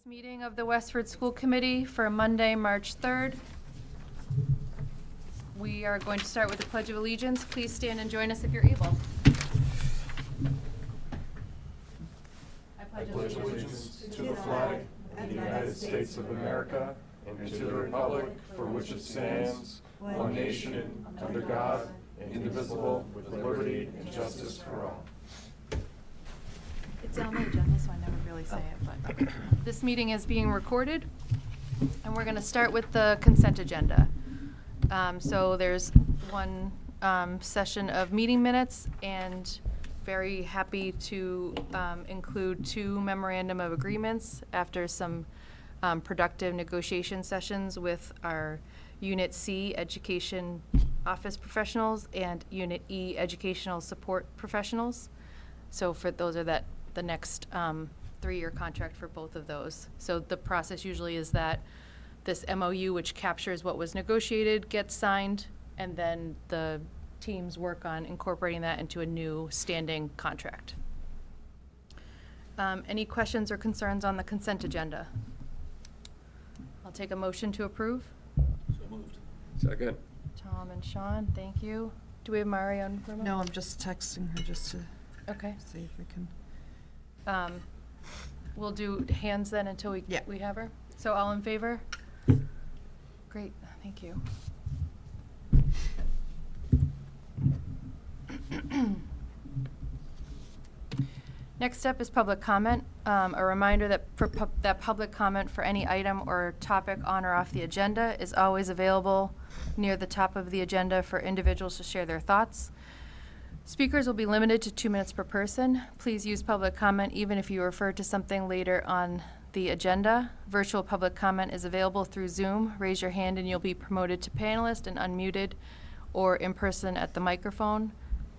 this meeting of the Westford School Committee for Monday, March 3rd. We are going to start with the Pledge of Allegiance. Please stand and join us if you're able. I pledge allegiance to the flag of the United States of America and to the republic for which it stands, one nation, under God, indivisible, with liberty and justice for all. It's on the agenda, so I never really say it, but this meeting is being recorded, and we're going to start with the consent agenda. So there's one session of meeting minutes, and very happy to include 2 memorandum of agreements after some productive negotiation sessions with our Unit C Education Office Professionals and Unit E Educational Support Professionals. So for those are the next 3-year contract for both of those. So the process usually is that this MOU, which captures what was negotiated, gets signed, and then the teams work on incorporating that into a new standing contract. Any questions or concerns on the consent agenda? I'll take a motion to approve. So moved. Second. Tom and Sean, thank you. Do we have Mari on remote? No, I'm just texting her just to Okay. see if we can. We'll do hands then until we have her. So all in favor? Great, thank you. Next up is public comment. A reminder that that public comment for any item or topic on or off the agenda is always available near the top of the agenda for individuals to share their thoughts. Speakers will be limited to 2 minutes per person. Please use public comment even if you refer to something later on the agenda. Virtual public comment is available through Zoom. Raise your hand and you'll be promoted to panelist and unmuted, or in person at the microphone.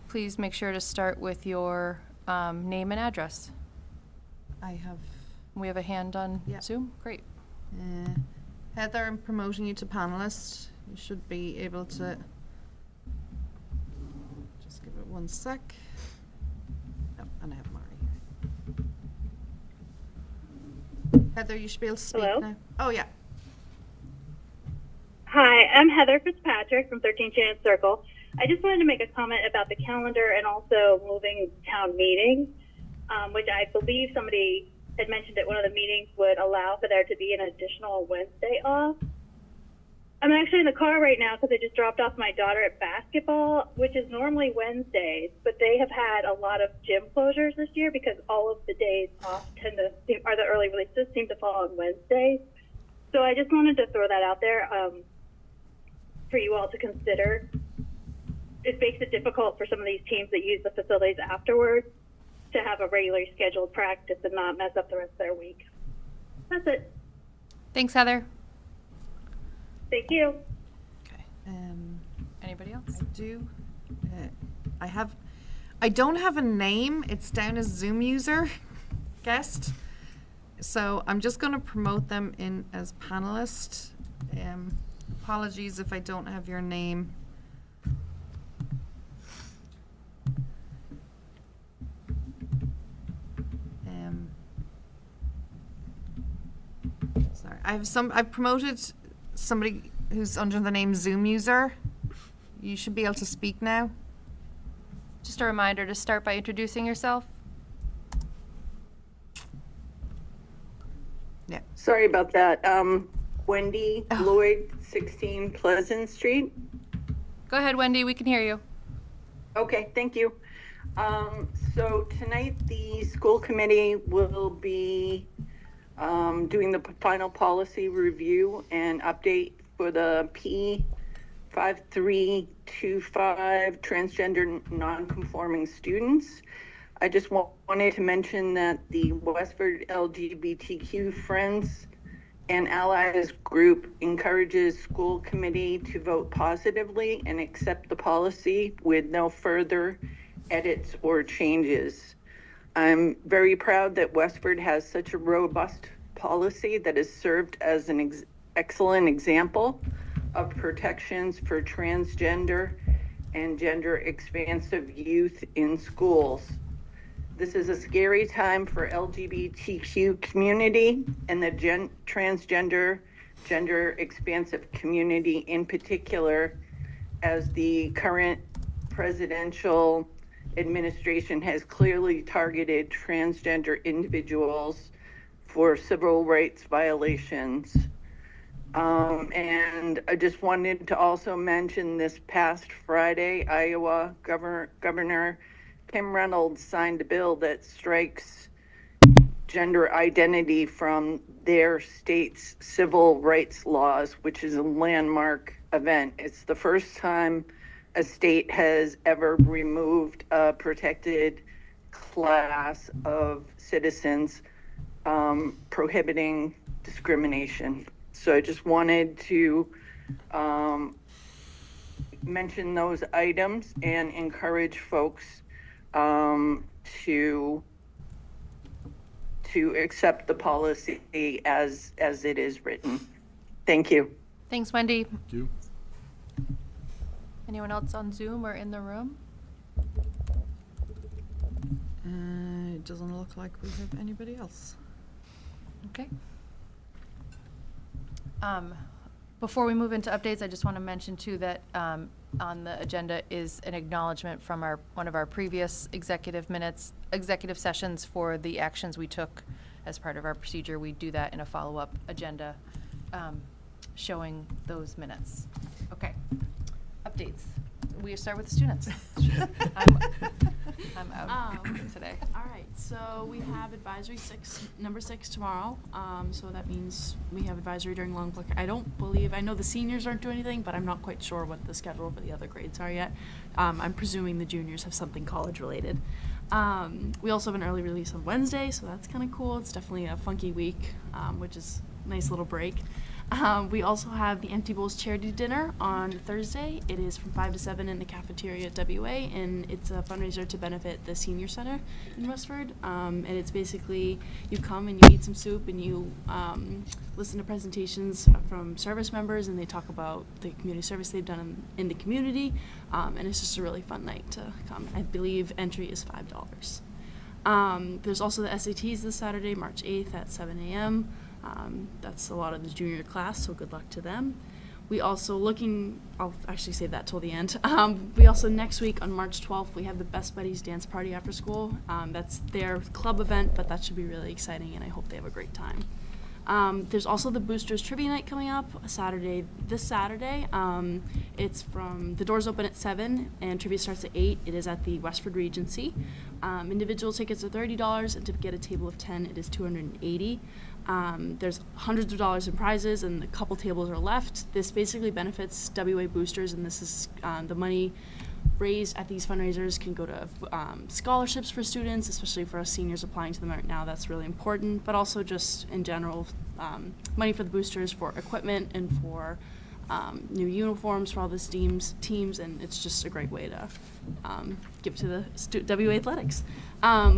Please make sure to start with your name and address. We have a hand on Zoom? Great. Heather, I'm promoting you to panelist. You should be able to. Just give it 1 sec. Oh, and I have Mari here. Heather, you should be able to speak now. Oh, yeah. Hi, I'm Heather Fitzpatrick from 13 Chance Circle. I just wanted to make a comment about the calendar and also moving town meetings, which I believe somebody had mentioned at one of the meetings would allow for there to be an additional Wednesday off. I'm actually in the car right now because I just dropped off my daughter at basketball, which is normally Wednesdays, but they have had a lot of gym closures this year because all of the days off or the early releases seem to fall on Wednesdays. So I just wanted to throw that out there for you all to consider. It makes it difficult for some of these teams that use the facilities afterwards to have a regularly scheduled practice and not mess up the rest of their week. That's it. Thanks, Heather. Thank you. Okay. Anybody else? I do. I don't have a name. It's down as Zoom user guest. So I'm just going to promote them in as panelist. Apologies if I don't have your name. Sorry, I've promoted somebody who's under the name Zoom user. You should be able to speak now. Just a reminder to start by introducing yourself. Yeah. Sorry about that. Wendy Lloyd, 16 Pleasant Street. Go ahead, Wendy, we can hear you. Okay, thank you. So tonight the school committee will be doing the final policy review and update for the P5325 transgender non-conforming students. I just wanted to mention that the Westford LGBTQ Friends and Allies group encourages school committee to vote positively and accept the policy with no further edits or changes. I'm very proud that Westford has such a robust policy that has served as an excellent example of protections for transgender and gender expansive youth in schools. This is a scary time for LGBTQ community and the transgender, gender expansive community in particular, as the current presidential administration has clearly targeted transgender individuals for civil rights violations. And I just wanted to also mention this past Friday, Iowa Governor Kim Reynolds signed a bill that strikes gender identity from their state's civil rights laws, which is a landmark event. It's the first time a state has ever removed a protected class of citizens, prohibiting discrimination. So I just wanted to mention those items and encourage folks to accept the policy as it is written. Thank you. Thanks, Wendy. Thank you. Anyone else on Zoom or in the room? It doesn't look like we have anybody else. Okay. Before we move into updates, I just want to mention too that on the agenda is an acknowledgement from one of our previous executive sessions for the actions we took as part of our procedure. We do that in a follow-up agenda showing those minutes. Okay. Updates. We start with the students. I'm out today. All right, so we have advisory number 6 tomorrow. So that means we have advisory during long break. I know the seniors aren't doing anything, but I'm not quite sure what the schedule for the other grades are yet. I'm presuming the juniors have something college related. We also have an early release on Wednesday, so that's kind of cool. It's definitely a funky week, which is a nice little break. We also have the Empty Bowls Charity Dinner on Thursday. It is from 5 to 7 in the cafeteria at WA, and it's a fundraiser to benefit the Senior Center in Westford. And it's basically you come and you eat some soup and you listen to presentations from service members, and they talk about the community service they've done in the community. And it's just a really fun night to come. I believe entry is $5. There's also the SATs this Saturday, March 8th at 7 a.m. That's a lot of the junior class, so good luck to them. We also I'll actually save that till the end. We also, next week on March 12th, we have the Best Buddies Dance Party after school. That's their club event, but that should be really exciting, and I hope they have a great time. There's also the Boosters Trivia Night coming up this Saturday. It's the doors open at 7 and trivia starts at 8. It is at the Westford Regency. Individual tickets are $30, and to get a table of 10, it is $280. There's hundreds of dollars in prizes, and a couple tables are left. This basically benefits WA Boosters, and this is the money raised at these fundraisers can go to scholarships for students, especially for us seniors applying to them right now. That's really important, but also just in general, money for the boosters for equipment and for new uniforms for all the teams, and it's just a great way to give to the WA Athletics.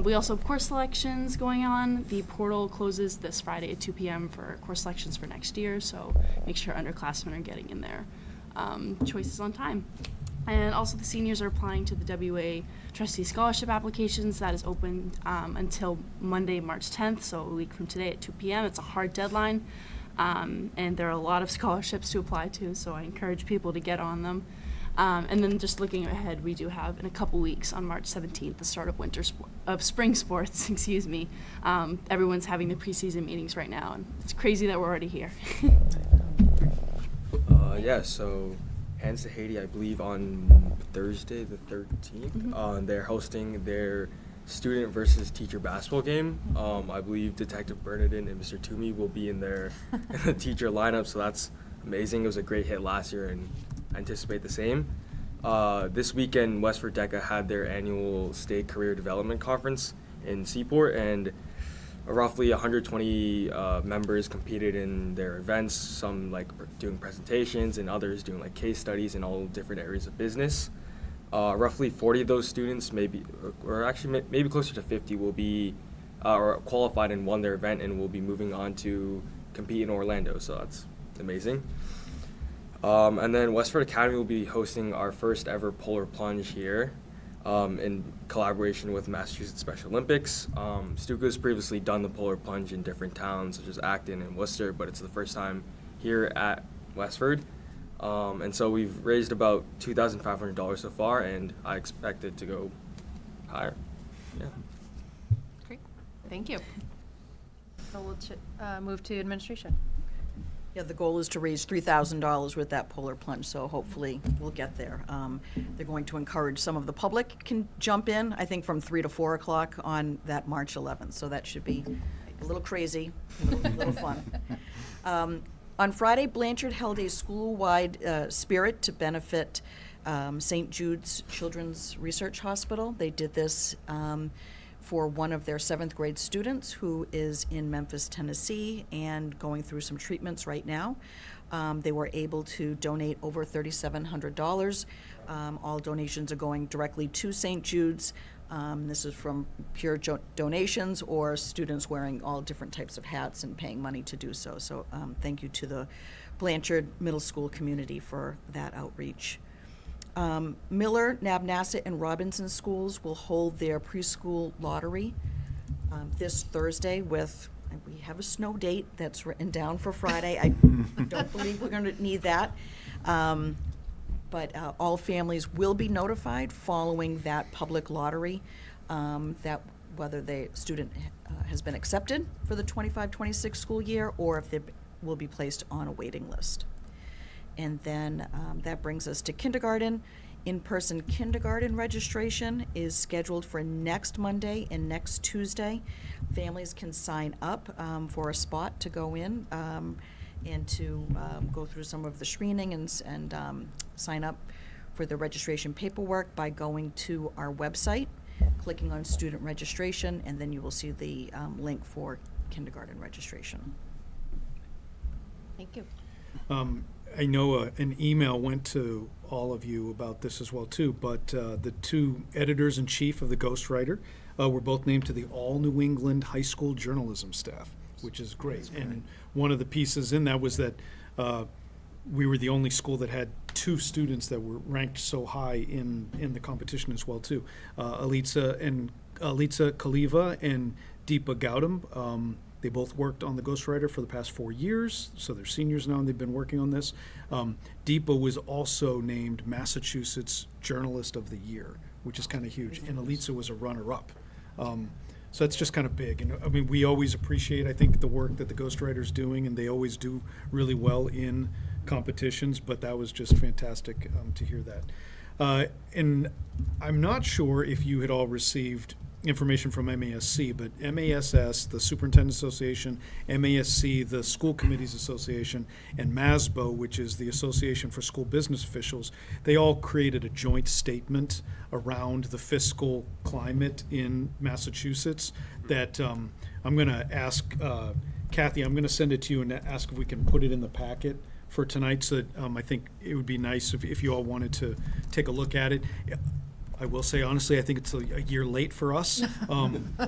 We also have course selections going on. The portal closes this Friday at 2 p.m. for course selections for next year, so make sure underclassmen are getting in their choices on time. And also the seniors are applying to the WA Trustee Scholarship applications. That is open until Monday, March 10th, so a week from today at 2 p.m. It's a hard deadline, and there are a lot of scholarships to apply to, so I encourage people to get on them. And then just looking ahead, we do have in a couple weeks on March 17th the start of spring sports. Excuse me. Everyone's having the preseason meetings right now, and it's crazy that we're already here. So Hands to Haiti, I believe on Thursday the 13th. Mm-hmm. They're hosting their student versus teacher basketball game. I believe Detective Bernadette and Mr. Toomey will be in their teacher lineup, so that's amazing. It was a great hit last year, and I anticipate the same. This weekend, WestfordCAT had their annual State Career Development Conference in Seaport, and roughly 120 members competed in their events, some doing presentations and others doing case studies in all different areas of business. Roughly 40 of those students, maybe closer to 50, will be or qualified and won their event and will be moving on to compete in Orlando, so that's amazing. And then Westford Academy will be hosting our first ever polar plunge here. in collaboration with Massachusetts Special Olympics. Stuco has previously done the polar plunge in different towns such as Acton and Worcester, but it's the first time here at Westford. And so we've raised about $2,500 so far, and I expect it to go higher. Yeah. Great, thank you. So we'll move to administration. Yeah, the goal is to raise $3,000 with that polar plunge, so hopefully we'll get there. They're going to encourage some of the public can jump in, I think from 3 to 4 o'clock on that March 11th, so that should be a little crazy, a little fun. On Friday, Blanchard held a school-wide spirit to benefit St. Jude's Children's Research Hospital. They did this for one of their 7th grade students who is in Memphis, Tennessee, and going through some treatments right now. They were able to donate over $3,700. All donations are going directly to St. Jude's. This is from pure donations or students wearing all different types of hats and paying money to do so. So thank you to the Blanchard Middle School community for that outreach. Miller, Nabnasset, and Robinson schools will hold their preschool lottery this Thursday with, we have a snow date that's written down for Friday. I don't believe we're going to need that. But all families will be notified following that public lottery that whether the student has been accepted for the 25-26 school year or if they will be placed on a waiting list. And then that brings us to kindergarten. In-person kindergarten registration is scheduled for next Monday and next Tuesday. Families can sign up for a spot to go in and to go through some of the screening and sign up for the registration paperwork by going to our website, clicking on student registration, and then you will see the link for kindergarten registration. Thank you. I know an email went to all of you about this as well too, but the 2 editors-in-chief of the Ghostwriter were both named to the All New England High School Journalism staff, which is great. And one of the pieces in that was that we were the only school that had 2 students that were ranked so high in the competition as well too. Alitza Kaliva and Deepa Gautam. They both worked on the Ghostwriter for the past 4 years, so they're seniors now and they've been working on this. Deepa was also named Massachusetts Journalist of the Year, which is kind of huge, and Alitza was a runner-up. So that's just kind of big. And I mean, we always appreciate, I think, the work that the Ghostwriter's doing, and they always do really well in competitions, but that was just fantastic to hear that. And I'm not sure if you had all received information from MASC, but MASS, the Superintendent Association, MASC, the School Committees Association, and MASBO, which is the Association for School Business Officials, they all created a joint statement around the fiscal climate in Massachusetts that I'm going to ask Kathy, I'm going to send it to you and ask if we can put it in the packet for tonight, so that I think it would be nice if you all wanted to take a look at it. I will say, honestly, I think it's a year late for us.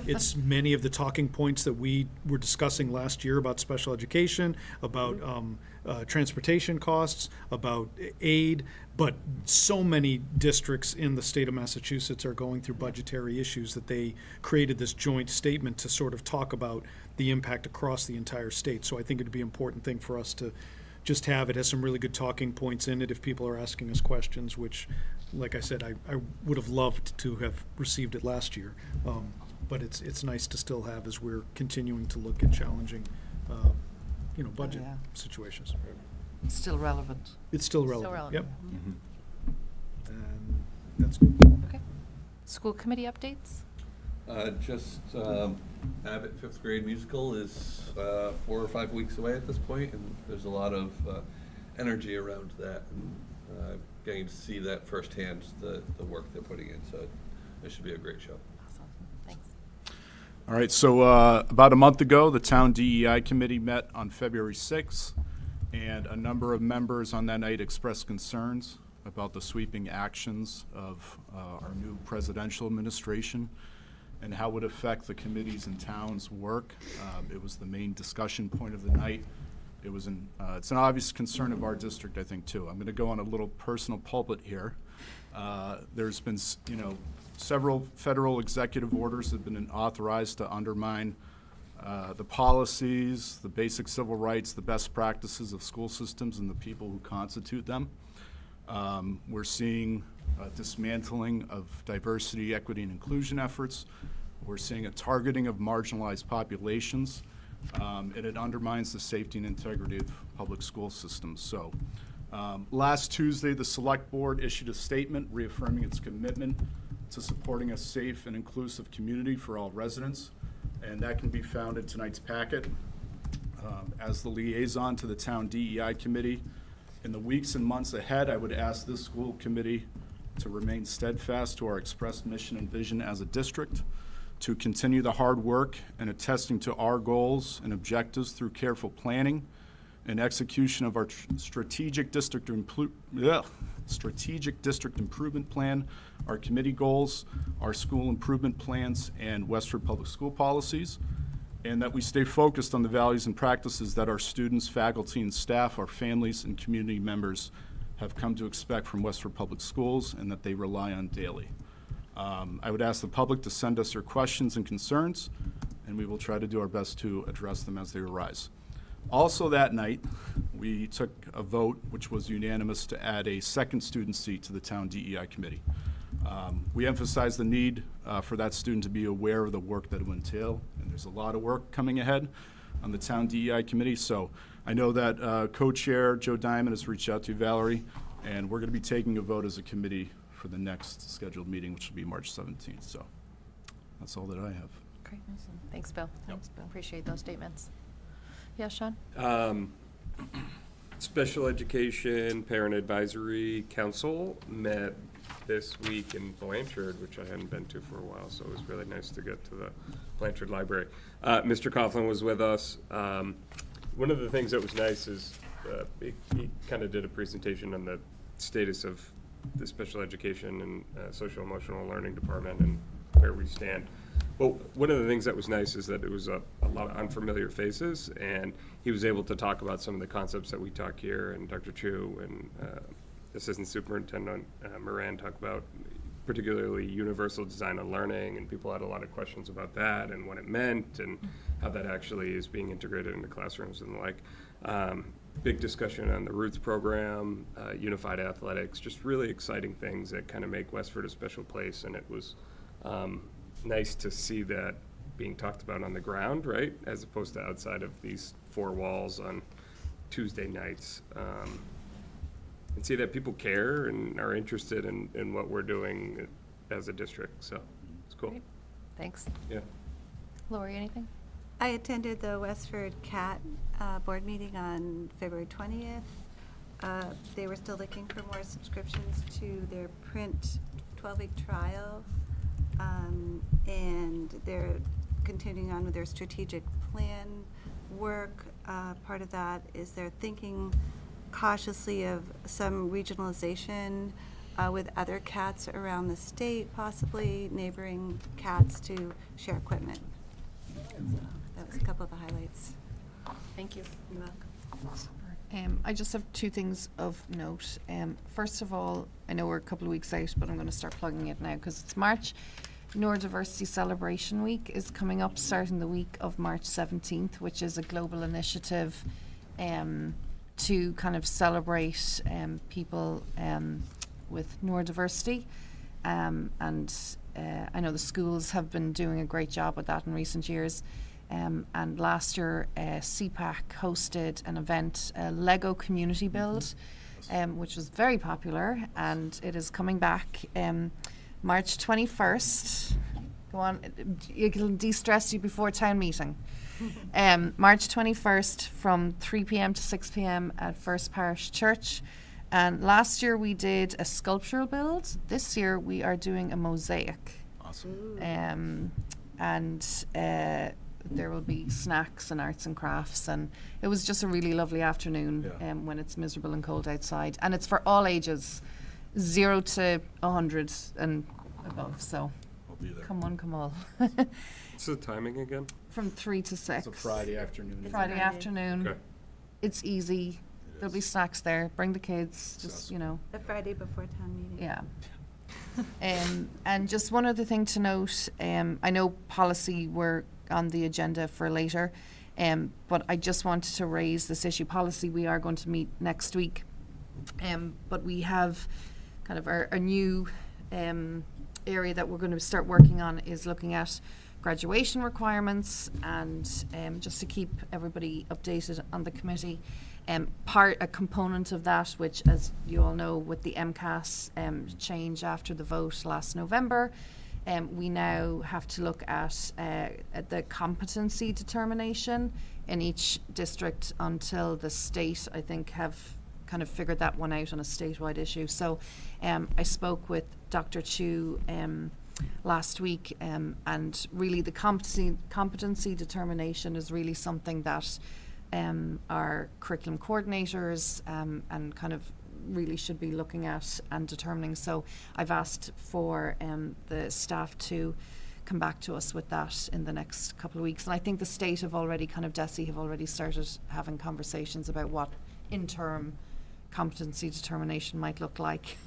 It's many of the talking points that we were discussing last year about special education, about transportation costs, about aid, but so many districts in the state of Massachusetts are going through budgetary issues that they created this joint statement to sort of talk about the impact across the entire state. So I think it would be an important thing for us to just have. It has some really good talking points in it if people are asking us questions, which, like I said, I would have loved to have received it last year. But it's nice to still have as we're continuing to look at challenging, budget situations. It's still relevant. It's still relevant. Still relevant. Yep. And that's good. Okay. School committee updates? Just Abbott 5th grade musical is 4 or 5 weeks away at this point, and there's a lot of energy around that, and getting to see that firsthand, the work they're putting in, so it should be a great show. Awesome, thanks. All right, so about a month ago, the town DEI committee met on February 6th, and a number of members on that night expressed concerns about the sweeping actions of our new presidential administration and how it would affect the committees and towns' work. It was the main discussion point of the night. It's an obvious concern of our district, I think, too. I'm going to go on a little personal pulpit here. There's been, several federal executive orders that have been authorized to undermine the policies, the basic civil rights, the best practices of school systems and the people who constitute them. We're seeing dismantling of diversity, equity, and inclusion efforts. We're seeing a targeting of marginalized populations, and it undermines the safety and integrity of public school systems. So, last Tuesday, the Select Board issued a statement reaffirming its commitment to supporting a safe and inclusive community for all residents, and that can be found in tonight's packet. As the liaison to the Town DEI Committee, in the weeks and months ahead, I would ask this school committee to remain steadfast to our expressed mission and vision as a district, to continue the hard work and attesting to our goals and objectives through careful planning and execution of our strategic district improvement plan, our committee goals, our school improvement plans, and Westford Public School policies, and that we stay focused on the values and practices that our students, faculty, and staff, our families, and community members have come to expect from Westford Public Schools and that they rely on daily. I would ask the public to send us their questions and concerns, and we will try to do our best to address them as they arise. Also that night, we took a vote, which was unanimous, to add a second student seat to the Town DEI Committee. We emphasize the need for that student to be aware of the work that it will entail, and there's a lot of work coming ahead on the Town DEI Committee. So I know that co-chair Joe Diamond has reached out to you, Valerie, and we're going to be taking a vote as a committee for the next scheduled meeting, which will be March 17th. So that's all that I have. Great. Thanks, Bill. Thanks, Bill. Appreciate those statements. Yeah, Sean? Special Education Parent Advisory Council met this week in Blanchard, which I hadn't been to for a while, so it was really nice to get to the Blanchard Library. Mr. Coughlin was with us. One of the things that was nice is he kind of did a presentation on the status of the special education and social emotional learning department and where we stand. Well, one of the things that was nice is that it was a lot of unfamiliar faces, and he was able to talk about some of the concepts that we talk here, and Dr. Chu and Assistant Superintendent Moran talk about, particularly universal design and learning, and people had a lot of questions about that and what it meant and how that actually is being integrated into classrooms and the like. Big discussion on the Roots program, unified athletics, just really exciting things that kind of make Westford a special place, and it was nice to see that being talked about on the ground, right, as opposed to outside of these four walls on Tuesday nights. And see that people care and are interested in what we're doing as a district, so it's cool. Great. Thanks. Yeah. Lori, anything? I attended the WestfordCAT board meeting on February 20th. They were still looking for more subscriptions to their print 12-week trial, and they're continuing on with their strategic plan work. Part of that is they're thinking cautiously of some regionalization with other CATs around the state, possibly neighboring CATs to share equipment. So that was a couple of the highlights. Thank you. You're welcome. I just have two things of note. First of all, I know we're a couple of weeks out, but I'm going to start plugging it now because it's March. Neurodiversity Celebration Week is coming up starting the week of March 17th, which is a global initiative to kind of celebrate people with neurodiversity. And I know the schools have been doing a great job with that in recent years. And last year, CPAC hosted an event, a Lego community build, which was very popular, and it is coming back March 21st. Go on, it'll de-stress you before town meeting. March 21st from 3 p.m. to 6 p.m. at First Parish Church. And last year we did a sculptural build. This year we are doing a mosaic. Awesome. There will be snacks and arts and crafts, and it was just a really lovely afternoon when it's miserable and cold outside. And it's for all ages, 0 to 100 and above, so I'll be there. come on, come all. What's the timing again? From 3 to 6. It's a Friday afternoon. Friday afternoon. Okay. It's easy. There'll be snacks there. Bring the kids, just, you know. The Friday before town meeting. Yeah. And just one other thing to note, I know policy were on the agenda for later, but I just wanted to raise this issue. Policy, we are going to meet next week, but we have kind of our new area that we're going to start working on is looking at graduation requirements, and just to keep everybody updated on the committee. A component of that, which, as you all know, with the MCAS change after the vote last November, we now have to look at the competency determination in each district until the state, I think, have kind of figured that one out on a statewide issue. So I spoke with Dr. Chu last week, and really the competency determination is really something that our curriculum coordinators and kind of really should be looking at and determining. So I've asked for the staff to come back to us with that in the next couple of weeks. And I think the state have already DESE have already started having conversations about what interim competency determination might look like.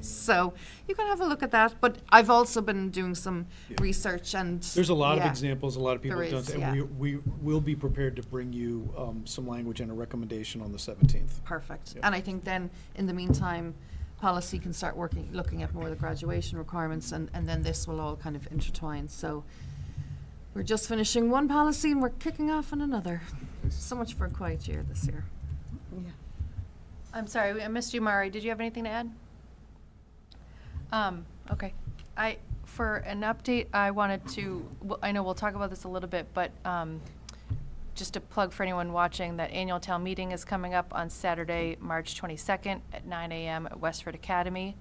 So you can have a look at that. But I've also been doing some research, and there's a lot of examples, a lot of people there have done, is, and we will be prepared to bring you some language and a recommendation on the 17th. Perfect. Yep. And I think then, in the meantime, policy can start looking at more of the graduation requirements, and then this will all kind of intertwine. So we're just finishing one policy and we're kicking off on another. So much for a quiet year this year. Yeah. I'm sorry, I missed you, Mari. Did you have anything to add? Okay. For an update, I wanted to, I know we'll talk about this a little bit, but just to plug for anyone watching, that annual town meeting is coming up on Saturday, March 22nd at 9 a.m. at Westford Academy.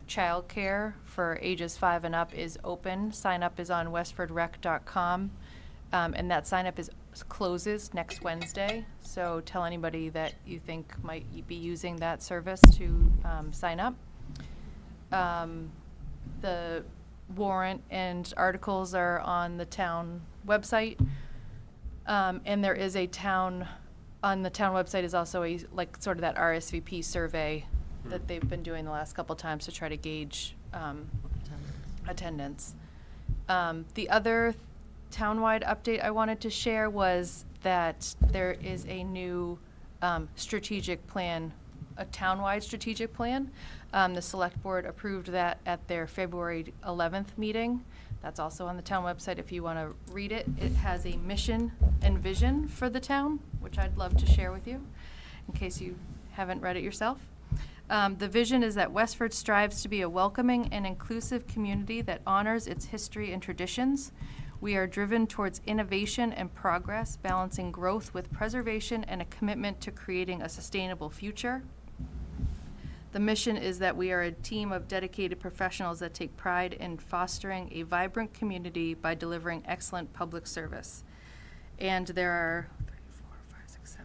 Childcare for ages 5 and up is open. Sign up is on westfordrec.com. And that sign up closes next Wednesday. So tell anybody that you think might be using that service to sign up. The warrant and articles are on the town website. And there is on the town website is also sort of that RSVP survey that they've been doing the last couple times to try to gauge attendance. The other townwide update I wanted to share was that there is a new strategic plan, a townwide strategic plan. The select board approved that at their February 11th meeting. That's also on the town website if you want to read it. It has a mission and vision for the town, which I'd love to share with you in case you haven't read it yourself. The vision is that Westford strives to be a welcoming and inclusive community that honors its history and traditions. We are driven towards innovation and progress, balancing growth with preservation and a commitment to creating a sustainable future. The mission is that we are a team of dedicated professionals that take pride in fostering a vibrant community by delivering excellent public service. And there are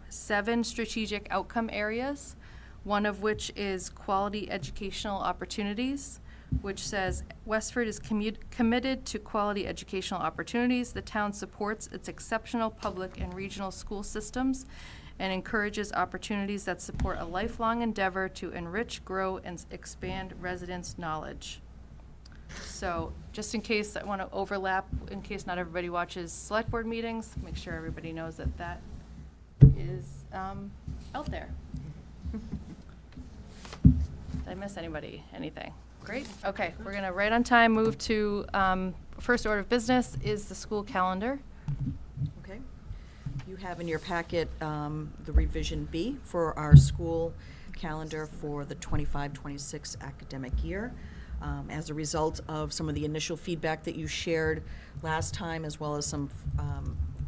7 strategic outcome areas, one of which is quality educational opportunities, which says Westford is committed to quality educational opportunities. The town supports its exceptional public and regional school systems and encourages opportunities that support a lifelong endeavor to enrich, grow, and expand residents' knowledge. So just in case I want to overlap, in case not everybody watches select board meetings, make sure everybody knows that that is out there. Did I miss anybody? Anything? Great. Okay, we're going to right on time move to first order of business is the school calendar. Okay. You have in your packet the revision B for our school calendar for the 25-26 academic year. As a result of some of the initial feedback that you shared last time, as well as some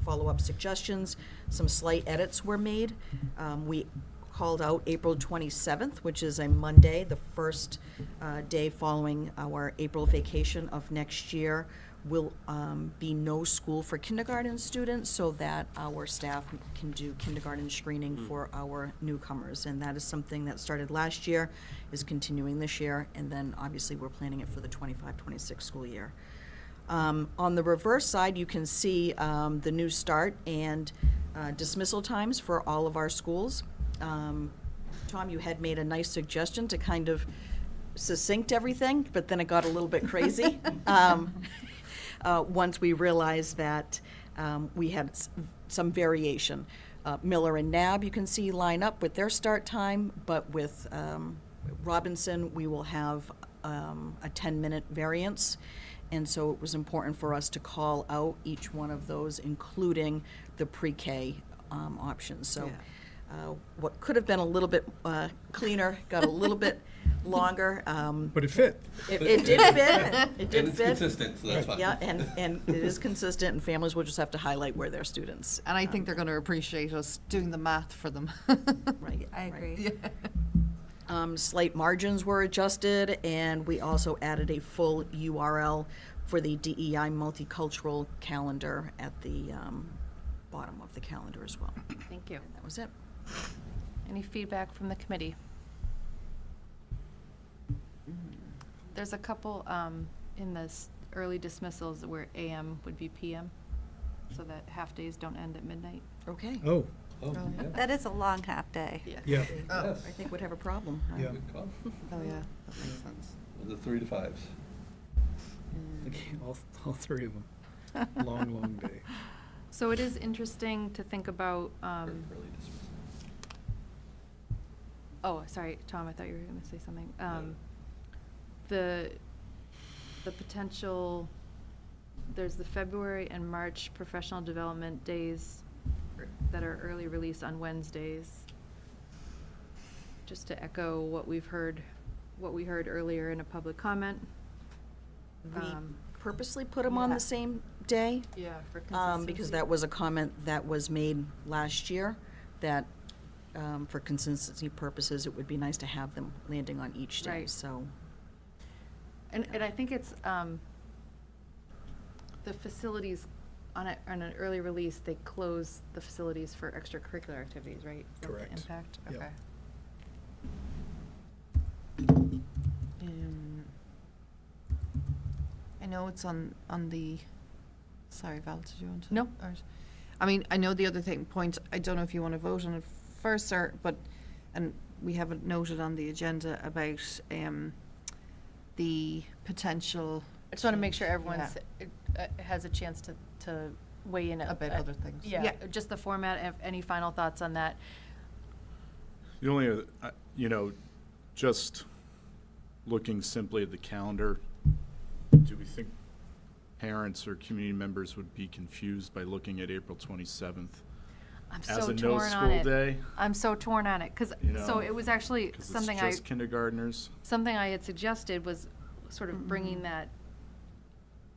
follow-up suggestions, some slight edits were made. We called out April 27th, which is a Monday, the first day following our April vacation of next year. Will be no school for kindergarten students so that our staff can do kindergarten screening for our newcomers. And that is something that started last year, is continuing this year, and then obviously we're planning it for the 25-26 school year. On the reverse side, you can see the new start and dismissal times for all of our schools. Tom, you had made a nice suggestion to kind of succinct everything, but then it got a little bit crazy. Once we realized that we had some variation. Miller and Nab, you can see, line up with their start time, but with Robinson, we will have a 10-minute variance. And so it was important for us to call out each one of those, including the pre-K options. So what could have been a little bit cleaner got a little bit longer. But it fit. It did fit. It did And it's fit. consistent, so that's fine. Yeah, and it is consistent, and families will just have to highlight where their students. And I think they're going to appreciate us doing the math for them. Right. I agree. Slight margins were adjusted, and we also added a full URL for the DEI multicultural calendar at the bottom of the calendar as well. Thank you. That was it. Any feedback from the committee? There's a couple in the early dismissals where AM would be PM, so that half-days don't end at midnight. Okay. Oh, Oh, yeah. That is a long half-day. Yeah. yeah. I Yes. think would have a problem. right? Yeah. Good call. Oh, yeah, that makes sense. The 3 to 5s. Okay, all three of them. Long day. So it is interesting to think about, Early dismissal. oh, sorry, Tom, I thought you were gonna say something. The potential, there's the February and March professional development days that are early release on Wednesdays. Just to echo what we heard earlier in a public comment. We purposely put them on yeah. the same day, Yeah, for consistency. because that was a comment that was made last year, that for consistency purposes, it would be nice to have them landing on each day, Right. so. And I think it's, the facilities, on an early release, they close the facilities for extracurricular activities, right? That's the Correct. impact, Yep. okay. I know it's on the, sorry, Val, did you want to? No. I mean, I know the other point, I don't know if you want to vote on it first, or, but, and we have it noted on the agenda about the potential. I just want to make sure everyone's, has a chance to weigh in. About other things. Yeah, Yeah. just the format, any final thoughts on that? The only, other- just looking simply at the calendar, do we think parents or community members would be confused by looking at April 27th I'm as so a torn on no-school it. day? I'm so torn on it, because, You know, so it was actually 'Cause it's something just kindergartners. something I had suggested was sort of bringing that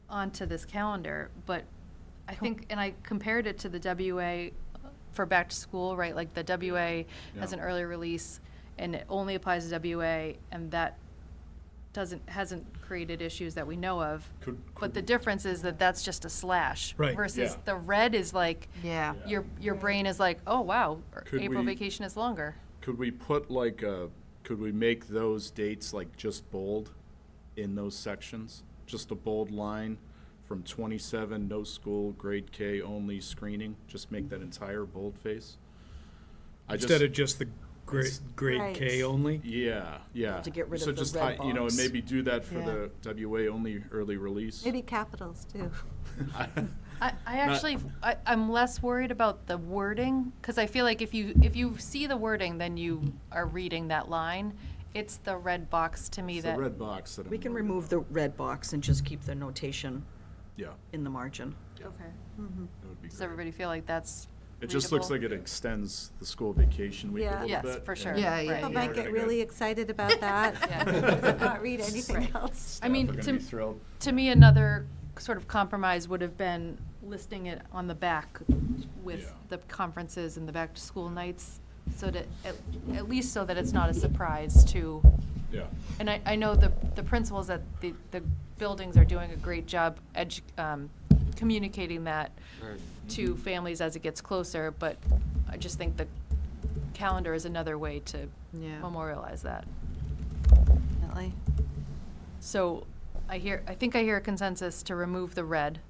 onto this calendar, but I think, and I compared it to the WA for back to school, right? Like the WA has Yeah. an early release and it only applies to WA, and that hasn't created issues that we know of. But the difference is that that's just a slash. Right. Versus Yeah. the red is like, Yeah. your brain is like, oh, wow, Could April we- vacation is longer. Could we put could we make those dates like just bold in those sections? Just a bold line from 27, no school, grade K only screening, just make that entire boldface? Instead of just the grade Right. K only? Yeah, yeah. To get rid So of the just red and box. maybe do that for Yeah. the WA only early release. Maybe capitals, too. I actually, I'm less worried about the wording, because I feel like if you see the wording, then you are reading that line. It's the red box to me It's that. the red box that I'm We can worried remove about. the red box and just keep the notation Yeah, in the margin. Okay. that would be Does great. everybody feel like that's It just looks like readable? it extends the school vacation week a Yeah. little Yes, bit. for sure. Yeah, Right. yeah, People yeah. might We're get gonna really excited about that. Yeah. Not read anything Right. else. I mean, Staff are to, gonna be thrilled. to me, another sort of compromise would have been listing it on the back with Yeah. the conferences and the back-to-school nights, so that, at least so that it's not a surprise to, Yeah. and I know the principals at the buildings are doing a great job communicating that to families as it gets closer, but I just think the calendar is another way to Yeah. memorialize that. Definitely. So I think I hear a consensus to remove the red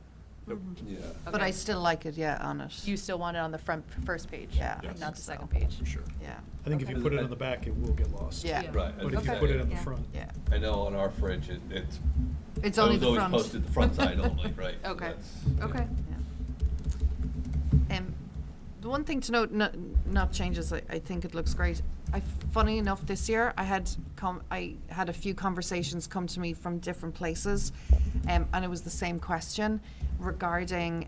Yeah. But I still like it, yeah, on it. You still want it on the first page? Yeah. Yes. Not the So, second page? For sure. Yeah, I think if you put it on the back, it will get lost. yeah, Right. But if you Okay. put it in the Yeah. front. yeah. I know on our fridge, it's. It's only the always front. posted the front side only, right? So Okay. that's- yeah. Okay. The one thing to note, not changes, I think it looks great. Funny enough, this year, I had a few conversations come to me from different places, and it was the same question regarding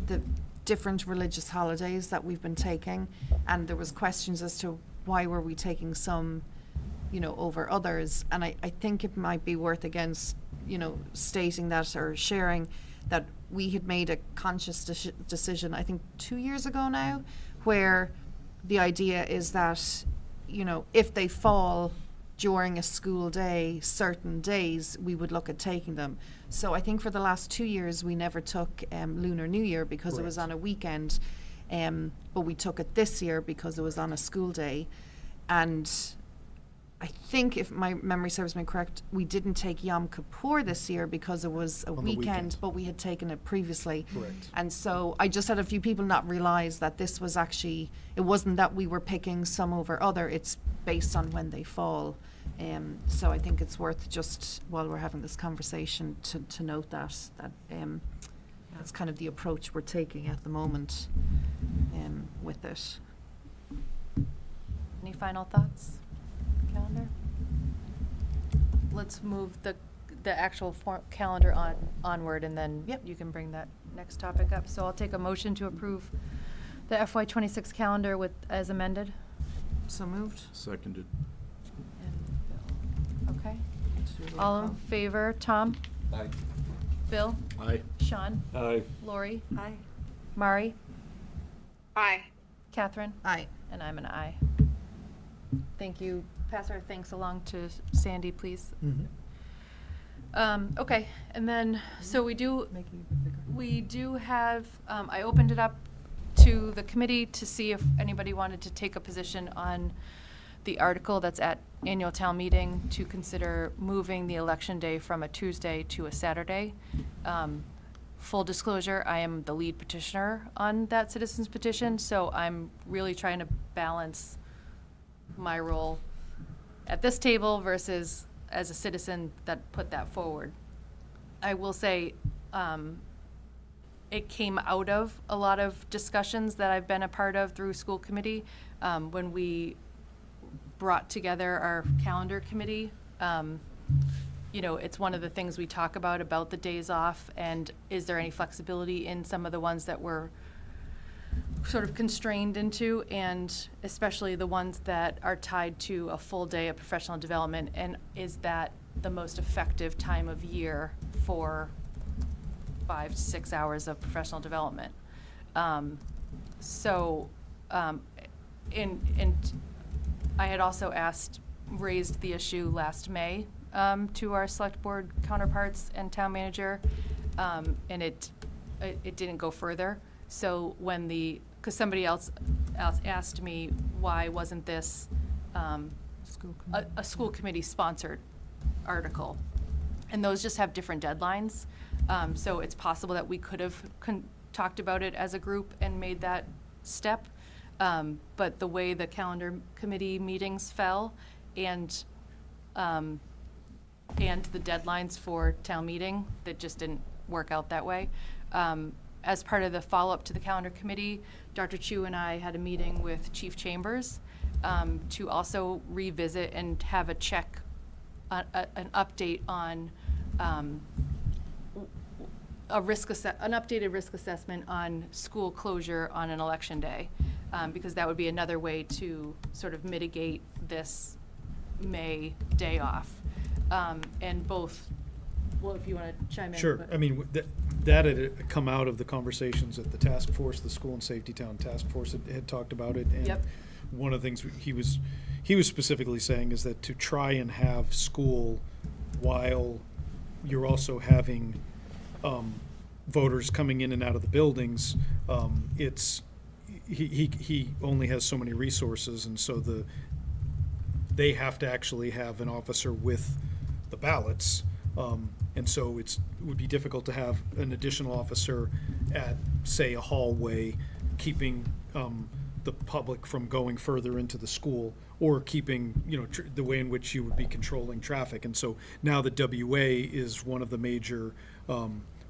the different religious holidays that we've been taking, and there was questions as to why were we taking some, over others, and I think it might be worth stating that or sharing that we had made a conscious decision, I think 2 years ago now, where the idea is that, if they fall during a school day, certain days, we would look at taking them. So I think for the last 2 years, we never took Lunar New Year because it was on a weekend, but we took it this year because it was on a school day. And I think, if my memory serves me correct, we didn't take Yom Kippur this year because it was a On the weekend, weekend. but we had taken it previously. Correct. And so I just had a few people not realize that this was actually, it wasn't that we were picking some over other, it's based on when they fall. So I think it's worth just, while we're having this conversation, to note that that's kind of the approach we're taking at the moment with it. Any final thoughts? Calendar? Let's move the actual calendar onward, and then Yep. you can bring that next topic up. So I'll take a motion to approve the FY26 calendar as amended. So moved. Seconded. And Bill. Okay. To do a roll All in call. favor? Tom? Aye. Bill? Aye. Sean? Aye. Lori? Aye. Mari? Aye. Catherine? Aye. And I'm an aye. Thank you. Pass our thanks along to Sandy, please. Okay, and then, so we do have, I opened it up to the committee to see if anybody wanted to take a position on the article that's at annual town meeting to consider moving the election day from a Tuesday to a Saturday. Full disclosure, I am the lead petitioner on that citizens petition, so I'm really trying to balance my role at this table versus as a citizen that put that forward. I will say, it came out of a lot of discussions that I've been a part of through school committee. When we brought together our calendar committee, it's one of the things we talk about the days off, and is there any flexibility in some of the ones that we're sort of constrained into, and especially the ones that are tied to a full day of professional development, and is that the most effective time of year for 5 to 6 hours of professional development? And I had also raised the issue last May to our select board counterparts and town manager, and it didn't go further. So because somebody else asked me, why wasn't this a school committee sponsored article? And those just have different deadlines. So it's possible that we could have talked about it as a group and made that step. But the way the calendar committee meetings fell and the deadlines for town meeting, that just didn't work out that way. As part of the follow-up to the calendar committee, Dr. Chu and I had a meeting with Chief Chambers to also revisit and have an update on an updated risk assessment on school closure on an election day, because that would be another way to sort of mitigate this May day off. And both, well, if you want to chime in. Sure. but- I mean, that had come out of the conversations at the task force, the School and Safety Town Task Force had talked about it. And Yep. one of the things he was specifically saying is that to try and have school while you're also having voters coming in and out of the buildings, he only has so many resources, and so they have to actually have an officer with the ballots And so it would be difficult to have an additional officer at, say, a hallway, keeping the public from going further into the school, or keeping, the way in which you would be controlling traffic. And so now the WA is one of the major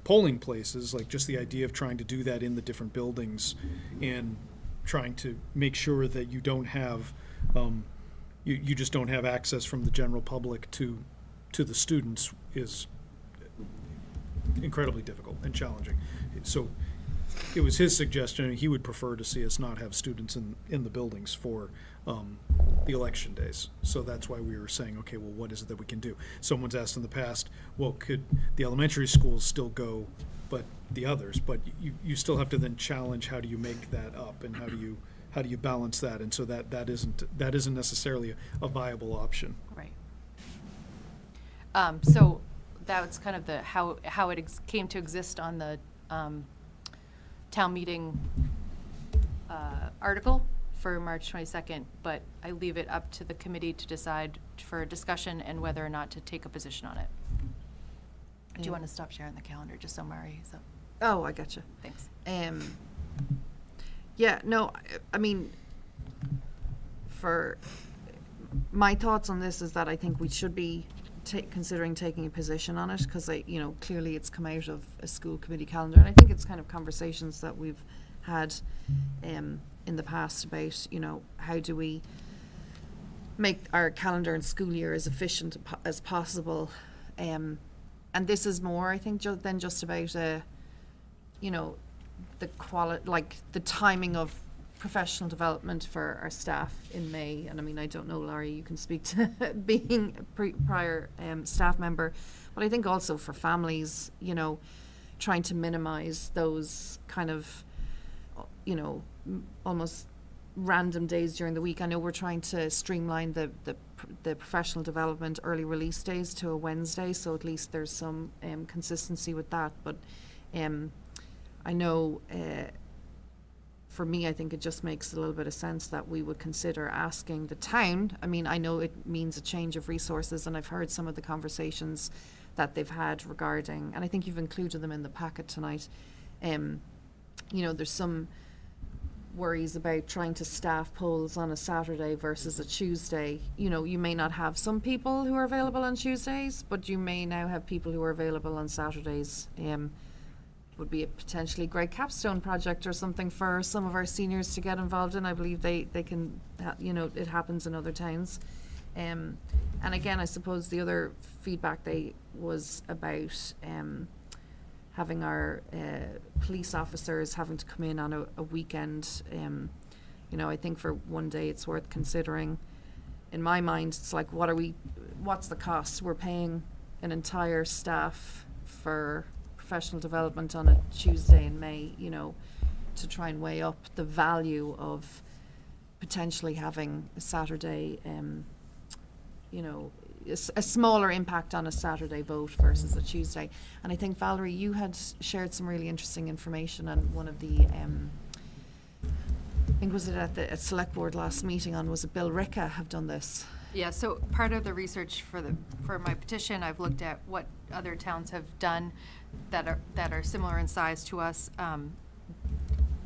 polling places, like just the idea of trying to do that in the different buildings and trying to make sure that you don't have, you just don't have access from the general public to the students is incredibly difficult and challenging. So it was his suggestion, he would prefer to see us not have students in the buildings for the election days. So that's why we were saying, okay, well, what is it that we can do? Someone's asked in the past, well, could the elementary schools still go, but the others? But you still have to then challenge, how do you make that up, and how do you balance that? And so that isn't necessarily a viable option. Right. So that's kind of how it came to exist on the town meeting article for March 22nd, but I leave it up to the committee to decide for discussion and whether or not to take a position on it. Do you want to stop sharing the calendar just so Mari? Oh, I gotcha. Thanks. Yeah, no, I mean, for my thoughts on this is that I think we should be considering taking a position on it, because clearly it's come out of a school committee calendar, and I think it's kind of conversations that we've had in the past about, how do we make our calendar and school year as efficient as possible, and this is more, I think, than just about the quality, like the timing of professional development for our staff in May. And I mean, I don't know, Laurie, you can speak to being a prior staff member, but I think also for families, trying to minimize those kind of, almost random days during the week. I know we're trying to streamline the professional development early release days to a Wednesday, so at least there's some consistency with that. But I know for me, I think it just makes a little bit of sense that we would consider asking the town. I mean, I know it means a change of resources, and I've heard some of the conversations that they've had regarding, and I think you've included them in the packet tonight. There's some worries about trying to staff polls on a Saturday versus a Tuesday. You may not have some people who are available on Tuesdays, but you may now have people who are available on Saturdays. Would be a potentially great capstone project or something for some of our seniors to get involved in. I believe they can, it happens in other towns. And again, I suppose the other feedback was about having our police officers having to come in on a weekend. I think for one day it's worth considering. In my mind, it's like, what's the cost? We're paying an entire staff for professional development on a Tuesday in May, to try and weigh up the value of potentially having a Saturday, a smaller impact on a Saturday vote versus a Tuesday. And I think, Valerie, you had shared some really interesting information on one of the, I think was it at the select board last meeting on, was it Bill Ricca have done this? Yeah, so part of the research for my petition, I've looked at what other towns have done that are similar in size to us.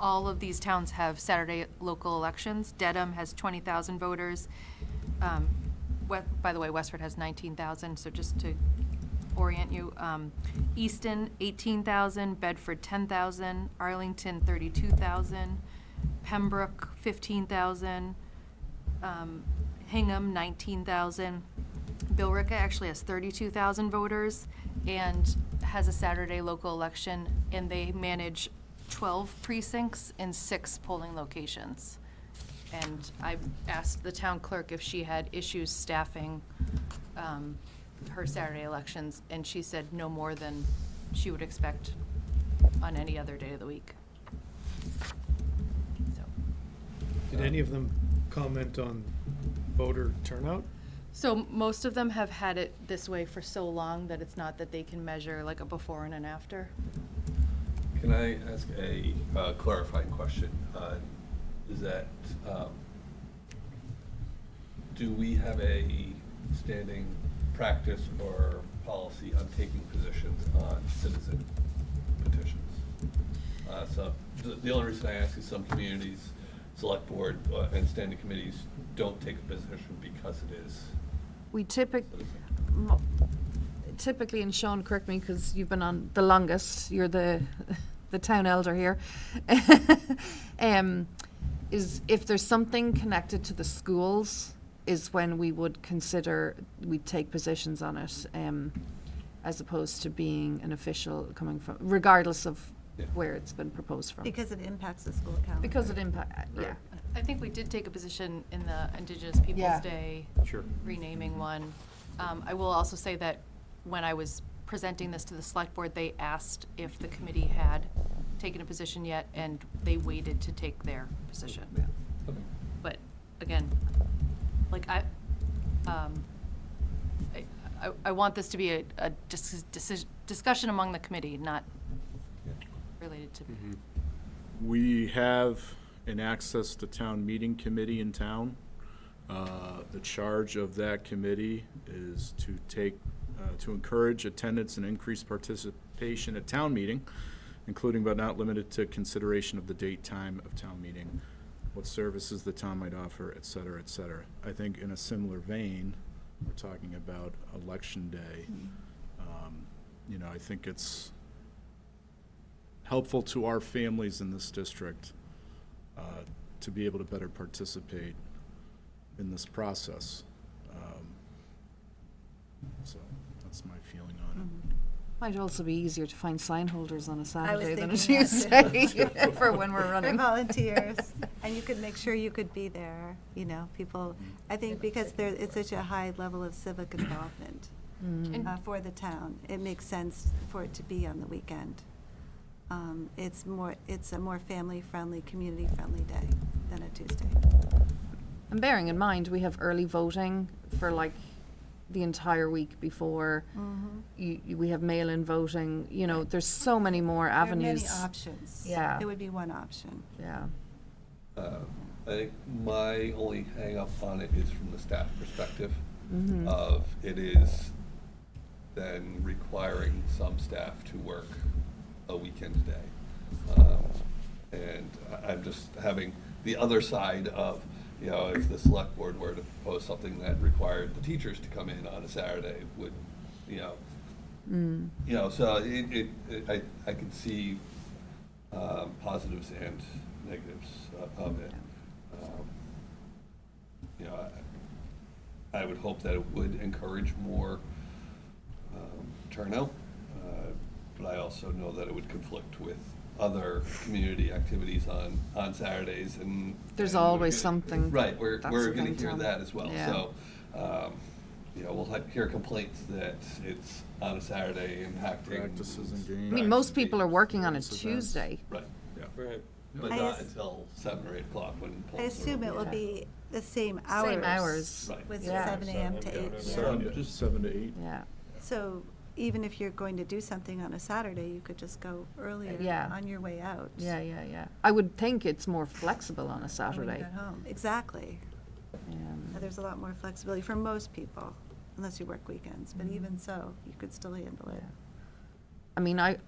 All of these towns have Saturday local elections. Dedham has 20,000 voters. By the way, Westford has 19,000, so just to orient you. Easton, 18,000, Bedford, 10,000, Arlington, 32,000, Pembroke, 15,000, Hingham, 19,000. Billerica actually has 32,000 voters and has a Saturday local election, and they manage 12 precincts in 6 polling locations. And I asked the town clerk if she had issues staffing her Saturday elections, and she said no more than she would expect on any other day of the week. So. Did any of them comment on voter turnout? So most of them have had it this way for so long that it's not that they can measure like a before and an after. Can I ask a clarifying question? Is that, do we have a standing practice or policy on taking positions on citizen petitions. So the only reason I ask is some communities, select board and standing committees don't take a position because it is We citizen. typically, and Sean, correct me, because you've been on the longest, you're the town elder here, is if there's something connected to the schools, is when we would consider, we'd take positions on it, as opposed to being an official coming from, regardless of Yeah. where it's been proposed from. Because it impacts the school calendar. Because it impact, yeah. I think we did take a position in the Indigenous Peoples' Yeah. Day. Sure. Renaming one. I will also say that when I was presenting this to the select board, they asked if the committee had taken a position yet, and they waited to take their position. Okay. But again, like I want this to be a discussion among the committee, not related to. We have an access to town meeting committee in town. The charge of that committee is to to encourage attendance and increase participation at town meeting, including but not limited to consideration of the date, time of town meeting, what services the town might offer, et cetera, et cetera. I think in a similar vein, we're talking about Election Day. You know, I think it's helpful to our families in this district to be able to better participate in this process. So that's my feeling on it. Might also be easier to find sign holders on a I was Saturday than a thinking that too. Tuesday for when we're For running. volunteers, and you could make sure you could be there, you know, people, I think because it's such a high level of civic involvement And for the town, it makes sense for it to be on the weekend. It's a more family-friendly, community-friendly day than a Tuesday. And bearing in mind, we have early voting for like the entire week before. We have mail-in voting, you know, there's so many more avenues. There are many options. Yeah. It would be one option. Yeah. I think my only hang-up on it is from the staff perspective of it is then requiring some staff to work a weekend day. And I'm just having the other side of, you know, if the select board were to propose something that required the teachers to come in on a Saturday, would, you know, so I can see positives and negatives of it. You know, I would hope that it would encourage more turnout, but I also know that it would conflict with other community activities on Saturdays, and There's and we're always gonna- something Right, we're that's gonna going hear on. that as well, Yeah. so, you know, we'll hear complaints that it's on a Saturday impacting. Practices and games. I mean, most people are working on a Events. Tuesday. Right, Right. but I not as- until 7 or 8 o'clock when polls I are assume it will open. be the same hours. Same hours. Right. With Yeah. 7 AM to 8 PM. Just 7 to 8. Yeah. So even if you're going to do something on a Saturday, you could just go earlier Yeah. on your way out. Yeah. I would think it's more flexible on a When you Saturday. get home. Exactly. There's a lot more flexibility for most people, unless you work weekends, but even so, you could still handle it. I mean, I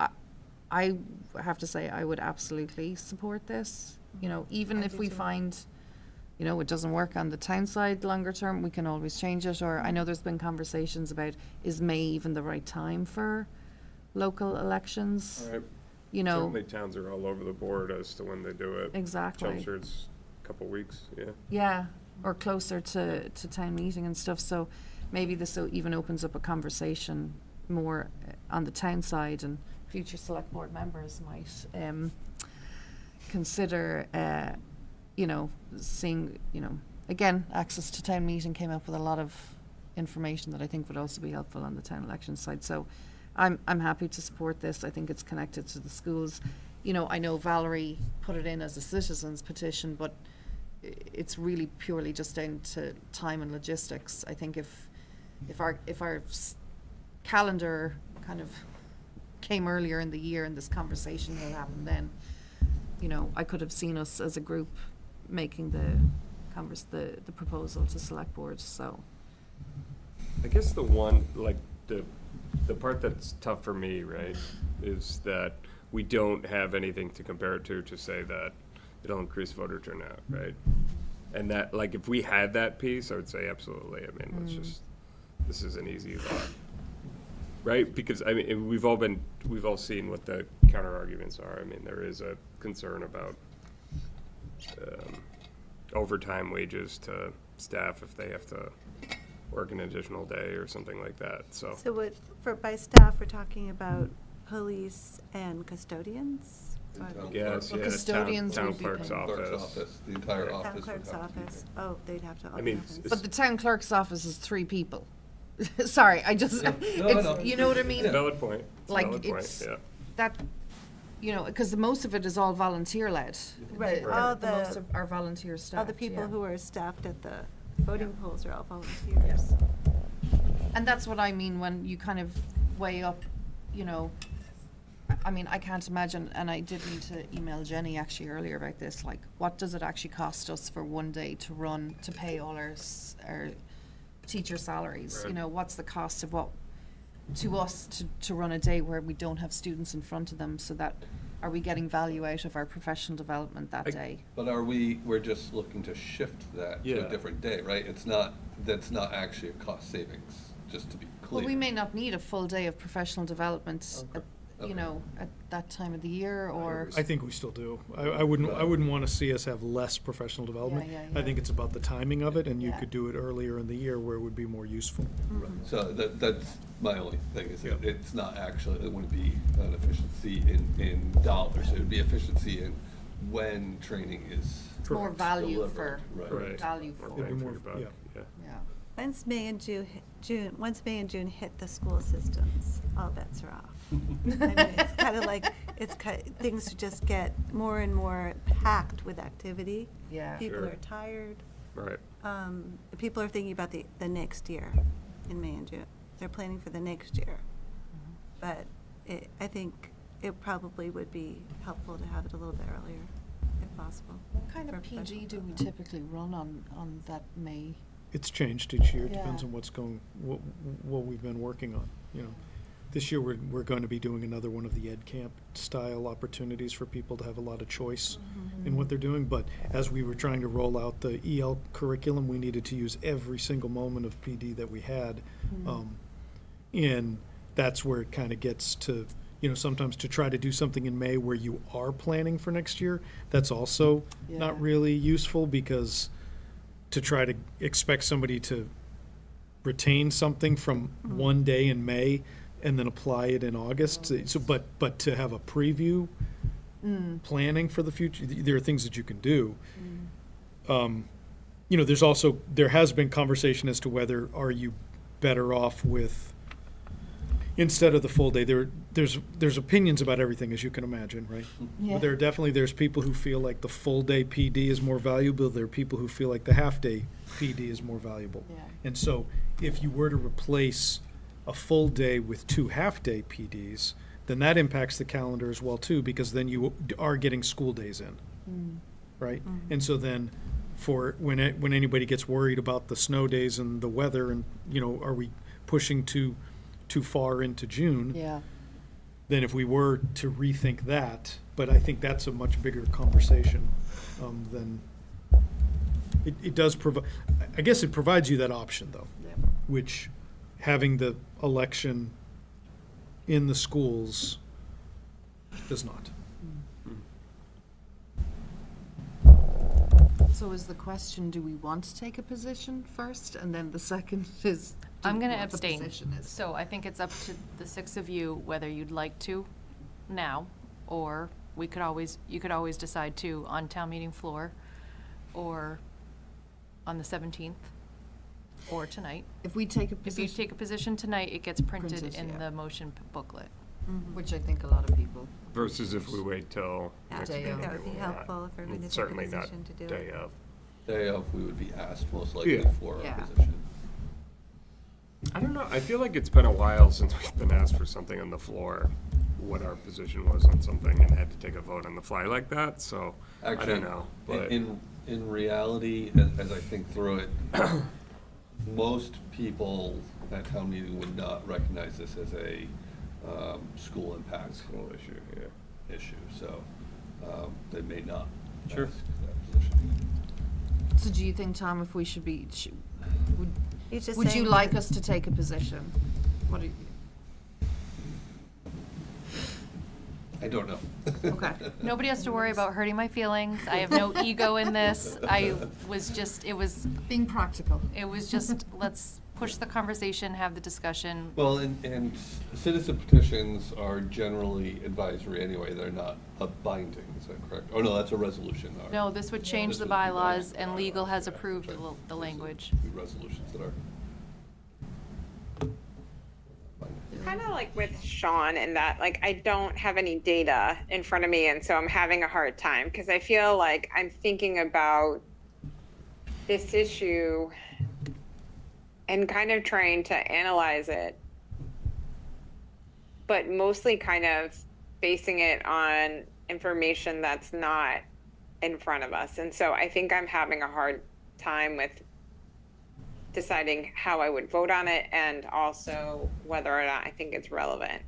have to say, I would absolutely support this. You know, even I if do we too. find, you know, it doesn't work on the town side longer term, we can always change it. Or I know there's been conversations about, is May even the right time for local elections? Right. You know, Certainly towns are all over the board as to when they do it. exactly. Chelmsford's a couple weeks, yeah. Yeah, or closer to town meeting and stuff, so maybe this even opens up a conversation more on the town side, and future select board members might consider, you know, seeing, you know, again, access to town meeting came up with a lot of information that I think would also be helpful on the town election side, so I'm happy to support this. I think it's connected to the schools. You know, I know Valerie put it in as a citizens petition, but it's really purely just down to time and logistics. I think if our calendar kind of came earlier in the year and this conversation had happened then, you know, I could have seen us as a group making the proposal to select board, so. I guess the one, like, the the part that's tough for me, right, is that we don't have anything to compare it to say that it'll increase voter turnout, right? And that, like, if we had that piece, I would say absolutely. I mean, let's just, this is an easy thought. Right? Because, I mean, we've all seen what the counter arguments are. I mean, there is a concern about overtime wages to staff if they have to work an additional day or something like that, so. So by staff, we're talking about police and custodians? Or- Yes, Well, yeah, custodians town would be clerk's paying. Clerk's office. office, the entire office. Town would clerk's have to be office, paid. oh, they'd have to. I mean, open up. But the town clerk's office is 3 people. Sorry, I just, No, no. you know what I mean? Valid point. Like, Valid point, it's- yeah. That, you know, because most of it is all volunteer-led. Right, The- all the most the- of our volunteer staff. All the people yeah. who are staffed at the voting polls are all volunteers. And that's what I mean when you kind of weigh up, you know, I mean, I can't imagine, and I did need to email Jenny actually earlier about this, like, what does it actually cost us for one day to pay all our teacher salaries? You Right. know, what's the cost of what, to us, to run a day where we don't have students in front of them, so that, are we getting value out of our professional development that day? But we're just looking to shift that to Yeah. a different day, right? That's not actually a cost savings, just to be clear. Well, we may not need a full day of professional development, Okay. you know, at that time of the year, or. I think we still do. I wouldn't want to see us have less professional development. yeah, I think it's about the timing of it, and you Yeah. could do it earlier in the year where it would be more useful. Right. So that's my only thing, is that it's not actually, it wouldn't be an efficiency in dollars. It would be efficiency in when training is It's more Correct. value for, Right. Right. value More for, bang be for more- your buck, yeah. yeah. yeah. Once May and June hit the school systems, all bets are off. I mean, it's kind of like, things just get more and more packed with activity. Yeah. People Sure. are tired. Right. People are thinking about the next year in May and June. They're planning for the next year. But I think it probably would be helpful to have it a little bit earlier, if possible. What kind for of PG professional do we development. typically run on that May? It's changed each year. It depends Yeah. on what we've been working on, you know. This year, we're going to be doing another one of the Ed Camp style opportunities for people to have a lot of choice in what they're doing. But as we were trying to roll out the EL curriculum, we needed to use every single moment of PD that we had. And that's where it kind of gets to, you know, sometimes to try to do something in May where you are planning for next year, that's also Yeah. not really useful, because to try to expect somebody to retain something from one day in May and then apply it in August, so, but to have a preview planning for the future, there are things that you can do. You know, there has been conversation as to whether, are you better off with, instead of the full day, there's opinions about everything, as you can imagine, right? Yeah. But there's people who feel like the full day PD is more valuable. There are people who feel like the half day PD is more valuable. Yeah. And so if you were to replace a full day with 2 half day PDs, then that impacts the calendar as well too, because then you are getting school days in, right? And so then for when anybody gets worried about the snow days and the weather, and, you know, are we pushing too far into June? Yeah. Then if we were to rethink that, but I think that's a much bigger conversation than, it does provide, I guess it provides you that option though, which having the election in the schools does not. So is the question, do we want to take a position first? And then the second is, do I'm we gonna know what the abstain. position is? So I think it's up to the 6 of you whether you'd like to now, or you could always decide to on town meeting floor, or on the 17th, or tonight. If we take a If you position, take a position tonight, it gets printed Printed, in yeah. the motion booklet. which I think a lot of people, Versus if we wait till Yeah, I next Day think meeting. that would be we will not. helpful for everyone to take a Certainly not position to do day it. of. Day of, we would be asked most likely Yeah. for Yeah. our position. I don't know, I feel like it's been a while since we've been asked for something on the floor, what our position was on something, and had to take a vote on the fly like that, so, I Actually, don't know, but. in reality, as I think through it, most people at town meeting would not recognize this as a school impact. School issue, yeah. Issue, so they may not Sure. ask that position. So do you think, Tom, if we should be, He's just would you saying- like us to take a position? What do you? I don't know. Okay. Nobody has to worry about hurting my feelings. I have no ego in this. It was Being practical. just, let's push the conversation, have the discussion. Well, and citizen petitions are generally advisory anyway, they're not a binding, is that correct? Oh, no, that's a resolution. all right. No, this would change This the would be binding. bylaws, and legal has approved the language. Resolutions that are. Kind of like with Sean in that, like, I don't have any data in front of me, and so I'm having a hard time because I feel like I'm thinking about this issue and kind of trying to analyze it, but mostly kind of basing it on information that's not in front of us. And so I think I'm having a hard time with deciding how I would vote on it and also whether or not I think it's relevant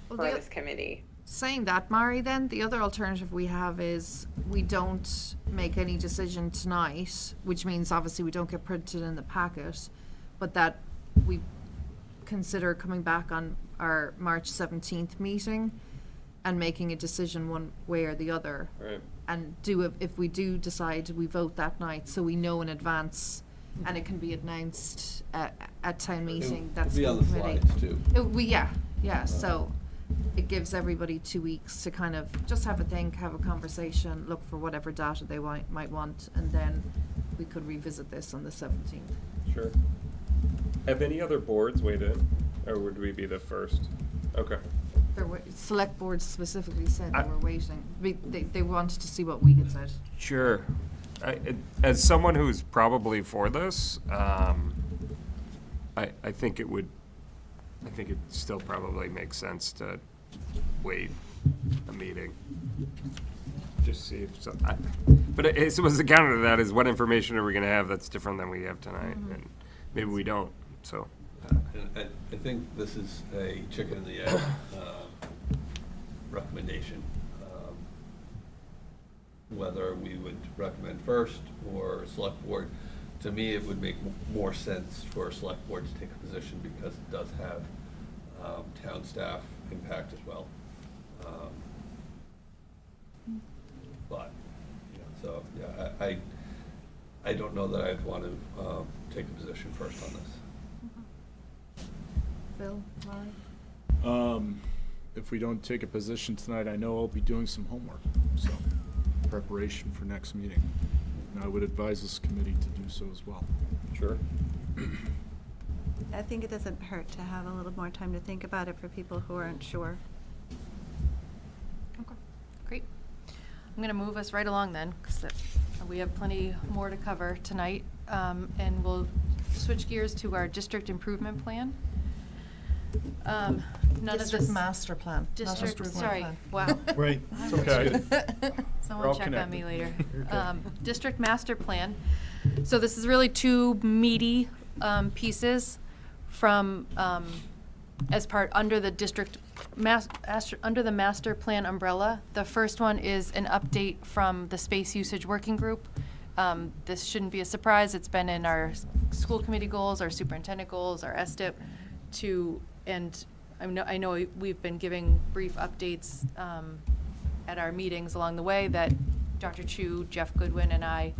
Well, for the- this committee. Saying that, Mari, then, the other alternative we have is we don't make any decision tonight, which means obviously we don't get printed in the packet, but that we consider coming back on our March 17th meeting and making a decision one way or the other. Right. And if we do decide, we vote that night, so we know in advance, and it can be announced at town meeting, that's It'll be on the committee. slides too. Yeah, so it gives everybody 2 weeks to kind of just have a think, have a conversation, look for whatever data they might want, and then we could revisit this on the 17th. Sure. Have any other boards weighed in, or would we be the first? Okay. Select boards specifically said they I- were waiting. They wanted to see what we had said. Sure. As someone who's probably for this, I think it still probably makes sense to wait a meeting. Just see if but I suppose the counter to that is what information are we gonna have that's different than we have tonight? And maybe we don't, so. And I think this is a chicken and the egg recommendation. Whether we would recommend first or select board. To me, it would make more sense for a select board to take a position because it does have town staff impact as well. But, you know, so, yeah, I don't know that I'd want to take a position first on this. Bill, Mari? If we don't take a position tonight, I know I'll be doing some homework, so preparation for next meeting. And I would advise this committee to do so as well. Sure. I think it doesn't hurt to have a little more time to think about it for people who aren't sure. Okay, great. I'm going to move us right along then, because we have plenty more to cover tonight. And we'll switch gears to our district improvement plan. None of District this. master plan. not District, improvement sorry, plan. wow. Right. It's okay. We're Someone all check on me later. connected. District master plan. So this is really two meaty pieces from, as part, under the district, under the master plan umbrella. The first one is an update from the space usage working group. This shouldn't be a surprise. It's been in our school committee goals, our superintendent goals, our STIP and I know we've been giving brief updates at our meetings along the way that Dr. Chu, Jeff Goodwin, and I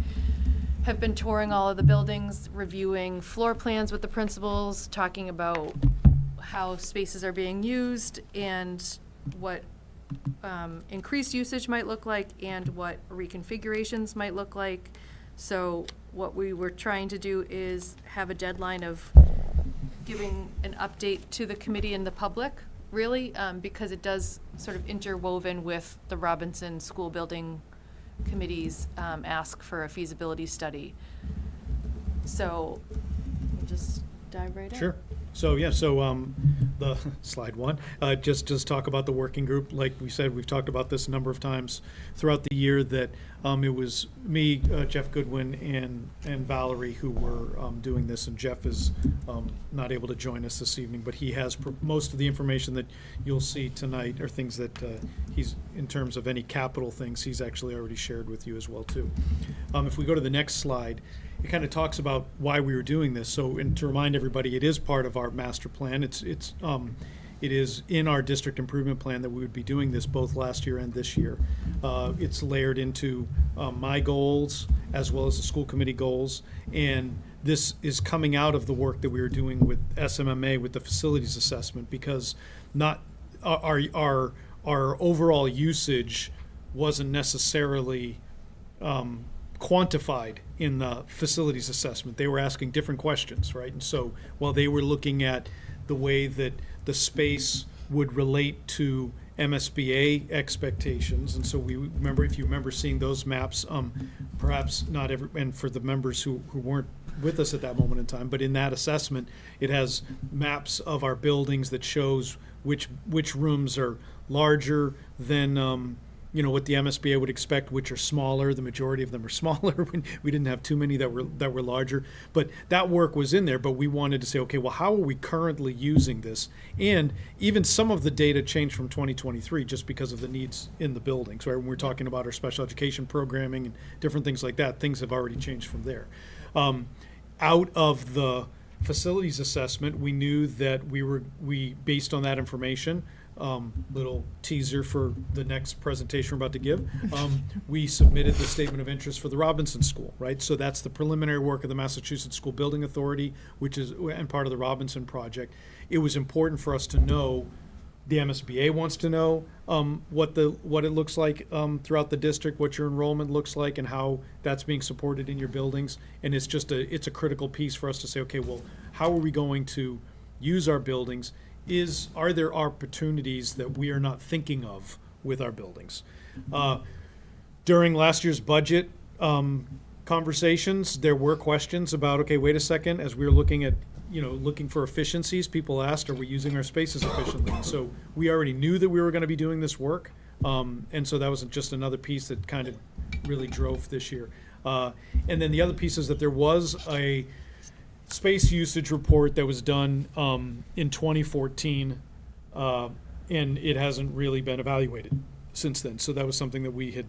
have been touring all of the buildings, reviewing floor plans with the principals, talking about how spaces are being used and what increased usage might look like and what reconfigurations might look like. So what we were trying to do is have a deadline of giving an update to the committee and the public, really, because it does sort of interwoven with the Robinson School Building Committee's ask for a feasibility study. So we'll just dive right in. Sure. So, yeah, the slide one, just talk about the working group. Like we said, we've talked about this a number of times throughout the year that It was me, Jeff Goodwin, and Valerie who were doing this, and Jeff is not able to join us this evening, but he has most of the information that you'll see tonight are things that he's, in terms of any capital things, he's actually already shared with you as well too. If we go to the next slide, it kind of talks about why we were doing this. So, and to remind everybody, it is part of our master plan. It is in our district improvement plan that we would be doing this both last year and this year. It's layered into my goals as well as the school committee goals. And this is coming out of the work that we were doing with SMMA with the facilities assessment, because not our overall usage wasn't necessarily quantified in the facilities assessment. They were asking different questions, right? And so while they were looking at the way that the space would relate to MSBA expectations, and so we remember, if you remember seeing those maps, perhaps not every, and for the members who weren't with us at that moment in time, but in that assessment, it has maps of our buildings that shows which rooms are larger than what the MSBA would expect, which are smaller. The majority of them are smaller. We didn't have too many that were larger, but that work was in there. But we wanted to say, okay, well, how are we currently using this? And even some of the data changed from 2023 just because of the needs in the buildings. Right, when we're talking about our special education programming and different things like that, things have already changed from there. Out of the facilities assessment, we knew that we based on that information. Little teaser for the next presentation we're about to give. We submitted the statement of interest for the Robinson School, right? So that's the preliminary work of the Massachusetts School Building Authority, which is and part of the Robinson project. It was important for us to know. The MSBA wants to know what it looks like throughout the district, what your enrollment looks like, and how that's being supported in your buildings. And it's just it's a critical piece for us to say, okay, well, how are we going to use our buildings? Are there opportunities that we are not thinking of with our buildings? During last year's budget conversations, there were questions about, okay, wait a second, as we were looking at, looking for efficiencies, people asked, are we using our spaces efficiently? And so we already knew that we were going to be doing this work. And so that was just another piece that kind of really drove this year. And then the other piece is that there was a space usage report that was done in 2014, and it hasn't really been evaluated since then. So that was something that we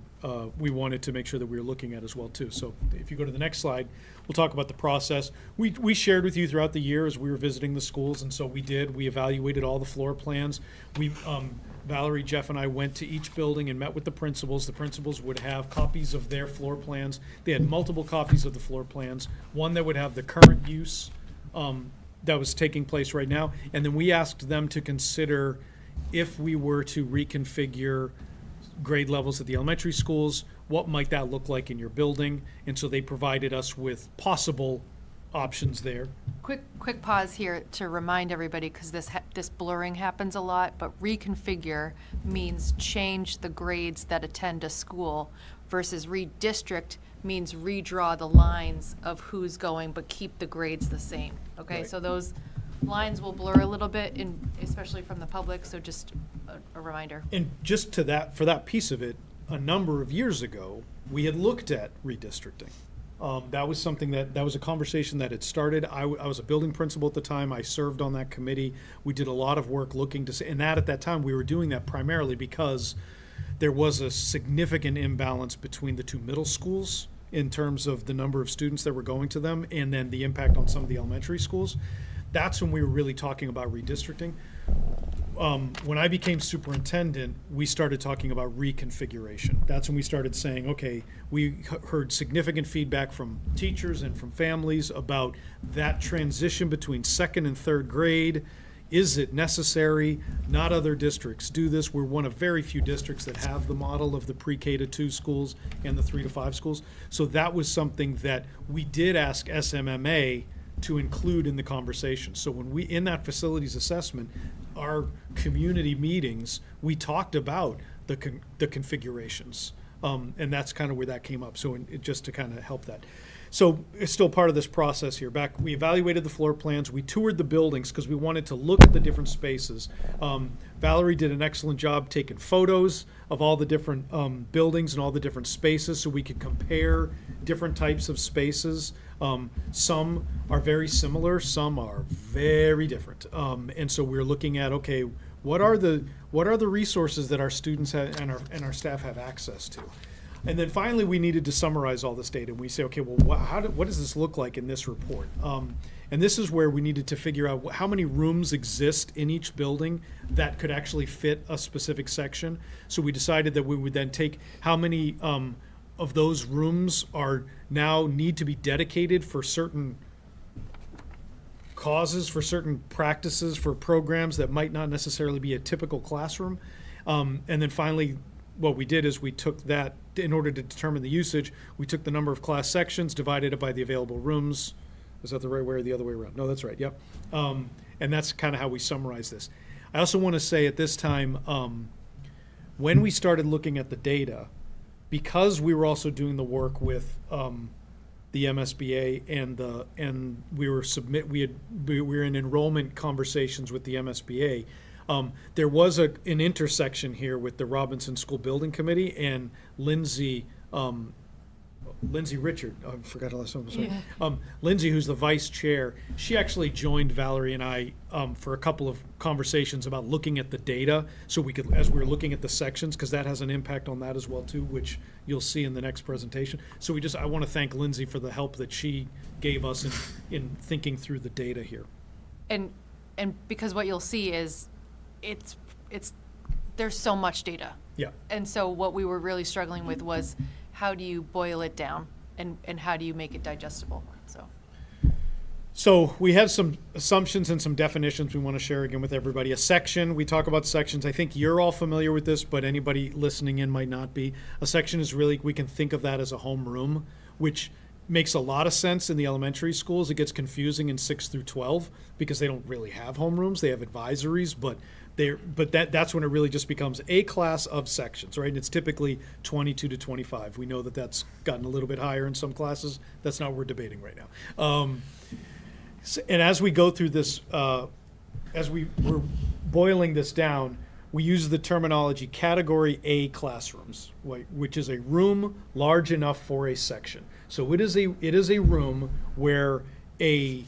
wanted to make sure that we were looking at as well too. So if you go to the next slide, we'll talk about the process. We shared with you throughout the year as we were visiting the schools, and so we evaluated all the floor plans. Valerie, Jeff, and I went to each building and met with the principals. The principals would have copies of their floor plans. They had multiple copies of the floor plans, one that would have the current use that was taking place right now. And then we asked them to consider if we were to reconfigure grade levels at the elementary schools, what might that look like in your building? And so they provided us with possible options there. Quick pause here to remind everybody, because this blurring happens a lot, but reconfigure means change the grades that attend a school, versus redistrict means redraw the lines of who's going but keep the grades the same. Okay, Right. so those lines will blur a little bit, especially from the public, so just a reminder. And just for that piece of it, a number of years ago, we had looked at redistricting. That was something that was a conversation that had started. I was a building principal at the time. I served on that committee. We did a lot of work looking to, and at that time, we were doing that primarily because there was a significant imbalance between the two middle schools in terms of the number of students that were going to them, and then the impact on some of the elementary schools. That's when we were really talking about redistricting. When I became superintendent, we started talking about reconfiguration. That's when we started saying, okay, we heard significant feedback from teachers and from families about that transition between second and third grade. Is it necessary? Not other districts do this. We're one of very few districts that have the model of the pre-K to 2 schools and the 3 to 5 schools. So that was something that we did ask SMMA to include in the conversation. So when in that facilities assessment, our community meetings, we talked about the configurations And that's kind of where that came up. So just to kind of help that. So it's still part of this process here. We evaluated the floor plans, we toured the buildings because we wanted to look at the different spaces. Valerie did an excellent job taking photos of all the different buildings and all the different spaces so we could compare different types of spaces. Some are very similar, some are very different. And so we're looking at, okay, what are the resources that our students and our staff have access to? And then finally, we needed to summarize all this data. And we say, okay, well, what does this look like in this report? And this is where we needed to figure out how many rooms exist in each building that could actually fit a specific section. So we decided that we would then take how many of those rooms need to be dedicated for certain causes, for certain practices, for programs that might not necessarily be a typical classroom. And then finally, what we did is we took that, in order to determine the usage, we took the number of class sections, divided it by the available rooms. Is that the right way or the other way around? No, that's right, yep. And that's kind of how we summarize this. I also want to say at this time, when we started looking at the data, because we were also doing the work with the MSBA and we were in enrollment conversations with the MSBA. There was an intersection here with the Robinson School Building Committee and Lindsay Richard. I forgot her last name. Sorry. Yeah. Lindsay, who's the vice chair, she actually joined Valerie and I for a couple of conversations about looking at the data, so we could, as we were looking at the sections, because that has an impact on that as well too, which you'll see in the next presentation. So I want to thank Lindsay for the help that she gave us in thinking through the data here. And because what you'll see is it's there's so much data. Yeah. And so what we were really struggling with was how do you boil it down and how do you make it digestible? So we have some assumptions and some definitions we want to share again with everybody. A section, we talk about sections. I think you're all familiar with this, but anybody listening in might not be. A section is really, we can think of that as a homeroom, which makes a lot of sense in the elementary schools. It gets confusing in 6 through 12 because they don't really have homerooms. They have advisories, but that's when it really just becomes a class of sections, right? And it's typically 22 to 25. We know that that's gotten a little bit higher in some classes. That's not what we're debating right now. And as we go through this, as we're boiling this down, we use the terminology Category A classrooms, which is a room large enough for a section. So it is a room where a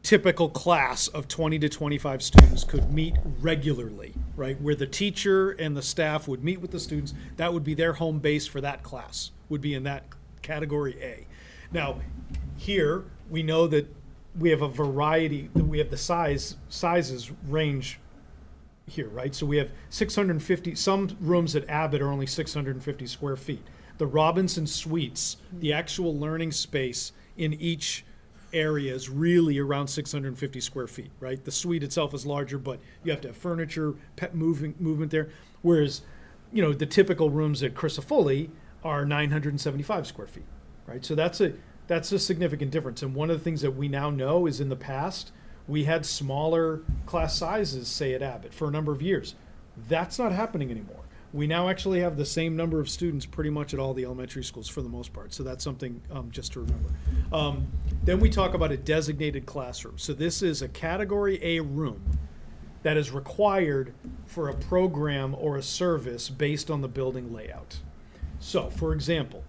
typical class of 20 to 25 students could meet regularly, right? Where the teacher and the staff would meet with the students. That would be their home base for that class, would be in that Category A. Now, here, we know that we have a variety, we have the sizes range here, right? So we have 650, some rooms at Abbott are only 650 square feet. The Robinson Suites, the actual learning space in each area is really around 650 square feet, right? The suite itself is larger, but you have to have furniture, pet movement there. Whereas, the typical rooms at Crisafulli are 975 square feet, right? So that's a significant difference. And one of the things that we now know is in the past, we had smaller class sizes, say at Abbott, for a number of years. That's not happening anymore. We now actually have the same number of students pretty much at all the elementary schools for the most part. So that's something just to remember. Then we talk about a designated classroom. So this is a Category A room that is required for a program or a service based on the building layout. So, for example,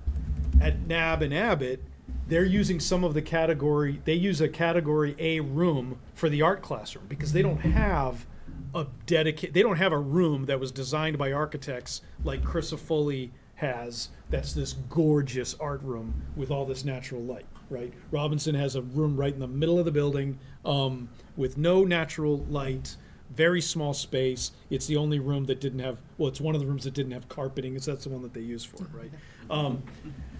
at NAB and Abbott, they're using some of the they use a Category A room for the art classroom because they don't have they don't have a room that was designed by architects like Crisafulli has. That's this gorgeous art room with all this natural light, right? Robinson has a room right in the middle of the building with no natural light, very small space. It's the only room that didn't have, it's one of the rooms that didn't have carpeting. That's the one that they use for it, right?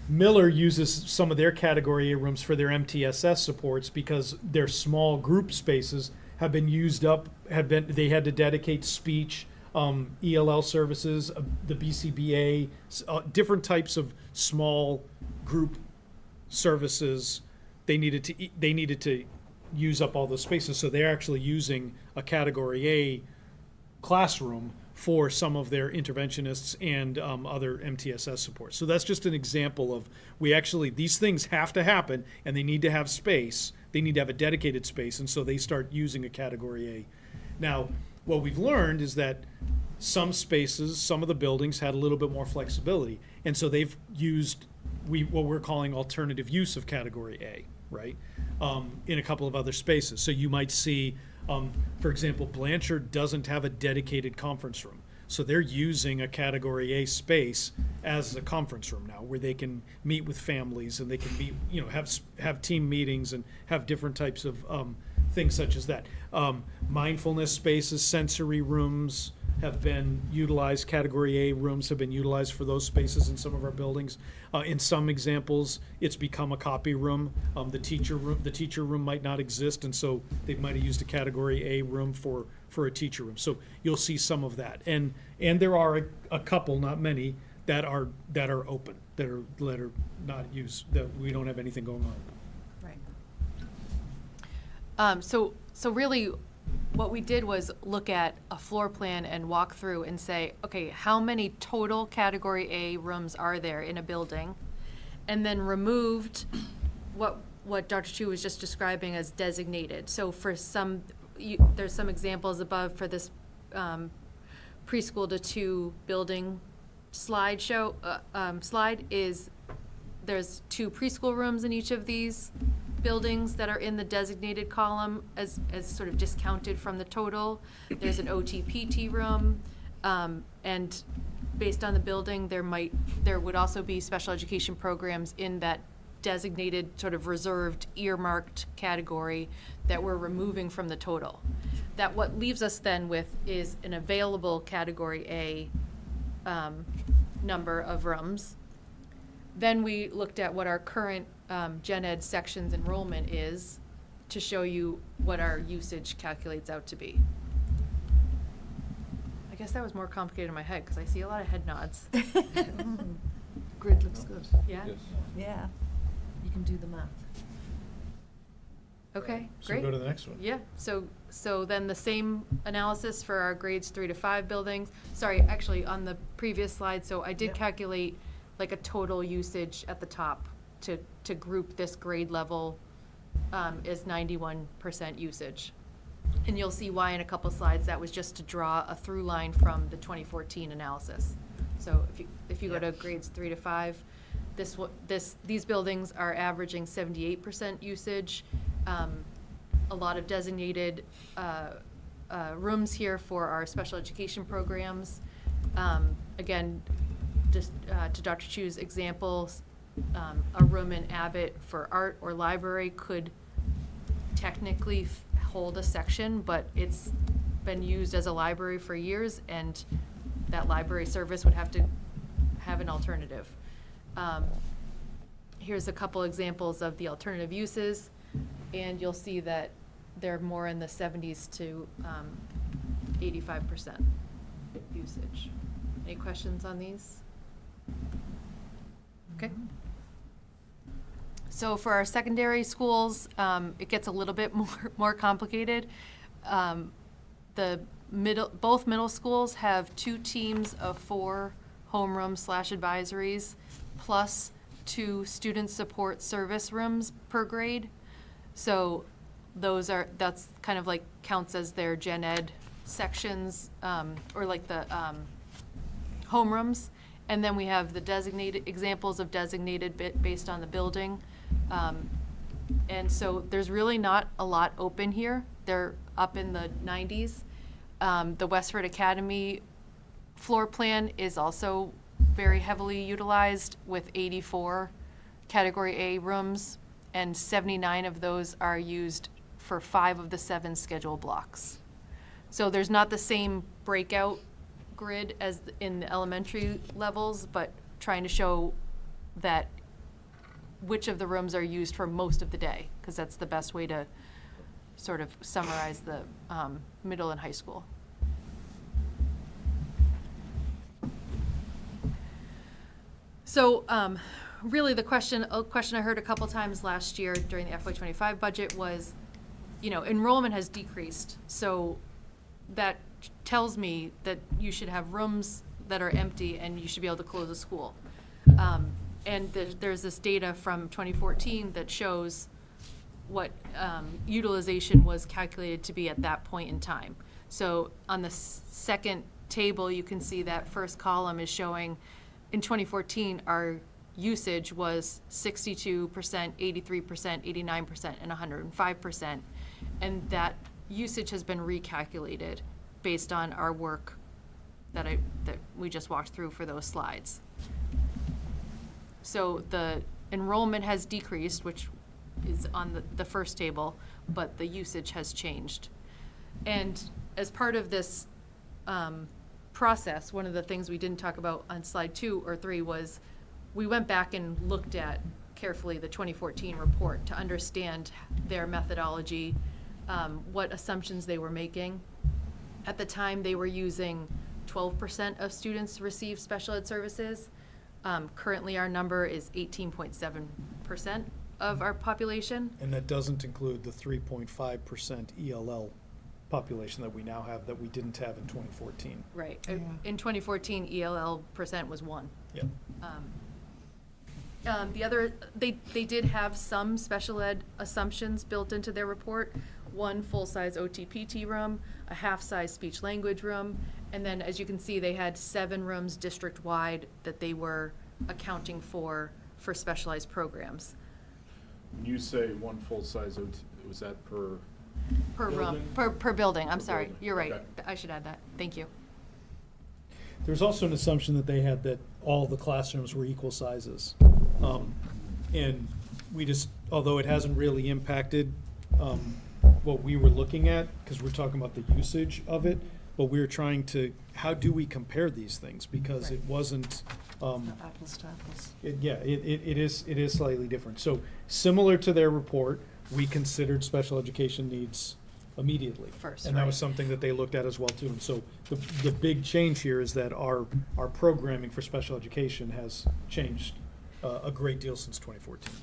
Miller uses some of their Category A rooms for their MTSS supports because their small group spaces have been used up, they had to dedicate speech, ELL services, the BCBA, different types of small group services. They needed to use up all those spaces, so they're actually using a Category A classroom for some of their interventionists and other MTSS support. So that's just an example of, these things have to happen, and they need to have space. They need to have a dedicated space, and so they start using a Category A. Now, what we've learned is that some spaces, some of the buildings had a little bit more flexibility, and so they've used what we're calling alternative use of Category A, right? In a couple of other spaces. So you might see, for example, Blanchard doesn't have a dedicated conference room. So they're using a Category A space as a conference room now, where they can meet with families and they can meet, have team meetings and have different types of things such as that. Mindfulness spaces, sensory rooms have been utilized. Category A rooms have been utilized for those spaces in some of our buildings. In some examples, it's become a copy room. The teacher room might not exist, and so they might have used a Category A room for a teacher room. So you'll see some of that, and there are a couple, not many, that are open, that are not used, that we don't have anything going on. Right. So really, what we did was look at a floor plan and walk through and say, okay, how many total Category A rooms are there in a building? And then removed what Dr. Chu was just describing as designated. So for some, there's some examples above for this preschool to 2 building slide, there's 2 preschool rooms in each of these buildings that are in the designated column as sort of discounted from the total. There's an OT-PT room, and based on the building, there would also be special education programs in that designated sort of reserved earmarked category that we're removing from the total. That what leaves us then with is an available Category A number of rooms. Then we looked at what our current gen ed sections enrollment is to show you what our usage calculates out to be. I guess that was more complicated in my head because I see a lot of head nods. Grid looks good. Yeah? Yes. Yeah. You can do the math. Okay, So great. go to the next one. Yeah, so then the same analysis for our grades 3 to 5 buildings. Sorry, actually, on the previous slide, so I did calculate like a total usage at the top to group this grade level is 91% usage. And you'll see why in a couple slides. That was just to draw a through line from the 2014 analysis. So if you go to grades 3 to 5, these buildings are averaging 78% usage. A lot of designated rooms here for our special education programs. Again, just to Dr. Chu's examples, a room in Abbott for art or library could technically hold a section, but it's been used as a library for years, and that library service would have to have an alternative. Here's a couple examples of the alternative uses, and you'll see that they're more in the 70s to 85% usage. Any questions on these? Okay. So for our secondary schools, it gets a little bit more complicated. Both middle schools have 2 teams of 4 homerooms/advisories, plus 2 student support service rooms per grade. So that's kind of like counts as their gen ed sections, or like the homerooms. And then we have the designated examples of designated based on the building. And so there's really not a lot open here. They're up in the 90s. The Westford Academy floor plan is also very heavily utilized with 84 Category A rooms, and 79 of those are used for 5 of the 7 schedule blocks. So there's not the same breakout grid as in the elementary levels, but trying to show that which of the rooms are used for most of the day, because that's the best way to sort of summarize the middle and high school. So really a question I heard a couple times last year during the FY25 budget was, enrollment has decreased. So that tells me that you should have rooms that are empty and you should be able to close a school. And there's this data from 2014 that shows what utilization was calculated to be at that point in time. So on the second table, you can see that first column is showing in 2014, our usage was 62%, 83%, 89%, and 105%. And that usage has been recalculated based on our work that we just walked through for those slides. So the enrollment has decreased, which is on the first table, but the usage has changed. And as part of this process, one of the things we didn't talk about on slide 2 or 3 was we went back and looked at carefully the 2014 report to understand their methodology, what assumptions they were making. At the time, they were using 12% of students receive special ed services. Currently, our number is 18.7% of our population. And that doesn't include the 3.5% ELL population that we now have that we didn't have in 2014. Right. In 2014, ELL percent was 1. Yep. The other, they did have some special ed assumptions built into their report. 1 full-size OT-PT room, a half-size speech-language room, and then, as you can see, they had 7 rooms district-wide that they were accounting for specialized programs. When you say 1 full-size OT, was that per? Per room, building? per building, I'm Per sorry, building. you're right. Okay. I should add that, thank you. There's also an assumption that they had that all the classrooms were equal sizes. And we just, although it hasn't really impacted what we were looking at, because we're talking about the usage of it, but we were trying to, how do we compare these things? Because it wasn't, Apples to apples. it is slightly different. So similar to their report, we considered special education needs immediately. First, And that was right. something that they looked at as well too. And so the big change here is that our programming for special education has changed a great deal since 2014.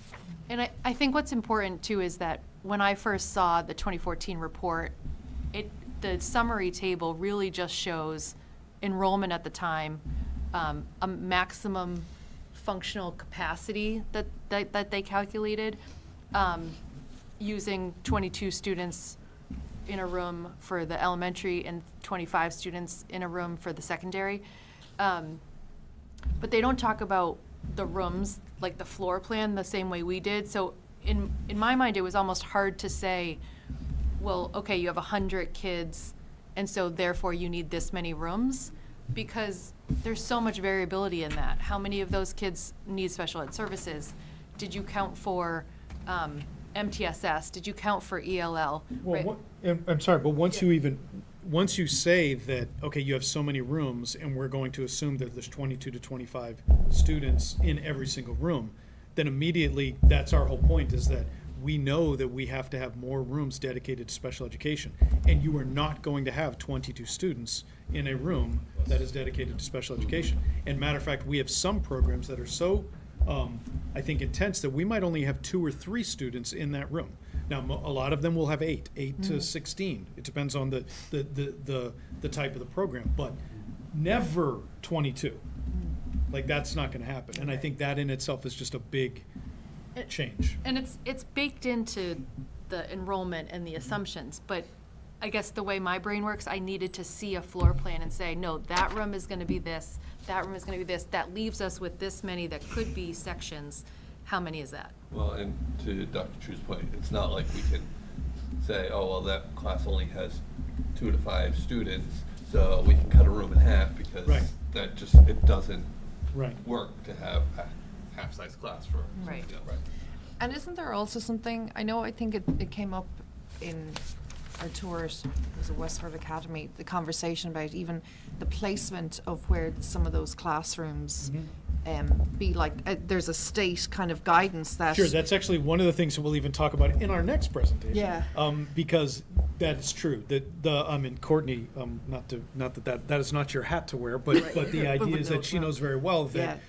And I think what's important too is that when I first saw the 2014 report, the summary table really just shows enrollment at the time, a maximum functional capacity that they calculated, using 22 students in a room for the elementary and 25 students in a room for the secondary. But they don't talk about the rooms, like the floor plan, the same way we did. So in my mind, it was almost hard to say, well, okay, you have 100 kids, and so therefore you need this many rooms, because there's so much variability in that. How many of those kids need special ed services? Did you count for MTSS? Did you count for ELL? Right. Well, I'm sorry, but once you say that, okay, you have so many rooms and we're going to assume that there's 22 to 25 students in every single room, then immediately that's our whole point, is that we know that we have to have more rooms dedicated to special education. And you are not going to have 22 students in a room that is dedicated to special education. And matter of fact, we have some programs that are so, I think, intense that we might only have 2 or 3 students in that room. Now, a lot of them will have 8 to 16. It depends on the type of the program, but never 22. Like, that's not going to happen. And I think that in itself is just a big change. And it's baked into the enrollment and the assumptions, but I guess the way my brain works, I needed to see a floor plan and say, no, that room is gonna be this, that room is gonna be this, that leaves us with this many that could be sections. How many is that? Well, and to Dr. True's point, it's not like we can say, oh, well, that class only has 2 to 5 students, so we can cut a room in half, because Right. that just, it doesn't Right. work to have a half-size class for. Right. you know. And isn't there also something, I think it came up in our tours, it was at Westford Academy, the conversation about even the placement of where some of those classrooms be like, there's a state kind of guidance that. Sure, that's actually one of the things that we'll even talk about in our next presentation. Yeah. Because that is true, that and Courtney, not that is not your hat to wear, but the idea is that she knows very well that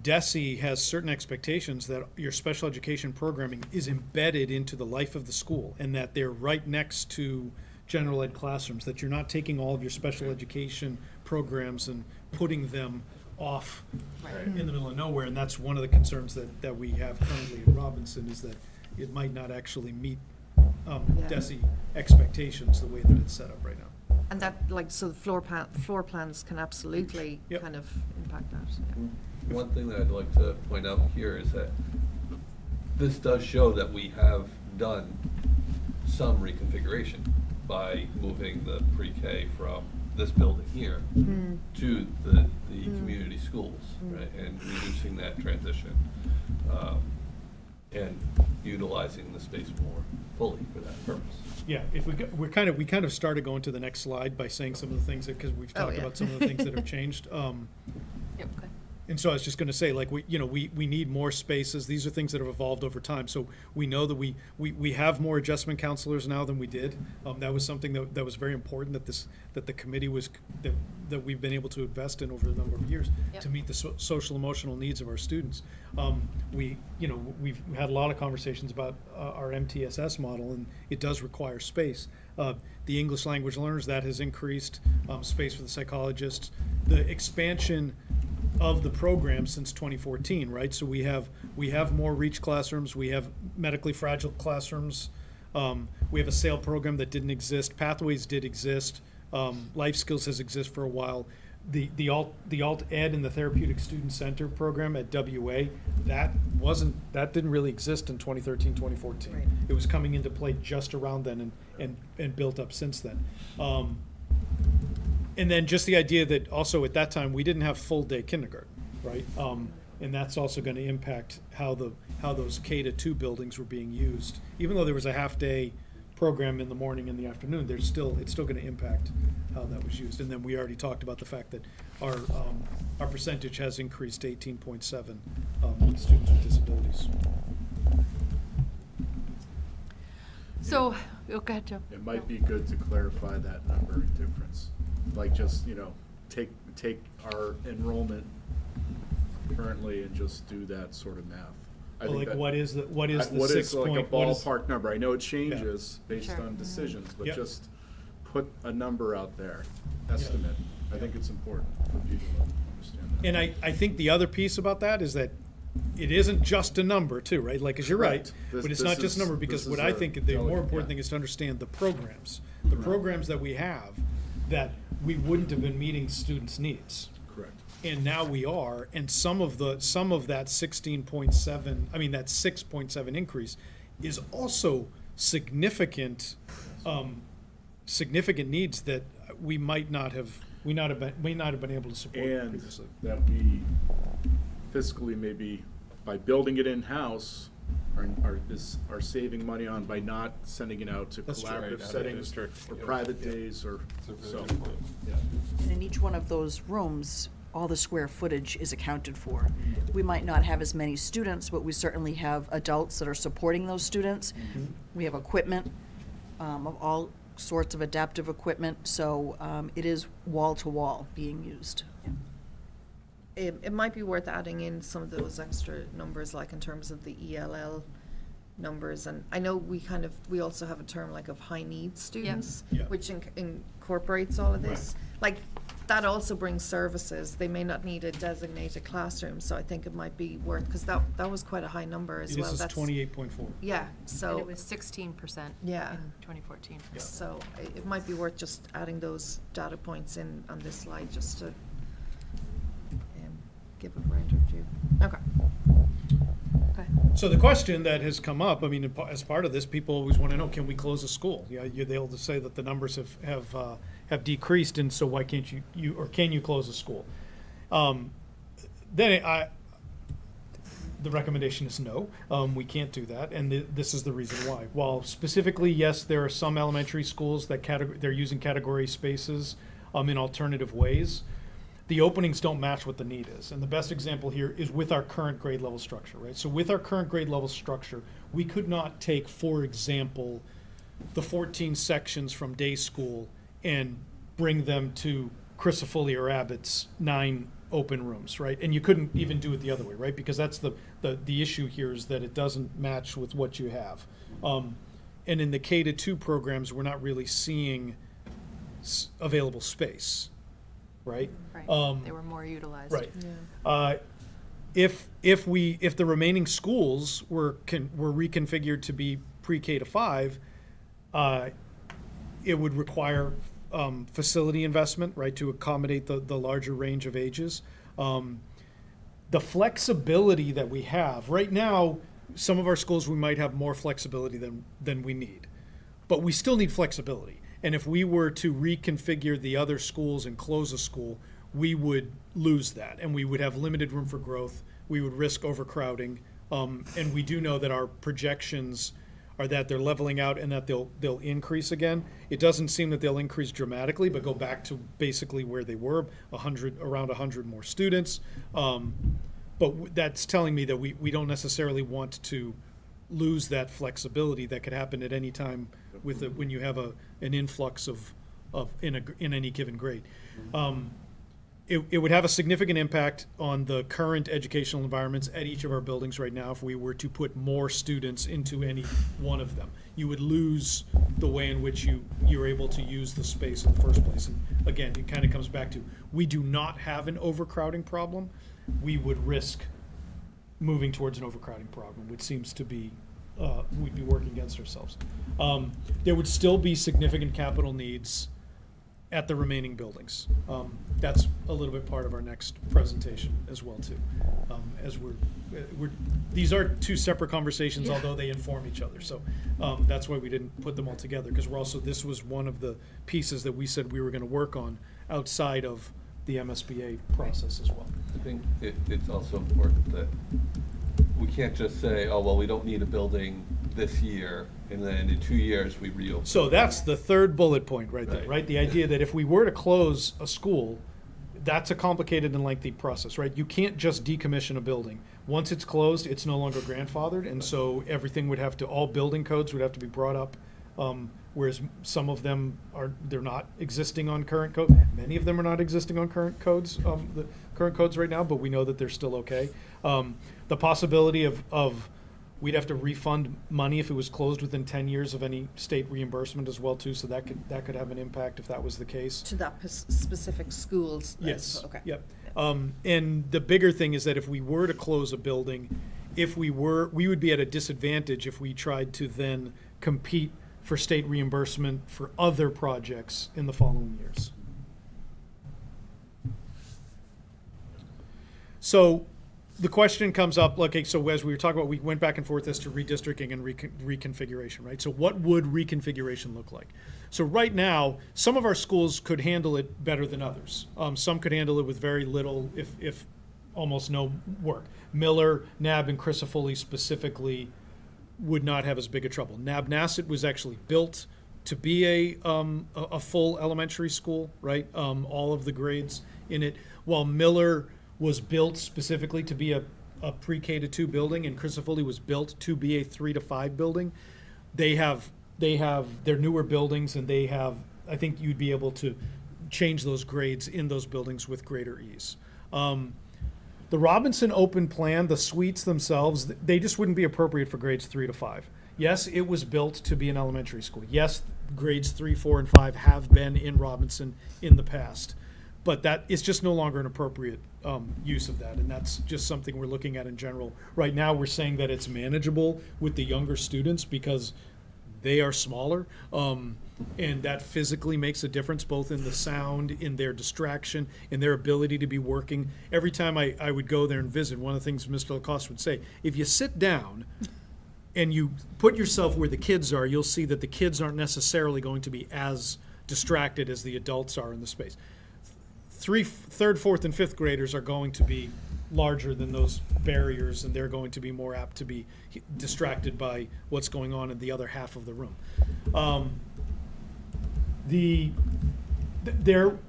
DESE has certain expectations that your special education programming is embedded into the life of the school, and that they're right next to general ed classrooms, that you're not taking all of your special education programs and putting them off in the middle of nowhere. And that's one of the concerns that we have currently in Robinson, is that it might not actually meet DESI expectations the way that it's set up right now. And that, like, so the floor plans can absolutely Yep. kind of impact that. Yeah. One thing that I'd like to point out here is that this does show that we have done some reconfiguration by moving the pre-K from this building here to the community schools, right, and reducing that transition, and utilizing the space more fully for that purpose. Yeah, if we kind of started going to the next slide by saying some of the things because we've talked yeah. about some of the things that have changed. Yep, okay. And so I was just going to say, like, we need more spaces. These are things that have evolved over time. So we know that we have more adjustment counselors now than we did. That was something that was very important, that the committee that we've been able to invest in over a number of years Yep. to meet the social emotional needs of our students. We've had a lot of conversations about our MTSS model, and it does require space. The English language learners, that has increased, space for the psychologists, the expansion of the program since 2014, right? So we have more REACH classrooms, we have medically fragile classrooms, we have a SAIL program that didn't exist, Pathways did exist, Life Skills has existed for a while. The alt ed and the therapeutic student center program at WA, that didn't really exist in 2013, 2014. Right. It was coming into play just around then and built up since then. And then just the idea that also at that time, we didn't have full day kindergarten, right? And that's also going to impact how those K-2 buildings were being used. Even though there was a half day program in the morning and the afternoon, it's still going to impact how that was used. And then we already talked about the fact that our percentage has increased to 18.7 students with disabilities. So, go ahead, Joe. It might be good to clarify that number and difference. Like just, take our enrollment currently and just do that sort of math. I Well, think like, that- what is the what is 6 like a point? What is- ballpark number? I know it changes based Sure. on decisions, but Yep. just put a number out there, estimate. I think it's important for people to understand that. And I think the other piece about that is that it isn't just a number too, right? Like, 'cause you're right, Correct. but it's This not just a is- number, because this what is I a think the more delicate, important yeah. thing is to understand the programs. The programs that we have, that we wouldn't have been meeting students' needs. Correct. And now we are, and some of that 16.7, that 6.7 increase is also significant, significant needs that we might not have been able to support And previously. that we fiscally maybe, by building it in-house, are saving money on by not sending it out to That's true. Right, collaborative out of settings district. or Yep. private days or It's a very so. good point. Yeah. And in each one of those rooms, all the square footage is accounted for. We might not have as many students, but we certainly have adults that are supporting those students. We have equipment, of all sorts of adaptive equipment, so it is wall-to-wall being used. It might be worth adding in some of those extra numbers, like in terms of the ELL numbers. And I know we also have a term like of high needs students, Yeah. which incorporates all of this. Like, that also brings services. They may not need a designated classroom, so I think it might be worth, because that was quite a high number as well. This is That's 28.4. Yeah, And so, it was 16% Yeah. in 2014. so it might be worth just adding those data points in on this slide, just to give a range of view. Okay. Okay. So the question that has come up, as part of this, people always want to know, can we close a school? They'll say that the numbers have decreased, and so why can't can you close a school? The recommendation is no, we can't do that, and this is the reason why. While specifically, yes, there are some elementary schools that they're using category spaces in alternative ways. The openings don't match what the need is. And the best example here is with our current grade level structure, right? So with our current grade level structure, we could not take, for example, the 14 sections from day school and bring them to Crisafulli or Abbott's 9 open rooms, right? And you couldn't even do it the other way, right? Because that's the issue here, is that it doesn't match with what you have. and in the K-2 programs, we're not really seeing available space, right? Right, they were more utilized. Right. If the remaining schools were reconfigured to be pre-K to 5, it would require facility investment, right, to accommodate the larger range of ages. The flexibility that we have right now, some of our schools we might have more flexibility than we need, but we still need flexibility. And if we were to reconfigure the other schools and close a school, we would lose that, and we would have limited room for growth. We would risk overcrowding, and we do know that our projections are that they're leveling out and that they'll increase again. It doesn't seem that they'll increase dramatically, but go back to basically where they were, around 100 more students. But that's telling me that we don't necessarily want to lose that flexibility that could happen at any time when you have an influx of in any given grade. It would have a significant impact on the current educational environments at each of our buildings right now if we were to put more students into any one of them. You would lose the way in which you're able to use the space in the first place. And again, it kind of comes back to, we do not have an overcrowding problem. We would risk moving towards an overcrowding problem, which seems to be, we'd be working against ourselves. There would still be significant capital needs at the remaining buildings. That's a little bit part of our next presentation as well too. As these are two separate conversations, although they inform each other. So that's why we didn't put them all together, because this was one of the pieces that we said we were going to work on outside of the MSBA process as well. I think it's also important that we can't just say, oh, well, we don't need a building this year, and then in 2 years we reopen. So that's the third bullet point right there, right? The idea that if we were to close a school, that's a complicated and lengthy process, right? You can't just decommission a building. Once it's closed, it's no longer grandfathered, and so everything would have to, all building codes would have to be brought up, whereas some of them they're not existing on current code. Many of them are not existing on current codes, the current codes right now, but we know that they're still okay. The possibility of we'd have to refund money if it was closed within 10 years of any state reimbursement as well too, so that could have an impact if that was the case. To that specific schools? Yes. Okay. Yep. And the bigger thing is that if we were to close a building, we would be at a disadvantage if we tried to then compete for state reimbursement for other projects in the following years. So the question comes up, okay, so as we were talking about, we went back and forth as to redistricting and reconfiguration, right? So what would reconfiguration look like? So right now, some of our schools could handle it better than others. Some could handle it with very little, if almost no work. Miller, NAB, and Crisafulli specifically would not have as big a trouble. Nabnasset was actually built to be a full elementary school, right? All of the grades in it, while Miller was built specifically to be a pre-K to 2 building, and Crisafulli was built to be a 3 to 5 building. They have their newer buildings, and they have, I think you'd be able to change those grades in those buildings with greater ease. The Robinson open plan, the suites themselves, they just wouldn't be appropriate for grades 3 to 5. Yes, it was built to be an elementary school. Yes, grades 3, 4, and 5 have been in Robinson in the past. But that is just no longer an appropriate use of that, and that's just something we're looking at in general. Right now, we're saying that it's manageable with the younger students because they are smaller, and that physically makes a difference both in the sound, in their distraction, in their ability to be working. Every time I would go there and visit, one of the things Mr. Lacoste would say, if you sit down and you put yourself where the kids are, you'll see that the kids aren't necessarily going to be as distracted as the adults are in the space. Third, fourth, and fifth graders are going to be larger than those barriers, and they're going to be more apt to be distracted by what's going on in the other half of the room. We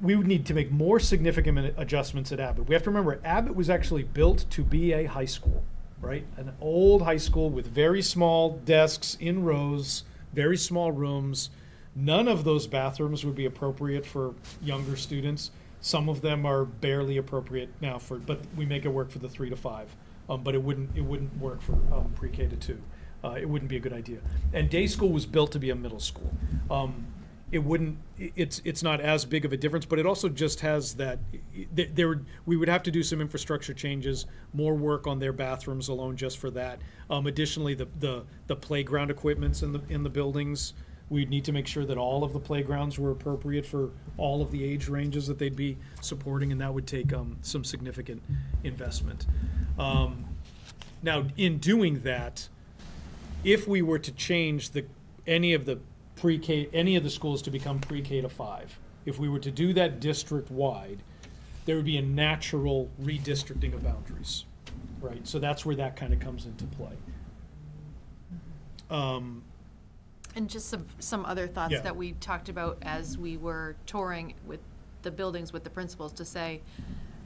would need to make more significant adjustments at Abbott. We have to remember, Abbott was actually built to be a high school, right? An old high school with very small desks in rows, very small rooms. None of those bathrooms would be appropriate for younger students. Some of them are barely appropriate now but we make it work for the 3 to 5. But it wouldn't work for pre-K to 2. It wouldn't be a good idea. And day school was built to be a middle school. It's not as big of a difference, but it also just has that, we would have to do some infrastructure changes, more work on their bathrooms alone just for that. Additionally, the playground equipments in the buildings, we'd need to make sure that all of the playgrounds were appropriate for all of the age ranges that they'd be supporting, and that would take some significant investment. Now, in doing that, if we were to change any of the schools to become pre-K to 5, if we were to do that district-wide, there would be a natural redistricting of boundaries, right? So that's where that kind of comes into play. And just some other thoughts Yeah. that we talked about as we were touring with the buildings with the principals to say,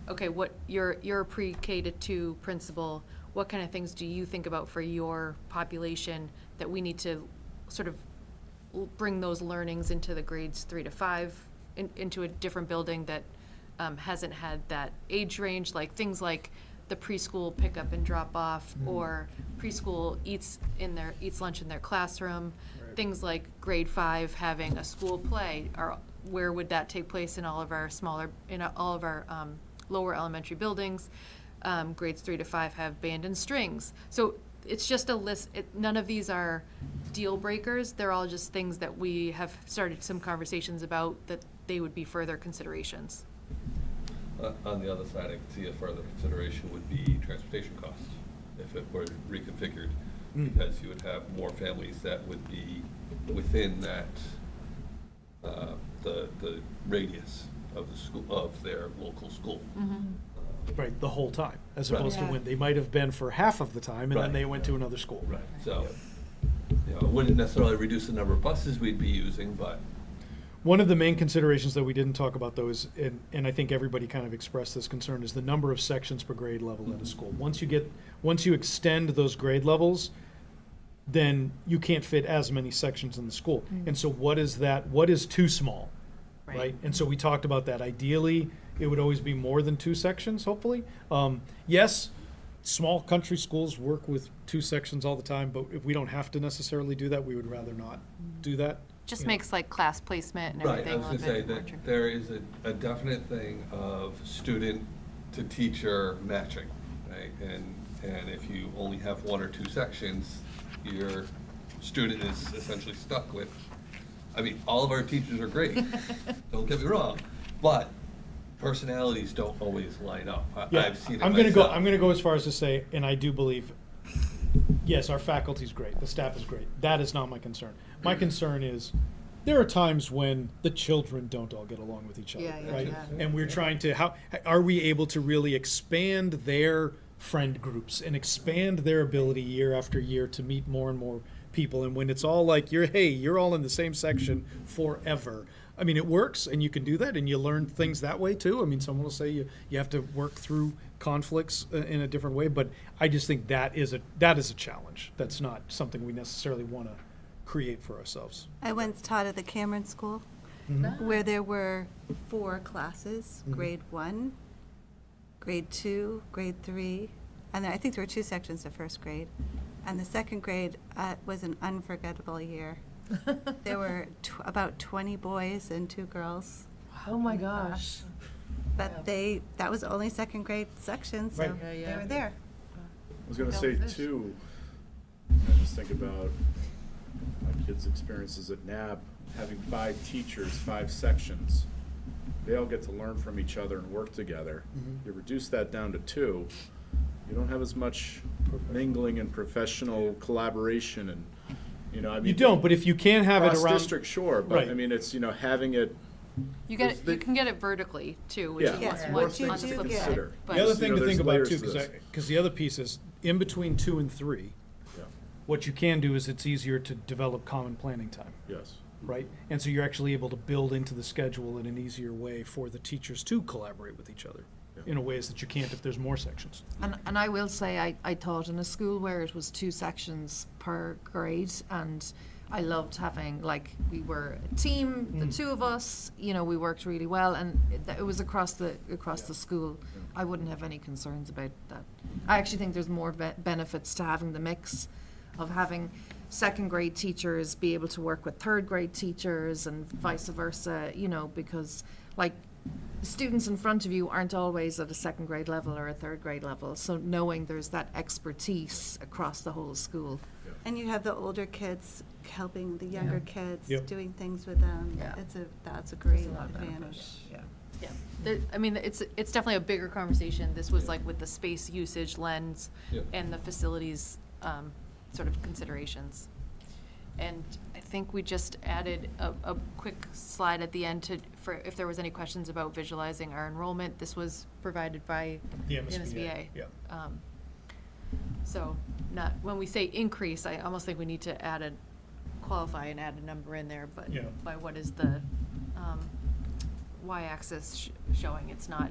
okay, what you're a pre-K to 2 principal, what kind of things do you think about for your population that we need to sort of bring those learnings into the grades 3 to 5, into a different building that hasn't had that age range, like things like the preschool pickup and drop off, or preschool eats lunch in their classroom, things like grade 5 having a school play, or where would that take place in all of our lower elementary buildings? Grades 3 to 5 have band and strings. So it's just a list. None of these are deal breakers. They're all just things that we have started some conversations about that they would be further considerations. On the other side, I could see a further consideration would be transportation costs, if it were reconfigured, because you would have more families that would be within that, the radius of the school, of their local school. Right, the whole time, as opposed to Yeah. when they might have been for half of the time, and then Right. they went to another school. Right, so, it wouldn't necessarily reduce the number of buses we'd be using, but One of the main considerations that we didn't talk about, though, is, and I think everybody kind of expressed this concern, is the number of sections per grade level at a school. Once you extend those grade levels, then you can't fit as many sections in the school. And so what is too small, right? And so we talked about that. Ideally, it would always be more than 2 sections, hopefully. Yes, small country schools work with 2 sections all the time, but if we don't have to necessarily do that, we would rather not do that. Just Yeah. makes like class placement and right, everything I a was little gonna say bit more that tricky. there is a definite thing of student to teacher matching, right? And if you only have 1 or 2 sections, your student is essentially stuck with, I mean, all of our teachers are great, don't get me wrong, but personalities don't always line up. Yeah, I've seen it I'm myself. gonna go as far as to say, and I do believe, yes, our faculty's great, the staff is great. That is not my concern. My concern is, there are times when the children don't all get along with each other, Yeah, yeah, right? yeah. And we're trying to, are we able to really expand their friend groups and expand their ability year after year to meet more and more people? And when it's all like, you're all in the same section forever. I mean, it works, and you can do that, and you learn things that way too. I mean, someone will say you have to work through conflicts in a different way, but I just think that is a challenge. That's not something we necessarily want to create for ourselves. I once taught at the Cameron School, where there were 4 classes, grade 1, grade 2, grade 3, and I think there were 2 sections of first grade. And the second grade was an unforgettable year. There were about 20 boys and 2 girls, Oh my gosh. but that was only second grade section, so Right. Yeah, they yeah. were there. I was gonna say too, I just think about my kids' experiences at NAB, having 5 teachers, 5 sections. They all get to learn from each other and work together. You reduce that down to 2, you don't have as much mingling and professional collaboration and, I mean. You don't, but if you can have it around. Cross-district, sure, but Right. I mean, it's, having it. You get it, There's you can get it vertically too, which Yeah, is Yes, what's more what you on the do flip get. side. The But The other thing to there's think about layers too, to this. because the other piece is, in between 2 and 3, Yeah. what you can do is it's easier to develop common planning time, Yes. right? And so you're actually able to build into the schedule in an easier way for the teachers to collaborate with each other in a ways that you can't if there's more sections. And I will say, I taught in a school where it was 2 sections per grade, and I loved having, we were a team, the 2 of us, we worked really well, and it was across the school. I wouldn't have any concerns about that. I actually think there's more benefits to having the mix of having second grade teachers be able to work with third grade teachers and vice versa, you know, because like the students in front of you aren't always at a second grade level or a third grade level. So knowing there's that expertise across the whole school. And you have the older kids helping the younger kids, Yep. doing things with them. Yeah. That's a great There's a lot of advantage. benefits, yeah. Yeah, I mean, it's definitely a bigger conversation. This was like with the space usage lens Yep. and the facilities sort of considerations. And I think we just added a quick slide at the end for if there was any questions about visualizing our enrollment. This was provided by The MSBA, yeah. So when we say increase, I almost think we need to qualify and add a number in there, but Yeah. by what is the y-axis showing? It's not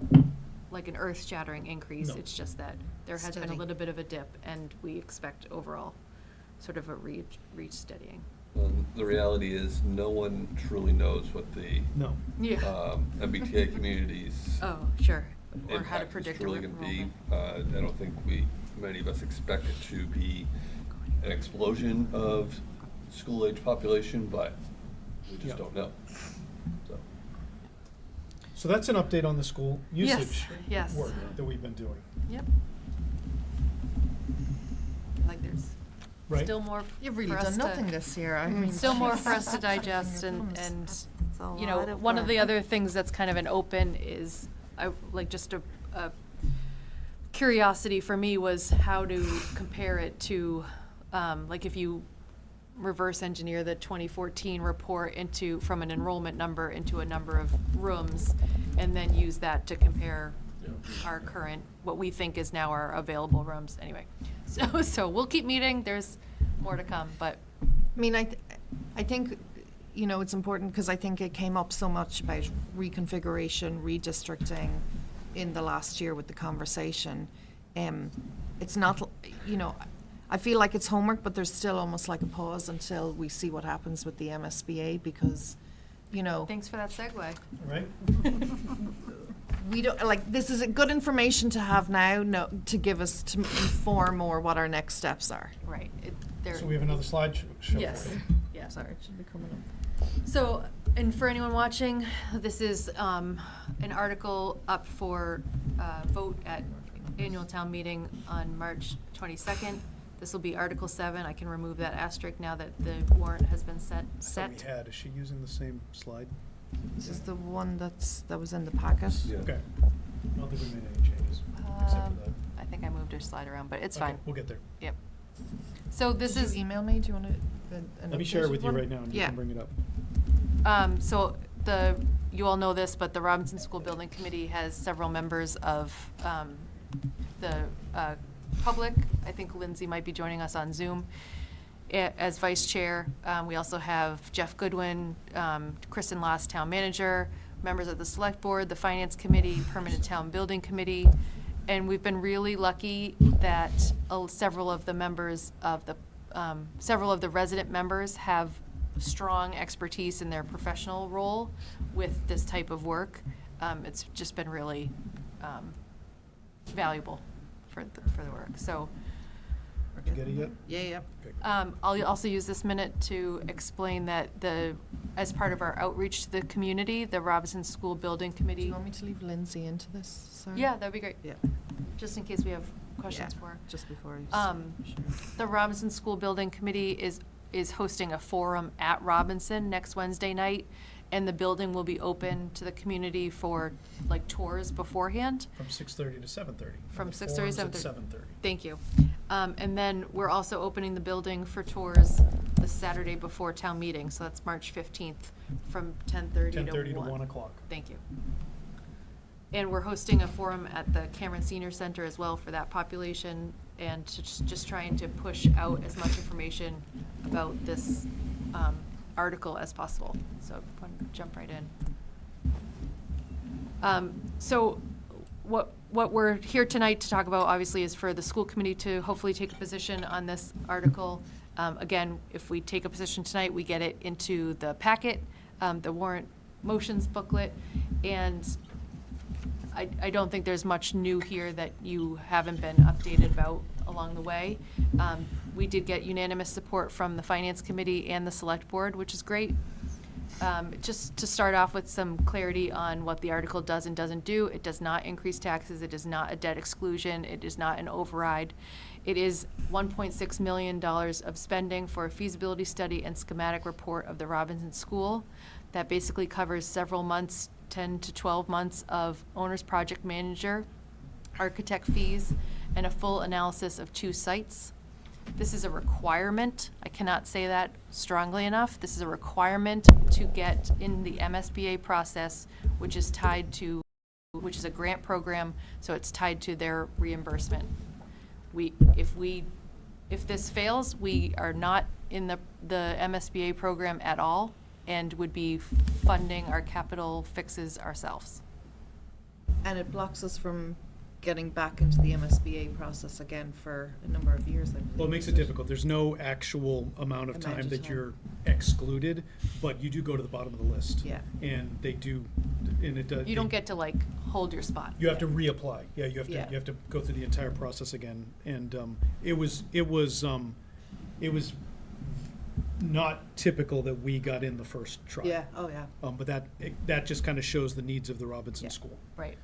like an earth-shattering increase. No. It's just that there has been a Steady. little bit of a dip, and we expect overall sort of a reach steadying. The reality is, no one truly knows what the No. Yeah. MBTA community's Oh, sure. Or how to impact is predict truly going to be. enrollment. I don't think many of us expect it to be an explosion of school-age population, but we just Yeah. don't know. So, So that's an update on the school Yes, usage yes. work that we've been doing, Yep. Like there's right? still more You've really for us done nothing to, this year. I mean, still more for jeez. us to digest and It's a you know, lot of one of the work. other things that's kind of an open is, just a curiosity for me was how to compare it to, like if you reverse engineer the 2014 report from an enrollment number into a number of rooms, and then use that to compare our current, what we think is now our available rooms, anyway. So we'll keep meeting, there's more to come, but. I mean, I think, you know, it's important because I think it came up so much about reconfiguration, redistricting in the last year with the conversation. It's not, you know, I feel like it's homework, but there's still almost like a pause until we see what happens with the MSBA because, you know. Thanks for that segue. Right? We don't, like, this is good information to have now, to give us, to inform more what our next steps are. Right. So we have another slide show Yes. for you. Yeah. Sorry, it should be coming up. So, and for anyone watching, this is an article up for vote at annual town meeting on March 22nd. This will be Article 7. I can remove that asterisk now that the warrant has been set. I thought we had, is she using the same slide? This is the one that was in the packet. yeah. Okay. I don't think we made any changes, except for that. I think I moved her slide around, but it's Okay, fine. we'll get there. Yep. So this Did is. you email me? Do you want to? Let me share it with you right now and you Yeah. can bring it up. So you all know this, but the Robinson School Building Committee has several members of the public. I think Lindsay might be joining us on Zoom as vice chair. We also have Jeff Goodwin, Kristen Loss, town manager, members of the select board, the finance committee, permanent town building committee. And we've been really lucky that several of the resident members have strong expertise in their professional role with this type of work. It's just been really valuable for the work. So Did you get it yet? Yeah. I'll also use this minute to explain that as part of our outreach to the community, the Robinson School Building Do Committee. you want me to leave Lindsay into this? Sorry. Yeah, that'd be great. Yeah. Just in case we have questions Yeah, for her. just before you. Sure. The Robinson School Building Committee is hosting a forum at Robinson next Wednesday night, and the building will be open to the community for like tours beforehand. From 6:30 to 7:30. From And the 6:30 to forum's at 7:30. 7:30. Thank you. And then we're also opening the building for tours the Saturday before town meeting, so that's March 15th from 10:30 to 1. 10:30 to 1 o'clock. Thank you. And we're hosting a forum at the Cameron Senior Center as well for that population, and to just trying to push out as much information about this article as possible. So I'm going to jump right in. So what we're here tonight to talk about, obviously, is for the school committee to hopefully take a position on this article. Again, if we take a position tonight, we get it into the packet, the warrant motions booklet, and I don't think there's much new here that you haven't been updated about along the way. We did get unanimous support from the Finance Committee and the Select Board, which is great. Just to start off with some clarity on what the article does and doesn't do, it does not increase taxes, it is not a debt exclusion, it is not an override. It is $1.6 million of spending for a feasibility study and schematic report of the Robinson School. That basically covers several months, 10 to 12 months of owner's project manager, architect fees, and a full analysis of 2 sites. This is a requirement. I cannot say that strongly enough. This is a requirement to get in the MSBA process, which is a grant program, so it's tied to their reimbursement. If this fails, we are not in the MSBA program at all and would be funding our capital fixes ourselves. And it blocks us from getting back into the MSBA process again for a number of years, I believe. Well, it makes it difficult. There's no actual amount of time that you're excluded, but you do go to the bottom of the list. Yeah. And they do, and it does. You don't get to like hold your spot. You have to reapply. Yeah, you have to. Yeah. You have to go through the entire process again. And it was not typical that we got in the first try. Yeah, oh, yeah. But that just kind of shows the needs of the Robinson School. Right,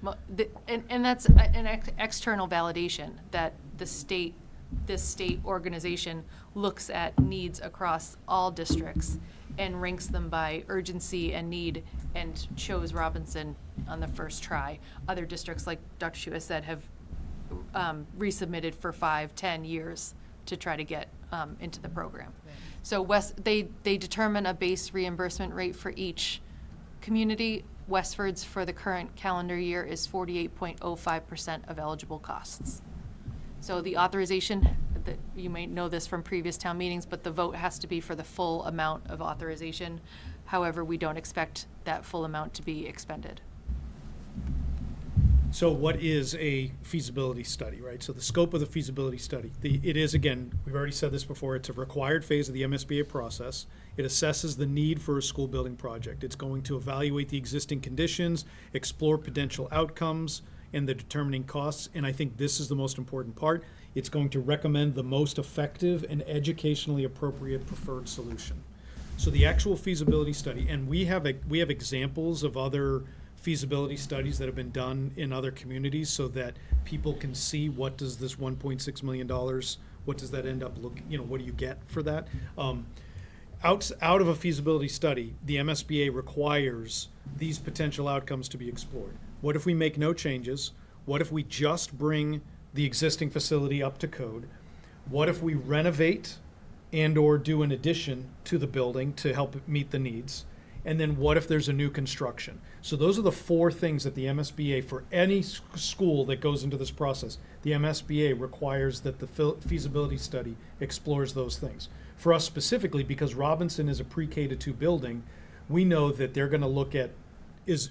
and that's an external validation that this state organization looks at needs across all districts and ranks them by urgency and need and chose Robinson on the first try. Other districts, like Dr. Shua said, have resubmitted for 5-10 years to try to get into the program. So they determine a base reimbursement rate for each community. Westford's for the current calendar year is 48.05% of eligible costs. So the authorization, you may know this from previous town meetings, but the vote has to be for the full amount of authorization. However, we don't expect that full amount to be expended. So what is a feasibility study, right? So the scope of the feasibility study, it is, again, we've already said this before, it's a required phase of the MSBA process. It assesses the need for a school building project. It's going to evaluate the existing conditions, explore potential outcomes, and the determining costs. And I think this is the most important part. It's going to recommend the most effective and educationally appropriate preferred solution. So the actual feasibility study, and we have examples of other feasibility studies that have been done in other communities so that people can see what does this $1.6 million, what does that end up looking, what do you get for that? Out of a feasibility study, the MSBA requires these potential outcomes to be explored. What if we make no changes? What if we just bring the existing facility up to code? What if we renovate and or do an addition to the building to help meet the needs? And then what if there's a new construction? So those are the 4 things that the MSBA, for any school that goes into this process, the MSBA requires that the feasibility study explores those things. For us specifically, because Robinson is a pre-K to 2 building, we know that they're going to look at,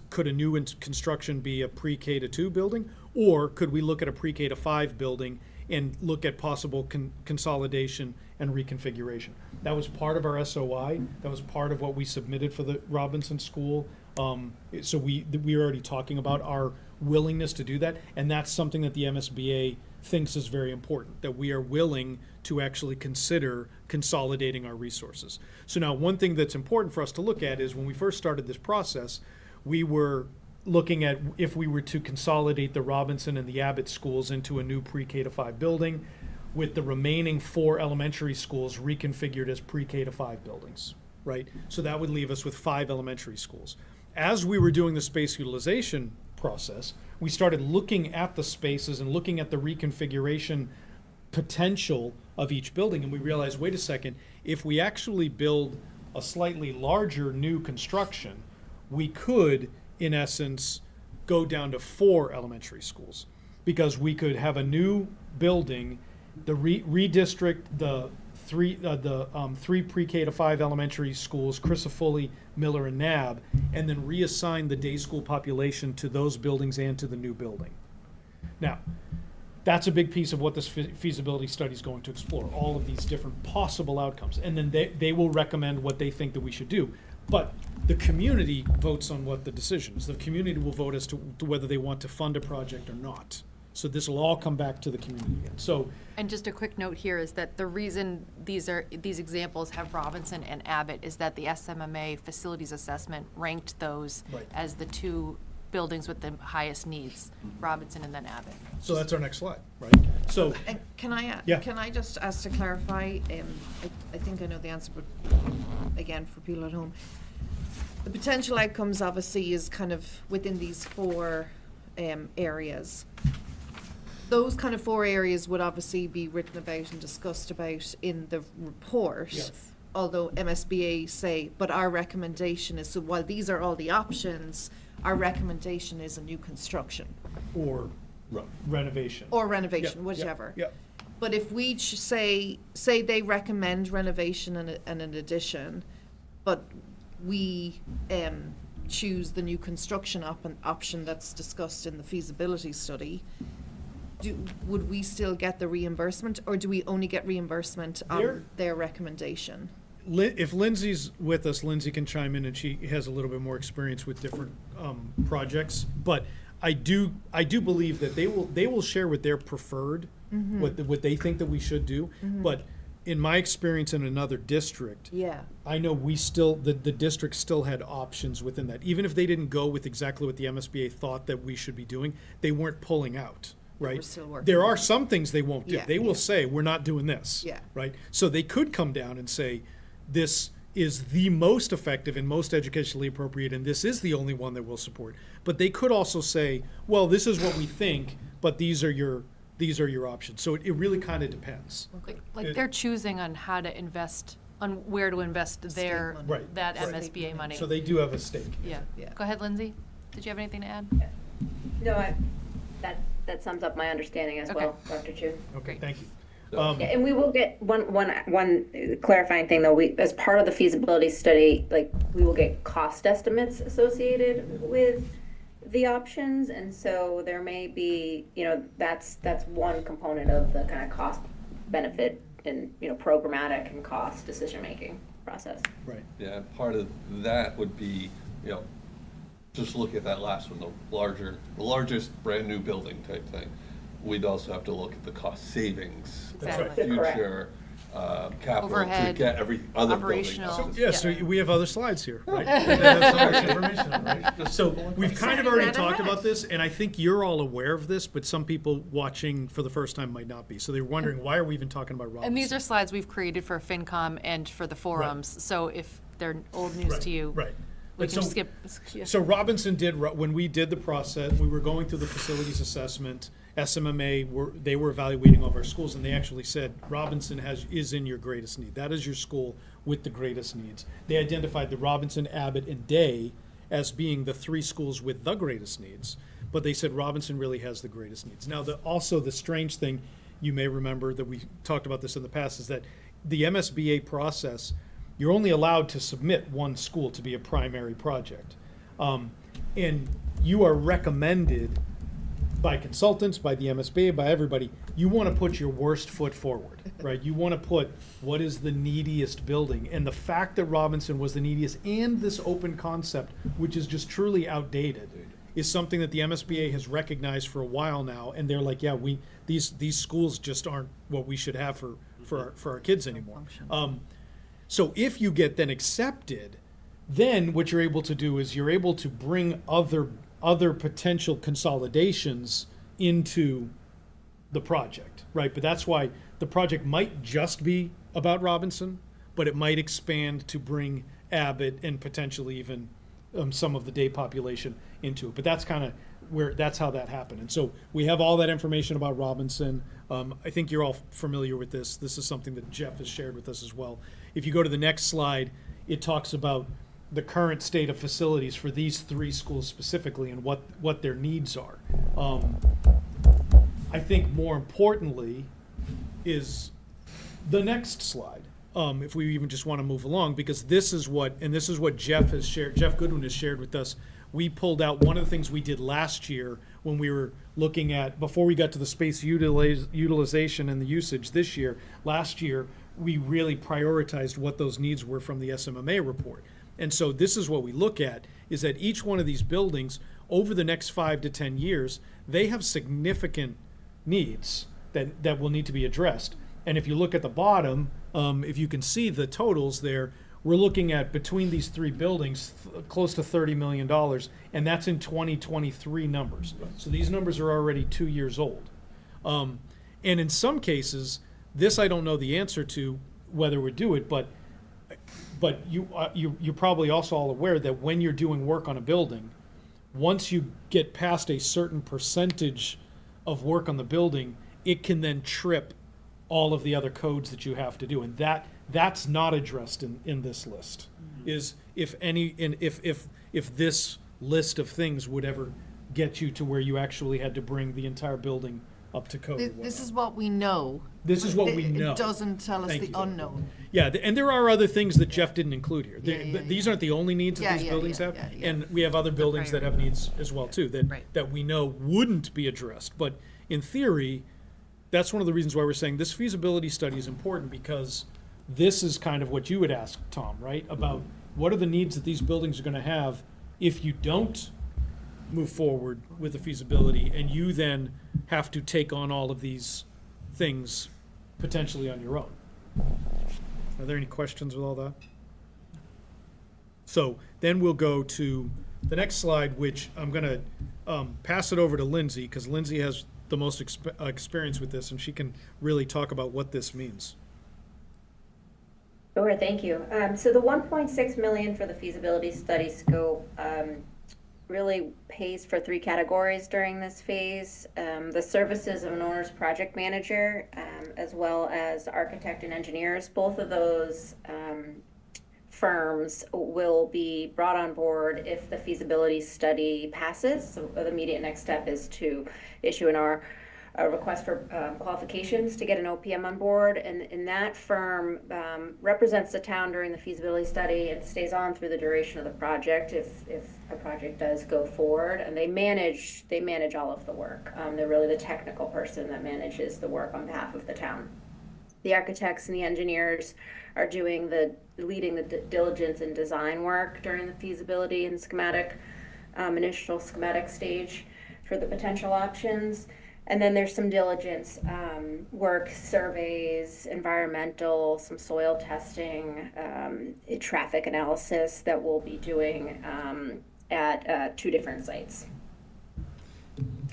could a new construction be a pre-K to 2 building? Or could we look at a pre-K to 5 building and look at possible consolidation and reconfiguration? That was part of our SOI. That was part of what we submitted for the Robinson School. So we were already talking about our willingness to do that, and that's something that the MSBA thinks is very important, that we are willing to actually consider consolidating our resources. So now one thing that's important for us to look at is when we first started this process, we were looking at if we were to consolidate the Robinson and the Abbott schools into a new pre-K to 5 building, with the remaining 4 elementary schools reconfigured as pre-K to 5 buildings, right? So that would leave us with 5 elementary schools. As we were doing the space utilization process, we started looking at the spaces and looking at the reconfiguration potential of each building, and we realized, wait a second, if we actually build a slightly larger new construction, we could, in essence, go down to 4 elementary schools, because we could have a new building, the redistrict the 3 pre-K to 5 elementary schools, Crisafulli, Miller, and Nab, and then reassign the day school population to those buildings and to the new building. Now, that's a big piece of what this feasibility study is going to explore, all of these different possible outcomes. And then they will recommend what they think that we should do. But the community votes on what the decision is. The community will vote as to whether they want to fund a project or not. So this will all come back to the community again. So, And just a quick note here is that the reason these examples have Robinson and Abbott is that the SMMA facilities assessment ranked those Right. as the two buildings with the highest needs, Robinson and then Abbott. so that's our next slide, right? So, And can I, Yeah. can I just ask to clarify, I think I know the answer, but again, for people at home. The potential outcomes obviously is kind of within these four areas. Those kind of four areas would obviously be written about and discussed about in the report. Yes. Although MSBA say, but our recommendation is, so while these are all the options, our recommendation is a new construction or renovation. or renovation, Yeah, whichever. Yeah. But if we say they recommend renovation and an addition, but we choose the new construction option that's discussed in the feasibility study, would we still get the reimbursement, or do we only get reimbursement on their recommendation? If Lindsay's with us, Lindsay can chime in, and she has a little bit more experience with different projects. But I do believe that they will share with their preferred what they think that we should do. But in my experience in another district, Yeah. I know the district still had options within that. Even if they didn't go with exactly what the MSBA thought that we should be doing, they weren't pulling out, right? We're still working There on are it. some things they won't do. Yeah, They will yeah. say, we're not doing this. Yeah. Right? So they could come down and say, this is the most effective and most educationally appropriate, and this is the only one that we'll support. But they could also say, well, this is what we think, but these are your options. So it really kind of depends. Like they're choosing on how to invest, on where to invest their, money. Right. that Right. MSBA money. So they do have a stake. Yeah. Yeah. Go ahead, Lindsay. Did you have anything to add? No, that sums up my understanding as Okay. well, Dr. Chu. Okay, Great. thank you. Yeah, and we will get one clarifying thing though. We, as part of the feasibility study, like we will get cost estimates associated with the options, and so there may be, that's one component of the kind of cost benefit and programmatic and cost decision making process. Right. Yeah, part of that would be, just look at that last one, the largest brand new building type thing. We'd also have to look at the cost savings, That's right. future capital to Overhead, get every other building. operational. up to Yeah, so we have other slides here, right? That's so much information on, right? So we've kind of already talked about this, and I think you're all aware of this, but some people watching for the first time might not be. So they're wondering, why are we even talking about Robinson? And these are slides we've created for FinCom and for the forums, so if they're old news to you, Right. we But can so- skip. Yeah. So Robinson when we did the process, we were going through the facilities assessment, SMMA, they were evaluating all of our schools, and they actually said, Robinson is in your greatest need. That is your school with the greatest needs. They identified the Robinson, Abbott, and Day as being the three schools with the greatest needs, but they said Robinson really has the greatest needs. Now, also the strange thing, you may remember that we talked about this in the past, is that the MSBA process, you're only allowed to submit one school to be a primary project. And you are recommended by consultants, by the MSBA, by everybody, you want to put your worst foot forward, right? You want to put what is the neediest building. And the fact that Robinson was the neediest and this open concept, which is just truly outdated, is something that the MSBA has recognized for a while now. And they're like, yeah, these schools just aren't what we should have for our kids anymore. So if you get then accepted, then what you're able to do is you're able to bring other potential consolidations into the project, right? But that's why the project might just be about Robinson, but it might expand to bring Abbott and potentially even some of the day population into it. But that's kind of that's how that happened. And so we have all that information about Robinson. I think you're all familiar with this. This is something that Jeff has shared with us as well. If you go to the next slide, it talks about the current state of facilities for these three schools specifically and what their needs are. I think more importantly is the next slide, if we even just want to move along, because this is what Jeff has shared, Jeff Goodwin has shared with us. We pulled out one of the things we did last year when we were looking at, before we got to the space utilization and the usage this year, last year, we really prioritized what those needs were from the SMMA report. And so this is what we look at, is that each one of these buildings, over the next 5 to 10 years, they have significant needs that will need to be addressed. And if you look at the bottom, if you can see the totals there, we're looking at between these three buildings, close to $30 million, and that's in 2023 numbers. So these numbers are already 2 years old. And in some cases, this I don't know the answer to whether we do it, but you're probably also all aware that when you're doing work on a building, once you get past a certain percentage of work on the building, it can then trip all of the other codes that you have to do, and that's not addressed in this list. Is if this list of things would ever get you to where you actually had to bring the entire building up to code. This is what we know. This is what we know. It doesn't tell us Thank the you, Jeff. unknown. Yeah, and there are other things that Jeff didn't include here. Yeah, These aren't the only needs that Yeah, these yeah, buildings yeah, have, yeah, yeah. and we have other buildings that have needs as well too Right. that we know wouldn't be addressed. But in theory, that's one of the reasons why we're saying this feasibility study is important, because this is kind of what you would ask, Tom, right? About what are the needs that these buildings are going to have if you don't move forward with the feasibility, and you then have to take on all of these things potentially on your own. Are there any questions with all that? So then we'll go to the next slide, which I'm going to pass it over to Lindsay, because Lindsay has the most experience with this, and she can really talk about what this means. Sure, thank you. So the 1.6 million for the feasibility study scope really pays for 3 categories during this phase. The services of an owner's project manager, as well as architect and engineers. Both of those firms will be brought on board if the feasibility study passes. So the immediate next step is to issue a request for qualifications to get an OPM on board, and that firm represents the town during the feasibility study and stays on through the duration of the project if a project does go forward, and they manage all of the work. They're really the technical person that manages the work on behalf of the town. The architects and the engineers are leading the diligence and design work during the feasibility and initial schematic stage for the potential options. And then there's some diligence work, surveys, environmental, some soil testing, traffic analysis that we'll be doing at 2 different sites.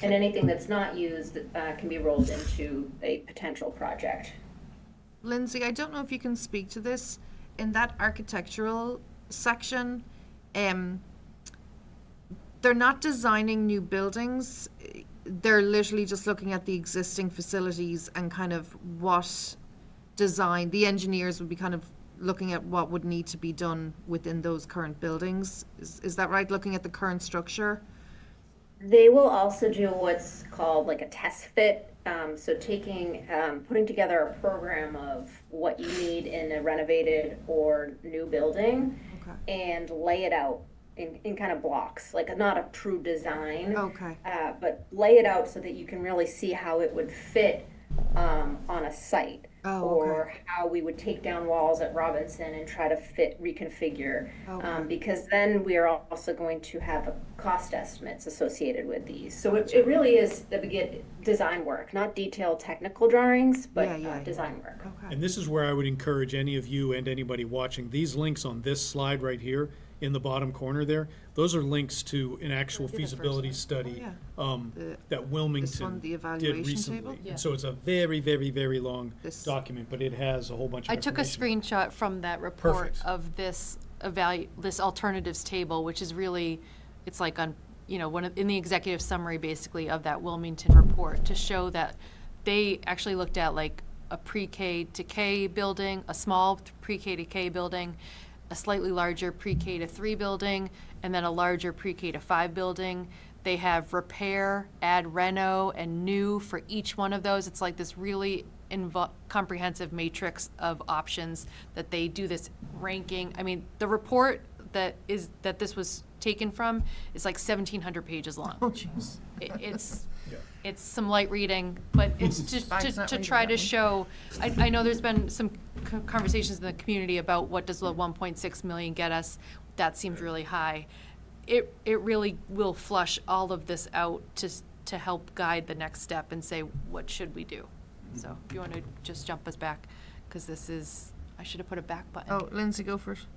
And anything that's not used can be rolled into a potential project. Lindsay, I don't know if you can speak to this. In that architectural section, they're not designing new buildings. They're literally just looking at the existing facilities and kind of what design, the engineers would be kind of looking at what would need to be done within those current buildings. Is that right? Looking at the current structure? They will also do what's called like a test fit. So putting together a program of what you need in a renovated or new building, and lay it out in kind of blocks, like not a true design, but lay it out so that you can really see how it would fit on a site, or how we would take down walls at Robinson and try to reconfigure, because then we are also going to have cost estimates associated with these. So it really is the design work, not detailed technical drawings, but design work. And this is where I would encourage any of you and anybody watching, these links on this slide right here in the bottom corner there, those are links to an actual feasibility study that Wilmington did recently. And so it's a very, very, very long document, but it has a whole bunch of I took a information. screenshot from that report Perfect. of this this alternatives table, which is really, it's like on, in the executive summary basically of that Wilmington report, to show that they actually looked at like a pre-K to K building, a small pre-K to K building, a slightly larger pre-K to 3 building, and then a larger pre-K to 5 building. They have repair, add reno, and new for each one of those. It's like this really comprehensive matrix of options that they do this ranking. I mean, the report that this was taken from is like 1,700 pages long. Oh, jeez. It's some light reading, but it's just to try to show. I know there's been some conversations in the community about what does the 1.6 million get us. That seems really high. It really will flush all of this out to help guide the next step and say, what should we do? So if you want to just jump us back, because this is, I should have put a back button. Oh, Lindsay, go first.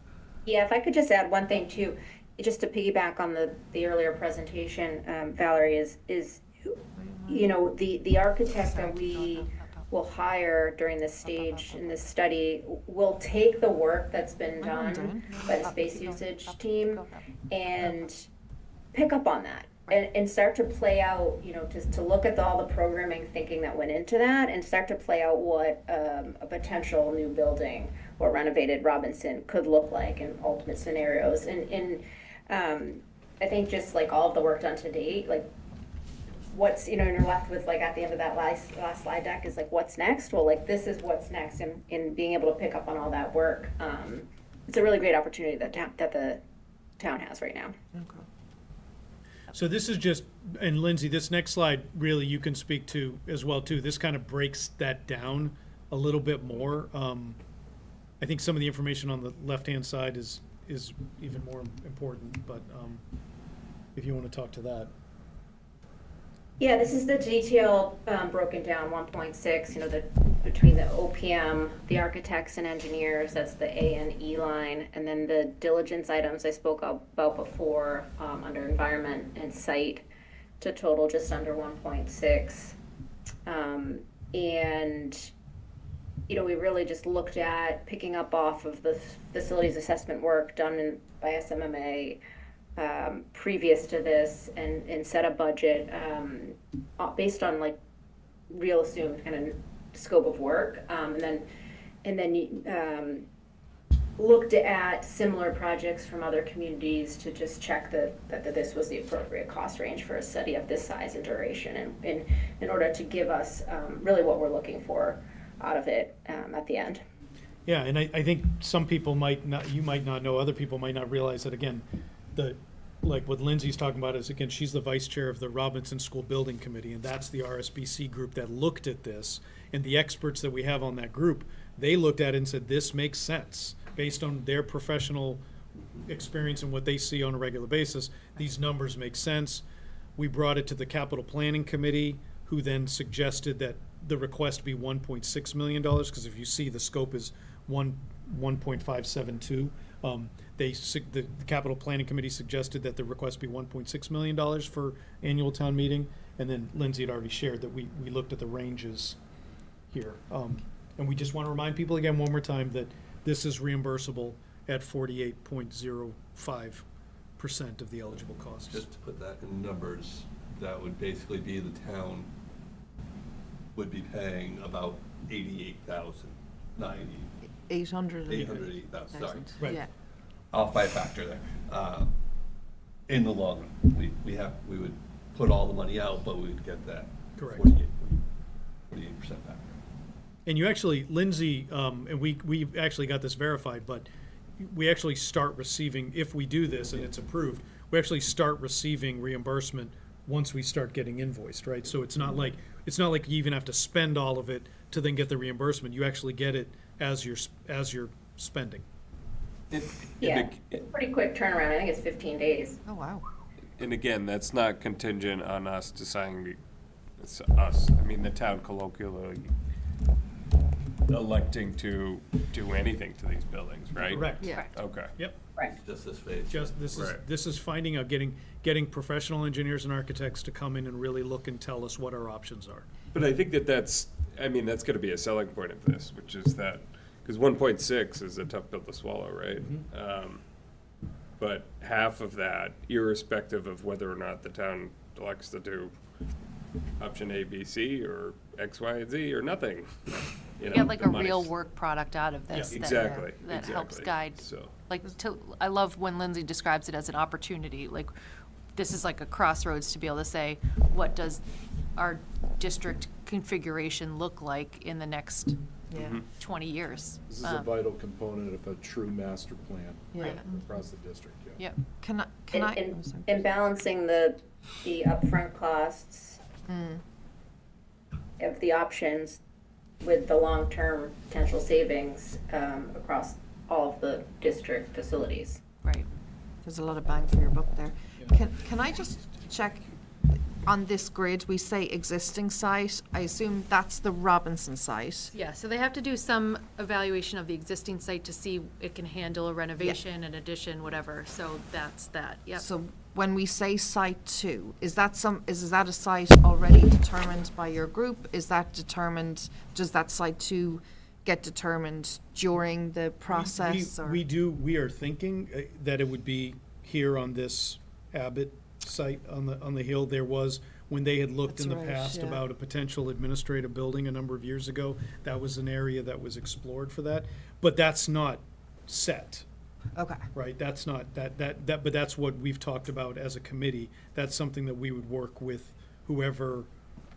Yeah, if I could just add one thing too, just to piggyback on the earlier presentation, Valerie, is you know, the architect that we will hire during this stage in this study will take the work that's been done by the space usage team and pick up on that. And start to play out, you know, just to look at all the programming thinking that went into that and start to play out what a potential new building or renovated Robinson could look like in ultimate scenarios. And I think just like all of the work done to date, like what's, you know, and you're left with like at the end of that last slide deck is like, what's next? Well, like this is what's next, and being able to pick up on all that work. It's a really great opportunity that the town has right now. Okay. So this is just, and Lindsay, this next slide, really you can speak to as well too. This kind of breaks that down a little bit more. I think some of the information on the left-hand side is even more important, but if you want to talk to that. Yeah, this is the detail broken down 1.6, you know, between the OPM, the architects and engineers, that's the A and E line, and then the diligence items I spoke about before under environment and site to total just under 1.6. And, you know, we really just looked at picking up off of the facilities assessment work done by SMMA previous to this and set a budget based on like real assumed kind of scope of work, and then looked at similar projects from other communities to just check that this was the appropriate cost range for a study of this size and duration, and in order to give us really what we're looking for out of it at the end. Yeah, and I think some people you might not know, other people might not realize that, again, like what Lindsay's talking about is, again, she's the vice chair of the Robinson School Building Committee, and that's the RSBC group that looked at this. And the experts that we have on that group, they looked at it and said, this makes sense. Based on their professional experience and what they see on a regular basis, these numbers make sense. We brought it to the Capital Planning Committee, who then suggested that the request be $1.6 million, because if you see the scope is 1.572. The Capital Planning Committee suggested that the request be $1.6 million for annual town meeting, and then Lindsay had already shared that we looked at the ranges here. And we just want to remind people again one more time that this is reimbursable at 48.05% of the eligible costs. Just to put that in numbers, that would basically be the town would be paying about 88,000, 880,000, sorry. Right. Yeah. Off by a factor there. In the long run, we would put all the money out, but we would get that Correct. 48% back. And you actually, Lindsay, and we actually got this verified, but we actually start receiving, if we do this and it's approved, we actually start receiving reimbursement once we start getting invoiced, right? So it's not like you even have to spend all of it to then get the reimbursement. You actually get it as you're spending. Yeah, it's a pretty quick turnaround. I think it's 15 days. Oh, wow. And again, that's not contingent on us deciding, it's us, I mean, the town colloquially electing to do anything to these buildings, right? Correct. Yeah. Okay. Yep. Right. Just this phase. This is finding out, getting professional engineers and architects to come in and really look and tell us what our options are. But I think that's gonna be a selling point of this, which is that, because 1.6 is a tough pill to swallow, right? But half of that, irrespective of whether or not the town elects to do option A, B, C, or X, Y, and Z, or nothing. You know, Get like the a money's- real work product out of this. Yeah, that- exactly, That helps exactly. guide. So- I love when Lindsay describes it as an opportunity, like, this is like a crossroads to be able to say, what does our district configuration look like in the next 20 years? This is a vital component of a true master plan Yeah. across the district, yeah. Yep. Can I? I'm sorry. And balancing the upfront costs of the options with the long-term potential savings across all of the district facilities. Right. There's a lot of bang for your buck there. Can I just check, on this grid, we say existing site. I assume that's the Robinson site. Yeah, so they have to do some evaluation of the existing site to see it can handle a renovation, an addition, whatever, so that's that, yep. So when we say site 2, is that a site already determined by your group? Is that determined, does that site 2 get determined during the process? or- We are thinking that it would be here on this Abbott site on the hill. There was, when they had looked in the That's right, past yeah. about a potential administrative building a number of years ago, that was an area that was explored for that. But that's not set, Okay. right? That's not, but that's what we've talked about as a committee. That's something that we would work with whoever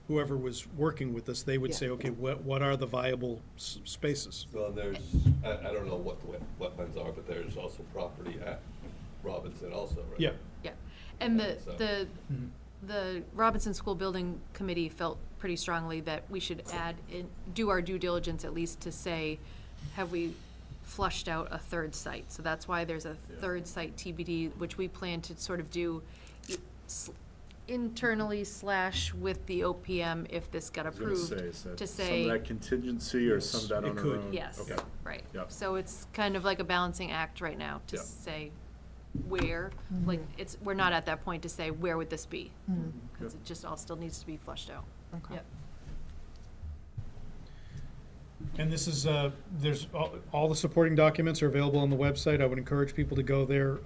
was working with us. They would Yeah. say, okay, what are the viable spaces? Well, there's, I don't know what the wetlands are, but there's also property at Robinson also, right? Yeah. Yeah, and So- the Robinson School Building Committee felt pretty strongly that we should do our due diligence at least to say, have we flushed out a third site? So that's why there's a third site TBD, which we plan to sort of do internally / with the OPM if this got I was gonna approved, say, is that to some say. of that contingency or some of that It on our could. own? Yes, Okay. right. Yep. So it's kind of like a balancing act right now to Yep. say where, like, we're not at that point to say, where would this be? Because it just all still needs to be flushed out. Okay. Yep. And this is, there's, all the supporting documents are available on the website. I would encourage people to go there.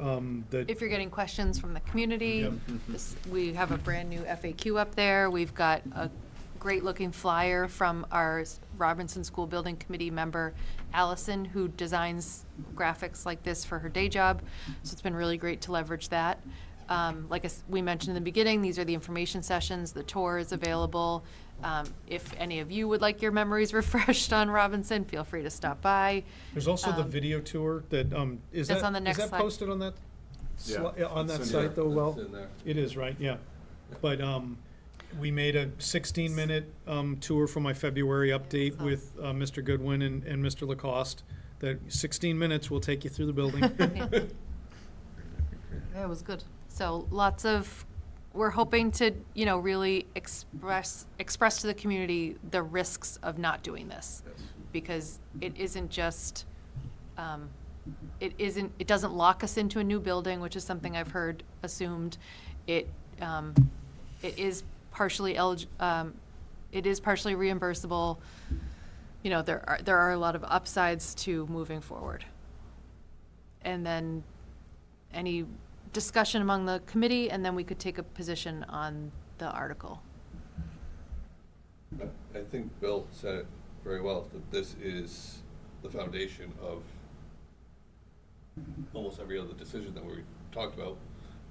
If you're getting questions from the community, we have a brand-new FAQ up there. We've got a great-looking flyer from our Robinson School Building Committee member, Allison, who designs graphics like this for her day job. So it's been really great to leverage that. Like we mentioned in the beginning, these are the information sessions, the tour is available. If any of you would like your memories refreshed on Robinson, feel free to stop by. There's also the video tour that, is That's that, on the next is that slide. posted on that? Yeah, On that it's in site though, well? It's in there. It is, right, yeah. But, we made a 16-minute, tour for my February update with, Mr. Goodwin and Mr. Lacoste. That 16 minutes will take you through the building. Yeah, it was good. So we're hoping to, really express to the community the risks of not doing this. Because it isn't just, it doesn't lock us into a new building, which is something I've heard assumed. It is partially reimbursable. There are a lot of upsides to moving forward. And then any discussion among the committee, and then we could take a position on the article. I think Bill said it very well, that this is the foundation of almost every other decision that we talked about in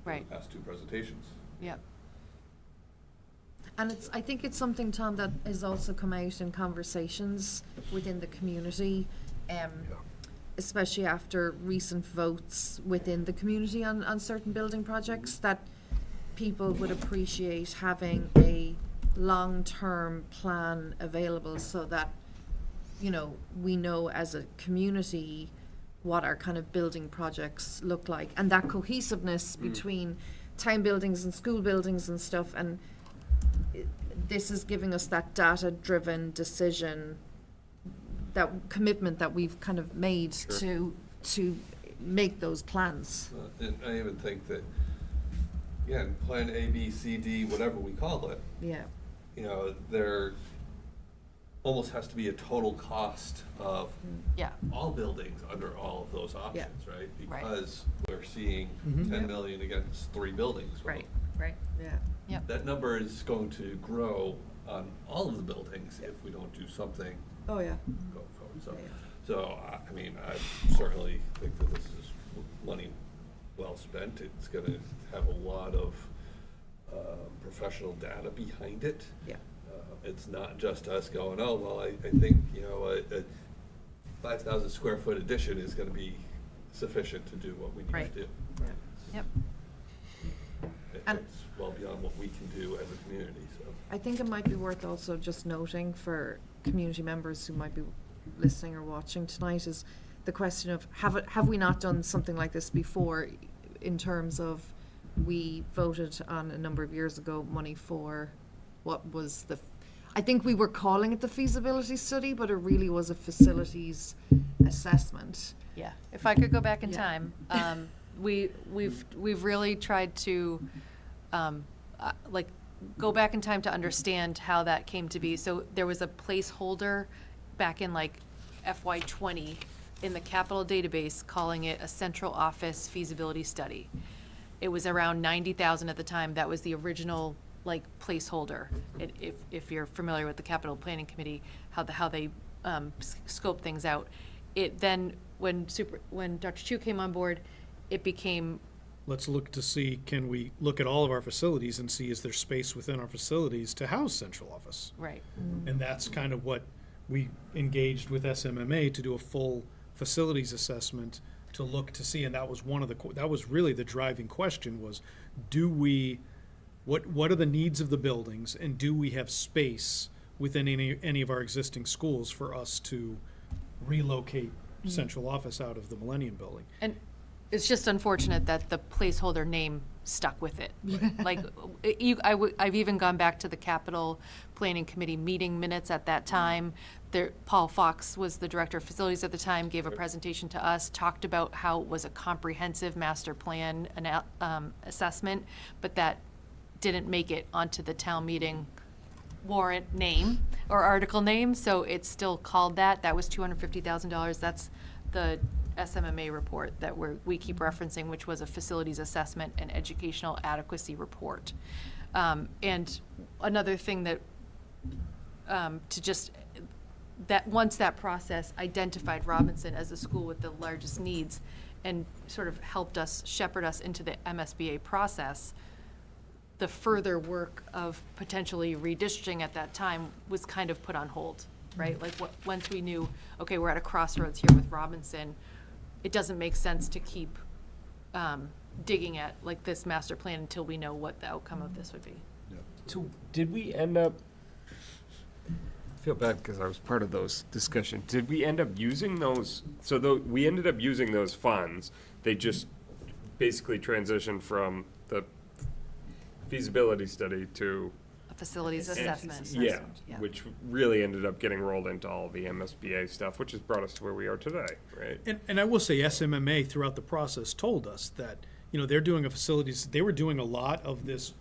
Right. the past two presentations. Yep. And I think it's something, Tom, that has also come out in conversations within the community, especially after recent votes within the community on certain building projects, that people would appreciate having a long-term plan available so that, we know as a community what our kind of building projects look like, and that cohesiveness between town buildings and school buildings and stuff. And this is giving us that data-driven decision, that commitment that we've kind of made to make those plans. And I even think that, again, plan A, B, C, D, whatever we call it, Yeah. there almost has to be a total cost of Yeah. all buildings under all of those options, right? Right. Because we're seeing 10 million against 3 buildings. Well, Right. Right. Yeah. Yep. that number is going to grow on all of the buildings if we don't do something Oh, yeah. going forward. So, Yeah. I certainly think that this is money well spent. It's going to have a lot of professional data behind it. Yeah. It's not just us going, oh, well, I think, a 5,000 square foot addition is going to be sufficient to do what we need Right. to do. Yep. And- It's well beyond what we can do as a community, so. I think it might be worth also just noting for community members who might be listening or watching tonight is the question of have we not done something like this before in terms of we voted on a number of years ago money for what was I think we were calling it the feasibility study, but it really was a facilities assessment. Yeah, if I could go back in Yeah. time, we've really tried to, like, go back in time to understand how that came to be. So there was a placeholder back in like FY '20 in the capital database calling it a central office feasibility study. It was around 90,000 at the time. That was the original like placeholder. If you're familiar with the capital planning committee, how they scope things out. It then when Dr. Chu came on board, it became Let's look to see, can we look at all of our facilities and see is there space within our facilities to house central office? right. And that's kind of what we engaged with SMMA to do a full facilities assessment to look to see, and that was one of that was really the driving question was, what are the needs of the buildings, and do we have space within any of our existing schools for us to relocate central office out of the Millennium Building? And it's just unfortunate that the placeholder name stuck with it. Like, I've even gone back to the capital planning committee meeting minutes at that time. Paul Fox was the director of facilities at the time, gave a presentation to us, talked about how it was a comprehensive master plan assessment, but that didn't make it onto the town meeting warrant name or article name, so it's still called that. That was $250,000. That's the SMMA report that we keep referencing, which was a facilities assessment and educational adequacy report. And another thing that that once that process identified Robinson as the school with the largest needs and sort of helped us shepherd us into the MSBA process, the further work of potentially redistricting at that time was kind of put on hold, right? Like once we knew, okay, we're at a crossroads here with Robinson, it doesn't make sense to keep digging at like this master plan until we know what the outcome of this would be. So did we end up, I feel bad because I was part of those discussions. Did we end up using those? So we ended up using those funds. They just basically transitioned from the feasibility study to A facilities assessment. Yeah, which really ended up getting rolled into all the MSBA stuff, which has brought us to where we are today, right? And I will say SMMA throughout the process told us that, they're doing they were doing a lot of this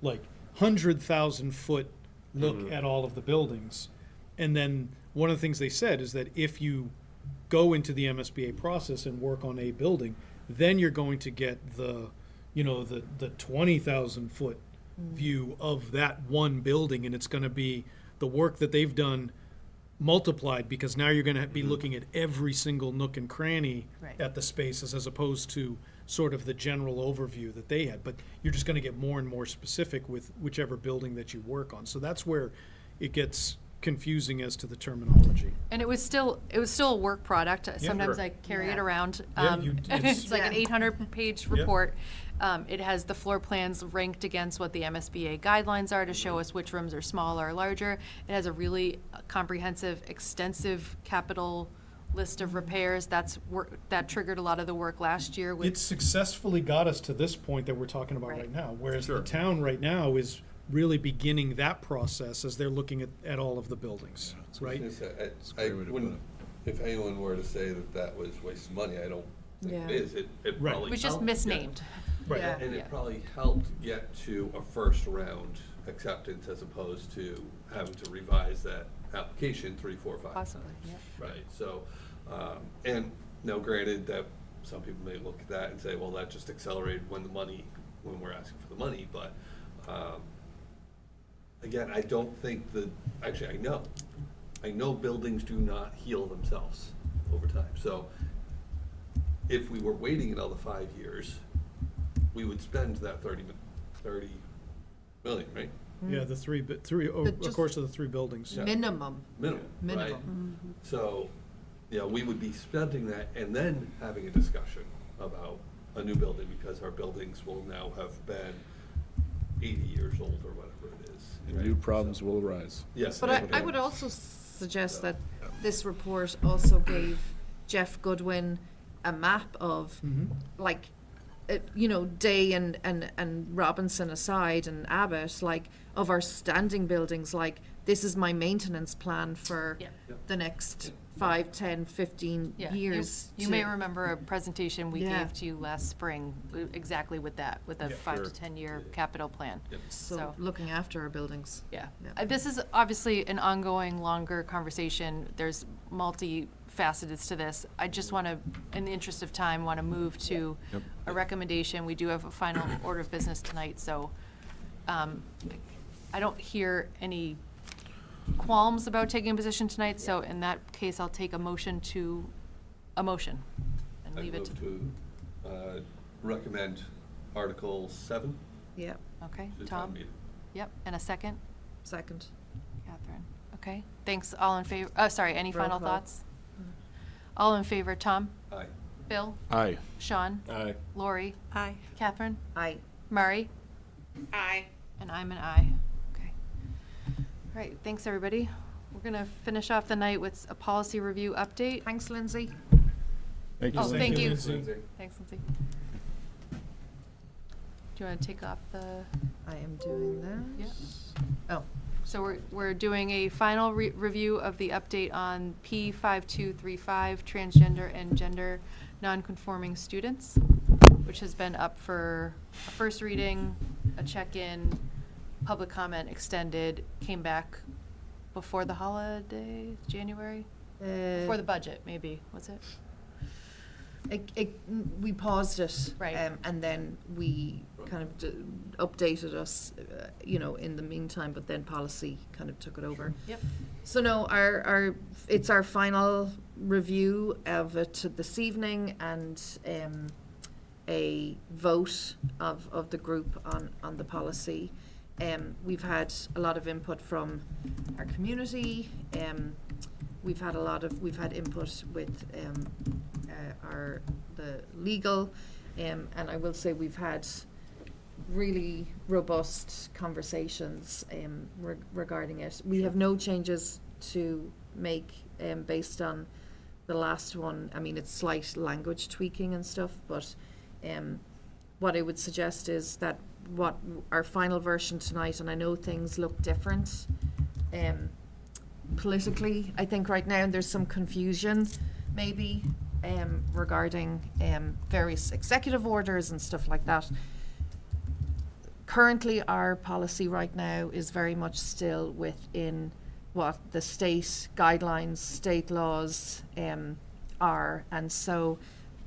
like 100,000 foot look at all of the buildings. And then one of the things they said is that if you go into the MSBA process and work on a building, then you're going to get the 20,000 foot view of that one building, and it's going to be the work that they've done multiplied, because now you're going to be looking at every single nook and cranny at the spaces as opposed to sort of the general overview that they had. But you're just going to get more and more specific with whichever building that you work on. So that's where it gets confusing as to the terminology. And it was still a work product. Sometimes sure. I carry it around. It's It's like an 800-page report. It has the floor plans ranked against what the MSBA guidelines are to show us which rooms are smaller or larger. It has a really comprehensive, extensive capital list of repairs. That triggered a lot of the work last year. It successfully got us to this point that we're talking about right now, whereas the town right now is really beginning that process as they're looking at all of the buildings, right? If anyone were to say that was wasted money, I don't think it is. It Right. probably It was just helped misnamed. Right. Yeah. And Yeah. it probably helped get to a first round acceptance as opposed to having to revise that application 3, 4, 5 Possibly, times. yeah. Right, so, and now granted that some people may look at that and say, well, that just accelerated when we're asking for the money, but, again, I don't think actually I know buildings do not heal themselves over time, so if we were waiting another 5 years, we would spend that 30 million, right? Yeah, over the course of the 3 buildings. Yeah. Minimum. Minimum, right? Minimum. So, we would be spending that and then having a discussion about a new building, because our buildings will now have been 80 years old or whatever it is. And right? new problems will arise. Yes. But I would also suggest that this report also gave Jeff Goodwin a map of, like, you know, Day and Robinson aside and Abbott, like, of our standing buildings, like, this is my maintenance plan for the next 5, 10, 15 Yeah, years. you may remember a presentation we Yeah. gave to you last spring, exactly with that, with a 5 to 10 year capital plan. So looking after our buildings. Yeah. This is obviously an ongoing, longer conversation. There's multifacets to this. I just want to, in the interest of time, want to move to a recommendation. We do have a final order of business tonight, so I don't hear any qualms about taking a position tonight, so in that case, I'll take a motion and leave it to. to recommend Article 7. Yeah. Okay, to town Tom? meeting. Yep, and a second? Second. Catherine. Okay, thanks. All in favor, sorry, any Roll final call. thoughts? All in favor, Tom? Aye. Bill? Aye. Sean? Aye. Lori? Aye. Catherine? Aye. Murray? Aye. And I'm an aye. Okay. All right, thanks, everybody. We're gonna finish off the night with a policy review update. Thanks, Lindsay. Thank Oh, thank you. Lindsay. Thanks, Lindsay. Do you want to take off the? I am doing that. Yeah. Oh. So we're doing a final review of the update on P5235, transgender and gender nonconforming students, which has been up for a first reading, a check-in, public comment extended, came back before the holiday, January? Before the budget, maybe, was it? We paused it. Right. And then we kind of updated us, you know, in the meantime, but then policy kind of took it over. Yep. So no, it's our final review of it this evening and a vote of the group on the policy. We've had a lot of input from our community. We've had input with the legal, and I will say we've had really robust conversations regarding it. We have no changes to make based on the last one. I mean, it's slight language tweaking and stuff, but what I would suggest is that what our final version tonight, and I know things look different politically, I think right now there's some confusion maybe regarding various executive orders and stuff like that. Currently, our policy right now is very much still within what the state guidelines, state laws are, and so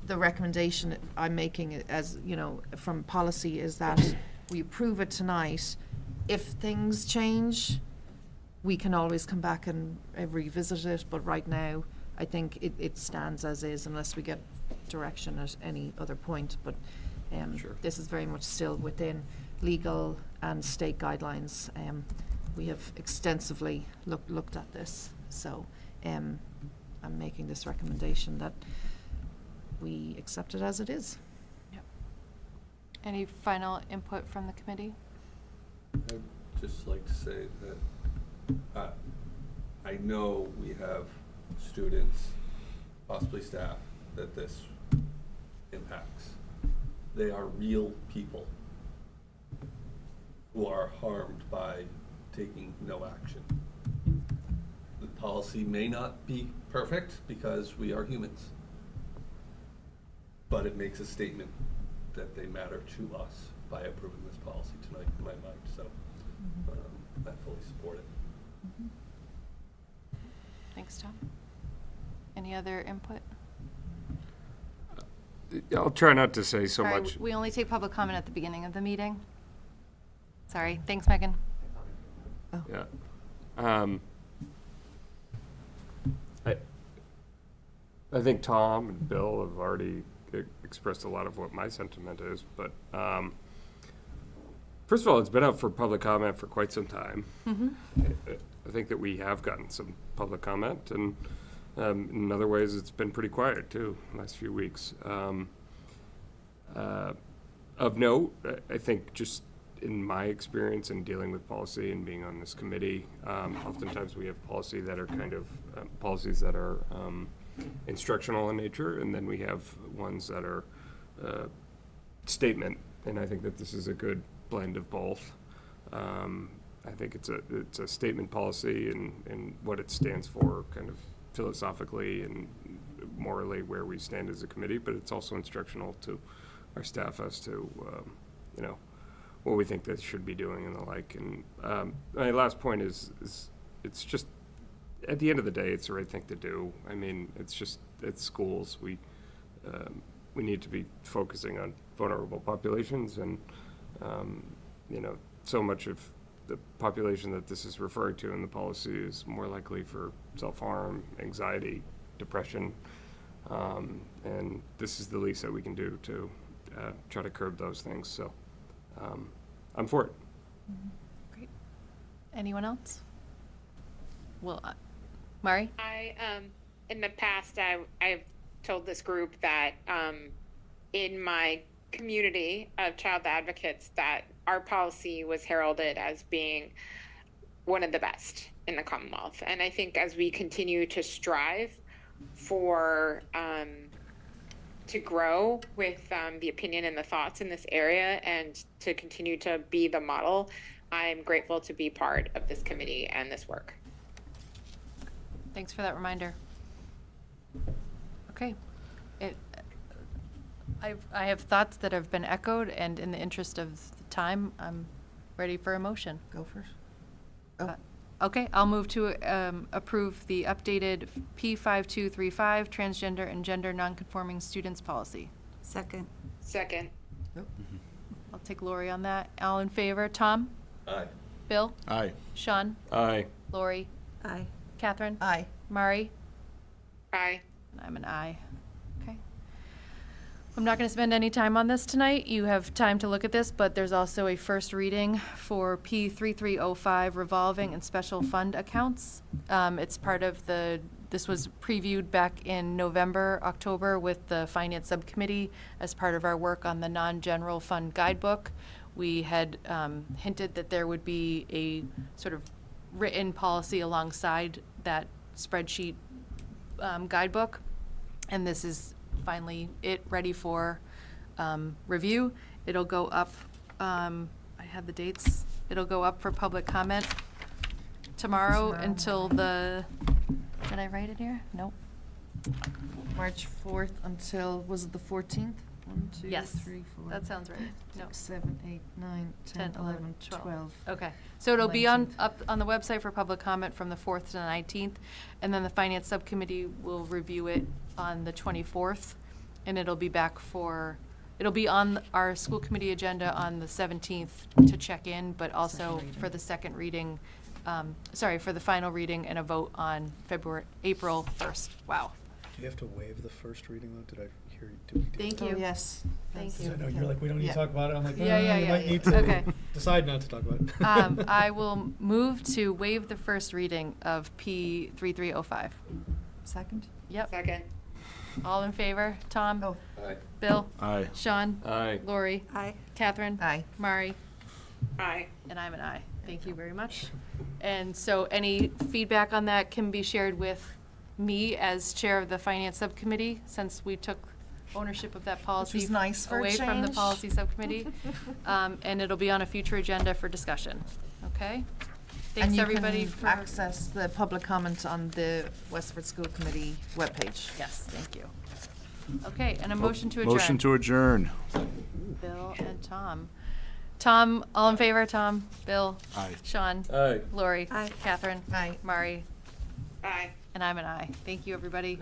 the recommendation I'm making, as you know, from policy, is that we approve it tonight. If things change, we can always come back and revisit it, but right now, I think it stands as is unless we get direction at any other point, but this is very much still within legal and state guidelines. We have extensively looked at this, so I'm making this recommendation that we accept it as it is. Yep. Any final input from the committee? I'd just like to say that I know we have students, possibly staff, that this impacts. They are real people who are harmed by taking no action. The policy may not be perfect because we are humans, but it makes a statement that they matter to us by approving this policy tonight in my mind, so I fully support it. Thanks, Tom. Any other input? I'll try not to say so Sorry, much. we only take public comment at the beginning of the meeting. Sorry. Thanks, Megan. Yeah. I think Tom and Bill have already expressed a lot of what my sentiment is, but first of all, it's been up for public comment for quite some time. I think that we have gotten some public comment, and in other ways, it's been pretty quiet too, last few weeks. Of note, I think just in my experience in dealing with policy and being on this committee, oftentimes we have policy that are kind of policies that are instructional in nature, and then we have ones that are statement, and I think that this is a good blend of both. I think it's a statement policy and what it stands for, kind of philosophically and morally where we stand as a committee, but it's also instructional to our staff as to, what we think they should be doing and the like. And my last point is it's just, at the end of the day, it's the right thing to do. I mean, it's schools. We need to be focusing on vulnerable populations, and so much of the population that this is referring to in the policy is more likely for self-harm, anxiety, depression, and this is the least that we can do to try to curb those things. So I'm for it. Great. Anyone else? Well, Mari? In the past, I've told this group that in my community of child advocates that our policy was heralded as being one of the best in the Commonwealth. And I think as we continue to strive for to grow with the opinion and the thoughts in this area and to continue to be the model, I'm grateful to be part of this committee and this work. Thanks for that reminder. Okay. I have thoughts that have been echoed, and in the interest of the time, I'm ready for a motion. Go first. Okay, I'll move to approve the updated P5235 transgender and gender nonconforming students policy. Second. I'll take Lori on that. All in favor? Tom? Aye. Bill? Aye. Sean? Aye. Lori? Aye. Catherine? Aye. Mari? Aye. And I'm an aye. Okay. I'm not going to spend any time on this tonight. You have time to look at this, but there's also a first reading for P3305 revolving and special fund accounts. It's part of this was previewed back in November, October with the Finance Subcommittee as part of our work on the non-general fund guidebook. We had hinted that there would be a sort of written policy alongside that spreadsheet guidebook, and this is finally ready for review. It'll go up, I have the dates, it'll go up for public comment tomorrow until did I write it here? Nope. March 4th until, was it the 14th? 1, 2, Yes, 3, 4. that sounds right. No. 6, 7, 8, 9, 10, 11, 12. Okay, so it'll be up on the website for public comment from the 4th to the 19th, and then the Finance Subcommittee will review it on the 24th, and it'll be on our school committee agenda on the 17th to check in, but also for the second reading, for the final reading and a vote on April 1st. Wow. Do you have to waive the first reading, though? Did I hear you? Did we do Thank that? you. Oh, yes. Thank I you. know you're like, we don't need to talk about it. I'm like, Yeah, yeah, you yeah, might yeah. need to Okay. decide not to talk about it. I will move to waive the first reading of P3305. Second? Yep. Second. All in favor? Tom? Oh. Aye. Bill? Aye. Sean? Aye. Lori? Aye. Catherine? Aye. Mari? Aye. And I'm an aye. Thank you very much. And so any feedback on that can be shared with me as chair of the Finance Subcommittee, since we took ownership of that policy was nice for a away from the change. Policy Subcommittee. And it'll be on a future agenda for discussion. Okay? Thanks, everybody, And you for. can access the public comment on the Westford School Committee webpage. Yes, thank you. Okay, and a motion to adjourn. Motion to adjourn. Bill and Tom. Tom, all in favor? Tom? Bill? Aye. Sean? Aye. Lori? Aye. Catherine? Aye. Mari? Aye. And I'm an aye. Thank you, everybody.